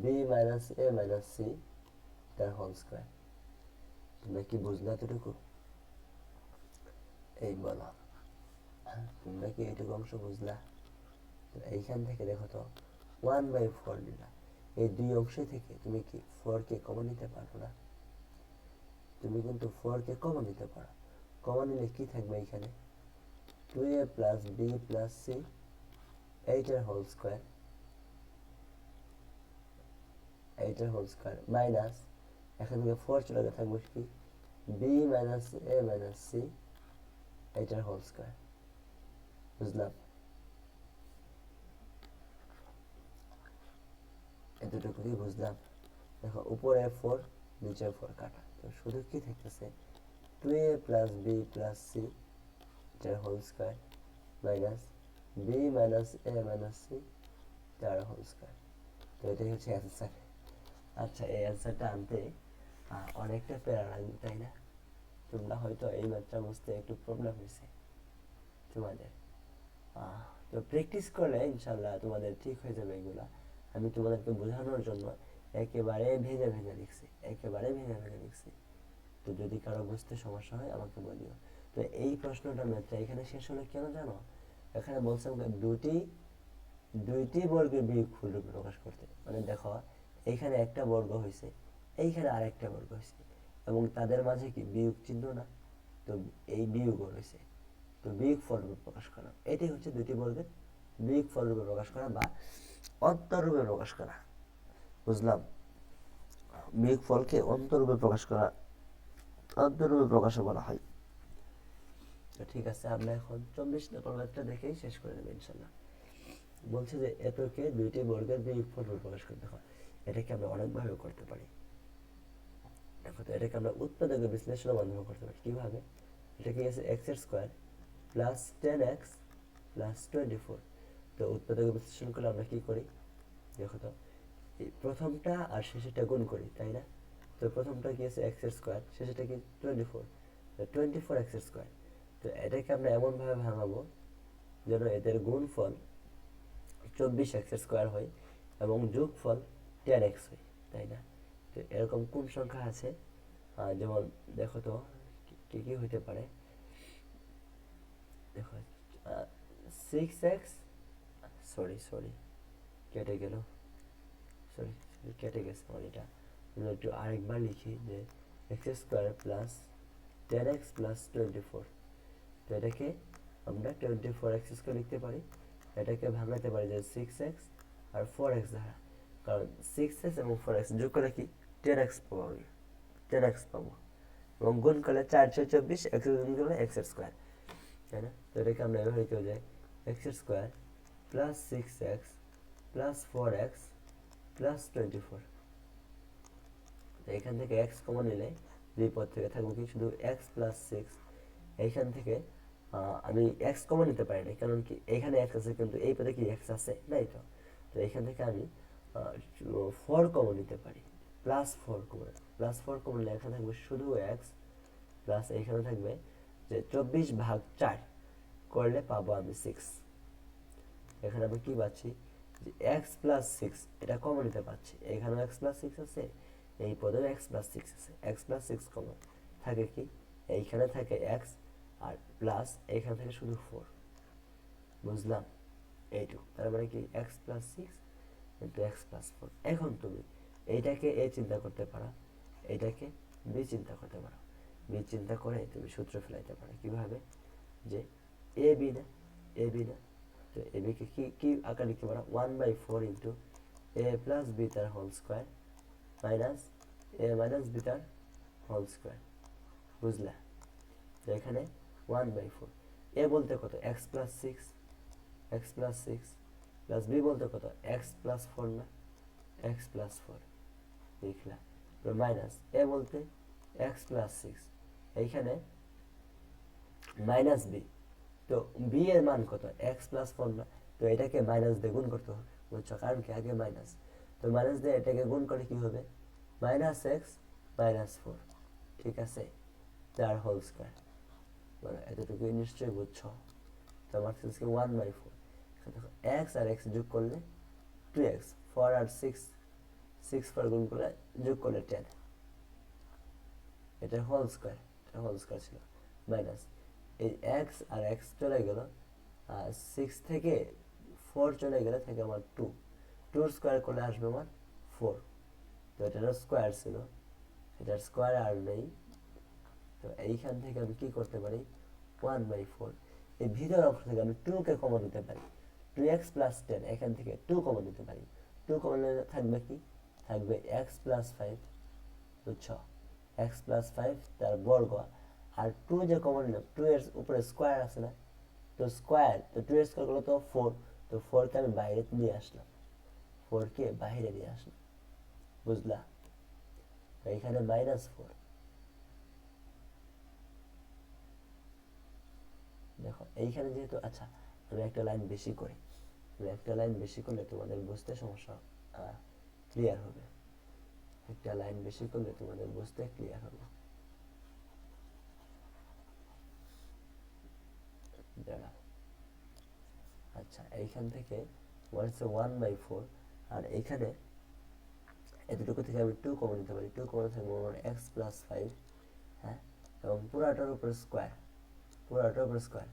b minus a minus c তার হোল স্কোয়ার। তোমরা কি বুঝলা এতটুকু? এই বলো, তোমরা কি এইটুকু অংশ বুঝলা? তো এইখান থেকে দেখো তো 1/4 নিলা, এই দুই অংশ থেকে তুমি কি 4 কে কমন নিতে পারো না? তুমি কিন্তু 4 কে কমন নিতে পারো। কমন নিলে কি থাকবে এখানে 2a plus b plus c 8 এর হোল স্কোয়ার, 8 এর হোল স্কোয়ার মাইনাস এখান থেকে 4 চলে গেলে থাকবে কি b minus a minus c 8 এর হোল স্কোয়ার। বুঝলাম? এতটুকুই বুঝলাম। দেখো উপরে 4 নিচে 4 কাটা, তো শুধু কি থাকতেছে 2a plus b plus c এর whole square minus b minus a minus c তার হোল স্কোয়ার। তো এটাই হচ্ছে অ্যান্সার। আচ্ছা, এই অ্যান্সারটা আনতে অনেকটা প্যারা লাগবে, তাই না? তোমরা হয়তো এই ম্যাথটা বুঝতে একটু প্রবলেম হয়েছে তোমাদের, তো প্র্যাকটিস করলে ইনশাল্লাহ তোমাদের ঠিক হয়ে যাবে এগুলা। আমি তোমাদেরকে বোঝানোর জন্য একেবারে ভেঙে ভেঙে লিখছি, একেবারে ভেঙে ভেঙে লিখছি। তো যদি কারো বুঝতে সমস্যা হয় আমাকে বলিও। তো এই প্রশ্নটা ম্যাথটা এখানে শেষ হলো কেন জানো? এখানে বলছিলাম দুইটি বর্গের বিয়োগফল রূপে প্রকাশ করতে। মানে দেখো এইখানে একটা বর্গ হয়েছে, এইখানে আরেকটা বর্গ হয়েছে, এবং তাদের মাঝে কি বিয়োগ চিহ্ন না, তো এই বিয়োগ রয়েছে, তো বিয়োগফল রূপে প্রকাশ করা, এটাই হচ্ছে দুইটি বর্গের বিয়োগফল রূপে প্রকাশ করা বা অন্তররূপে প্রকাশ করা। বুঝলাম? বিয়োগফলকে অন্তররূপে প্রকাশ করা, অন্তররূপে প্রকাশ বলা হয়। তো ঠিক আছে, আমরা এখন 24 নম্বর ম্যাথটা দেখেই শেষ করে দেবো ইনশাল্লাহ। বলছে যে এতকে দুইটি বর্গের বিয়োগফল রূপে প্রকাশ করতে হয়। এটাকে আমরা অনেকভাবে করতে পারি। দেখো তো এটাকে আমরা উৎপাদকের বিশ্লেষণের মাধ্যমে করতে পারি। কিভাবে? এটাকে আছে x এর স্কোয়ার প্লাস 10x প্লাস 24। তো উৎপাদকের বিশ্লেষণ করলে আমরা কি করি, দেখো তো এই প্রথমটা আর শেষেরটা গুণ করি, তাই না? তো প্রথমটা কি আছে x এর স্কোয়ার, শেষেরটা কি 24, তো 24x এর স্কোয়ার। তো এটাকে আমরা এমনভাবে ভাঙাবো যেন এদের গুণফল 24x এর স্কোয়ার হয় এবং যোগফল 10x হয়, তাই না? তো এরকম কোন সংখ্যা আছে, যেমন দেখো তো কি কি হইতে পারে। দেখো 6x, সরি কেটে গেল, সরি কেটে গেছে আমার এটা। আমরা একটু আরেকবার লিখি যে x square plus 10x plus 24। তো এটাকে আমরা 24x স্কোয়ার লিখতে পারি। এটাকে ভাঙাতে পারি যে 6x আর 4x দ্বারা, কারণ 6x এবং 4x যোগ করে কি 10x পাবো, 10x পাবো, এবং গুণ করলে 424, x গুণ করলে x এর স্কোয়ার, তাই না? তো এটাকে আমরা এভাবে লিখতে যে x এর square plus 6x plus 4x plus 24। তো এখান থেকে x কমন নিলে দুই পদ থেকে থাকবে কি শুধু x প্লাস 6। এইখান থেকে আমি x কমন নিতে পারি না, কারণ কি এখানে x আছে কিন্তু এই পদে কি x আছে নাই, তো তো এখান থেকে আমি 4 কমন নিতে পারি, প্লাস 4 কমন, প্লাস 4 কমন নিলে এখানে থাকবে শুধু x প্লাস এখানে থাকবে যে 24/4 করলে পাবো আমি 6। এখানে আমি কি পাচ্ছি যে এক্স প্লাস সিক্স এটা কমন নিতে পারছি, এখানেও এক্স প্লাস সিক্স আছে, এই পদেও এক্স প্লাস সিক্স আছে, এক্স প্লাস সিক্স কমন থাকে কি এইখানে থাকে এক্স আর প্লাস এইখানে থাকে শুধু ফোর, বুঝলাম এইটুকু, তার মানে কি X plus six into x plus four. এখন তুমি এইটাকে এ চিন্তা করতে পারো, এইটাকে বি চিন্তা করতে পারো, বি চিন্তা করে তুমি সূত্র ফেলাইতে পারো কিভাবে, যে এ বি না, এ বি না, তো এ বিকে কি কি আকার লিখতে পারো, 1/4 ইন্টু এ প্লাস বি তার হোল স্কোয়ার মাইনাস এ মাইনাস বি তার হোল স্কোয়ার, বুঝলা? তো এখানে 1/4, এ বলতে কত x plus six, x plus six plus b বলতে কত এক্স প্লাস ফোর না, এক্স প্লাস ফোর লিখলা, মাইনাস এ বলতে এক্স প্লাস সিক্স, এইখানে মাইনাস বি, তো বি এর মান কত এক্স প্লাস ফোর না, তো এটাকে মাইনাস দিয়ে গুণ করতে হবে, বুঝছো, কারণ কি আগে মাইনাস, তো মাইনাস দিয়ে এটাকে গুণ করে কি হবে মাইনাস এক্স মাইনাস ফোর, ঠিক আছে, তার হোল স্কোয়ার, বলো এতটুকু নিশ্চয়ই বুঝছো। তো আমার সিক্সকে 1/4, দেখো এক্স আর এক্স যোগ করলে 2x, 4 আর 6, 6 4 গুণ করলে যোগ করলে 10, এটা হোল স্কোয়ার, এটা হোল স্কোয়ার ছিল, মাইনাস এই এক্স আর এক্স চলে গেল, আর 6 থেকে 4 চলে গেলে থাকে আমার 2, 2 স্কোয়ার করলে আসবে আমার 4, তো এটার স্কোয়ার ছিল, এটার স্কোয়ার আর নেই, তো এইখান থেকে আমি কি করতে পারি 1/4, এই ভিতর অংশ থেকে আমি 2 কে কমন নিতে পারি, 2x প্লাস 10, এখান থেকে 2 কমন নিতে পারি, 2 কমন নিলে থাকবে কি, থাকবে x প্লাস 5, বুঝছো, x প্লাস 5 তার বর্গ, আর 2 যে কমন নিলাম 2 এর উপরে স্কোয়ার আছে না, তো স্কোয়ার, তো 2 এর স্কোয়ার করলে তো 4, তো 4 কে আমি বাইরে নিয়ে আসলাম, 4 কে বাইরে নিয়ে আসলাম, বুঝলা? তো এখানে -4, দেখো এইখানে যেহেতু, আচ্ছা আমি একটা লাইন বেশি করি, আমি একটা লাইন বেশি করলে তোমাদের বুঝতে সমস্যা ক্লিয়ার হবে, একটা লাইন বেশি করলে তোমাদের বুঝতে ক্লিয়ার হবে, দাঁড়াও, আচ্ছা এইখান থেকে 1/4, আর এইখানে এতটুকু থেকে আমি 2 কমন নিতে পারি, 2 কমন থাকবে আমার এক্স প্লাস 5, হ্যাঁ, এবং পুরাটার উপর স্কোয়ার, পুরাটার উপর স্কোয়ার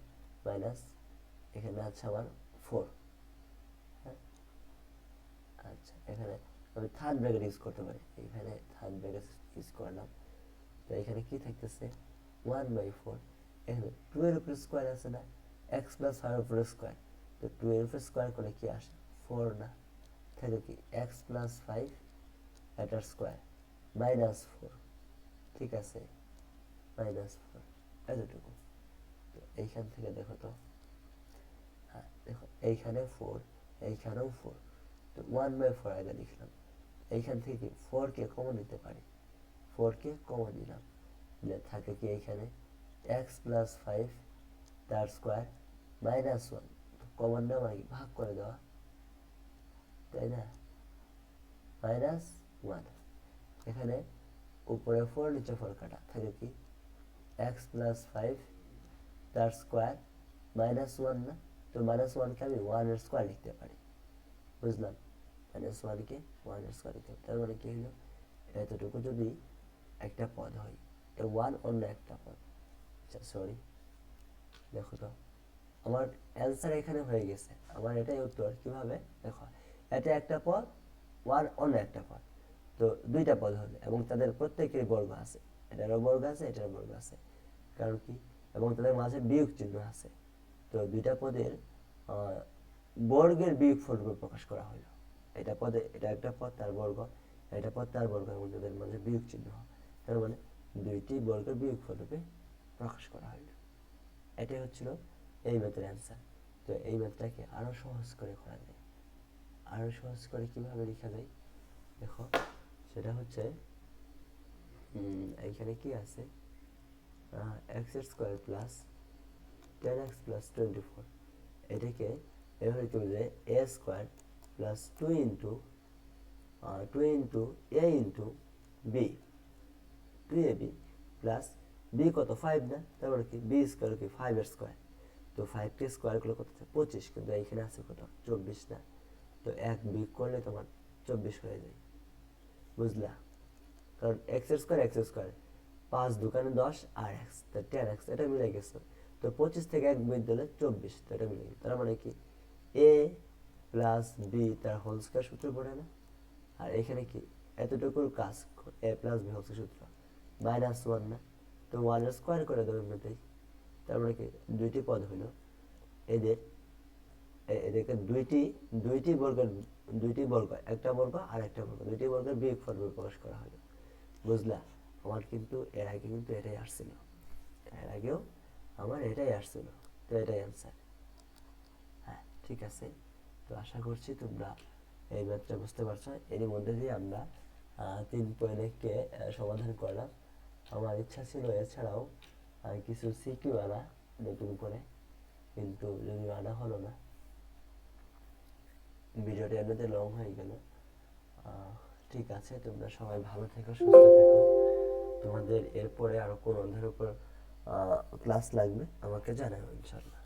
মাইনাস এখানে আছে আমার 4, হ্যাঁ, আচ্ছা এখানে আমি থার্ড ব্র্যাকেট ইউজ করতে পারি, এখানে থার্ড ব্র্যাকেট ইউজ করলাম, তো এখানে কি থাকতেছে 1/4, এখানে 2 এর উপর স্কোয়ার আছে না, এক্স প্লাস 5 এর উপর স্কোয়ার, তো 2 এর উপর স্কোয়ার করলে কি আসে 4 না, থাকে কি এক্স প্লাস 5 এটার স্কোয়ার -4, ঠিক আছে, -4, এতটুকু। তো এইখান থেকে দেখো তো, হ্যাঁ দেখো এইখানে 4, এইখানেও 4, তো 1/4 আগে লিখলাম, এইখান থেকে 4 কে কমন নিতে পারি, 4 কে কমন নিলাম, দিলে থাকে কি এইখানে এক্স প্লাস 5 তার স্কোয়ার -1, কমন নেওয়া মানে ভাগ করে দেওয়া, তাই না, -1, এখানে উপরে 4 নিচে 4 কাটা, থাকে কি এক্স প্লাস 5 তার স্কোয়ার -1 না, তো -1 কে আমি 1 এর স্কোয়ার লিখতে পারি, বুঝলাম, -1 কে 1 এর স্কোয়ার লিখতে পারি, তার মানে কি হলো এতটুকু যদি একটা পদ হয়, এটা 1 অন্য একটা পদ, আচ্ছা সরি, দেখো তো আমার অ্যান্সার এখানে হয়ে গেছে, আমার এটাই উত্তর, কিভাবে দেখো, এটা একটা পদ, 1 অন্য একটা পদ, তো দুইটা পদ হলো এবং তাদের প্রত্যেকের বর্গ আছে, এটারও বর্গ আছে এটারও বর্গ আছে, কারণ কি, এবং তাদের মাঝে বিয়োগ চিহ্ন আছে, তো দুইটা পদের বর্গের বিয়োগফল রূপে প্রকাশ করা হলো, এটা পদে, এটা একটা পদ তার বর্গ, এটা পদ তার বর্গ, এবং তাদের মাঝে বিয়োগ চিহ্ন, তার মানে দুইটি বর্গের বিয়োগফল রূপে প্রকাশ করা হলো, এটাই হচ্ছিল এই ম্যাথের অ্যান্সার। তো এই ম্যাথটাকে আরো সহজ করে করা যায়, আরো সহজ করে কিভাবে লেখা যায় দেখো, সেটা হচ্ছে এইখানে কি আছে x square plus 10x plus 24, এটাকে এভাবে লিখতে হবে যে এ square plus 2 into a into b, 2ab plus b কত 5 না, তারপরে কি বি স্কোয়ার কি 5 এর স্কোয়ার, তো 5 কে স্কোয়ার করলে কত 25, কিন্তু এইখানে আছে কত 24 না, তো 1 বিয়োগ করলে তোমার 24 হয়ে যায়, বুঝলা? কারণ x² 5 দোকানে 10 আর x, তো 10x এটা মিলে গেছে। তো 25 থেকে 1 বিয়োগ দিলে 24, তো এটা মিলে গেছে। তার মানে কি a প্লাস বি তার হোল স্কয়ার সূত্র পড়ে না? আর এখানে কি এতটুকুর কাজ, a plus B whole square সূত্র -1 না? তো 1 এর স্কয়ার করে দেবো এমনিতেই। তার মানে কি দুইটি পদ হইল, এদের এদেরকে দুইটি বর্গ, একটা বর্গ আর একটা বর্গ, দুইটি বর্গের বিয়োগ ফর্মে প্রকাশ করা হলো, বুঝলা? আমার কিন্তু এর আগে কিন্তু এটাই আসছিল, এর আগেও আমার এটাই আসছিল, তো এটাই অ্যান্সার। হ্যাঁ, ঠিক আছে। তো আশা করছি তোমরা এই ম্যাথটা বুঝতে পারছো। এরই মধ্যে দিয়ে আমরা 3.1 সমাধান করলাম। আমার ইচ্ছা ছিল এছাড়াও কিছু সিকিউ আনা নতুন করে, কিন্তু যদি আনা হলো না। ভিডিওটা এমনিতে লং হয়ে গেল। ঠিক আছে, তোমরা সবাই ভালো থেকো, সুস্থ থেকো। তোমাদের এরপরে আরো কোন অধ্যায়ের উপর ক্লাস লাগবে আমাকে জানাও ইনশাল্লাহ।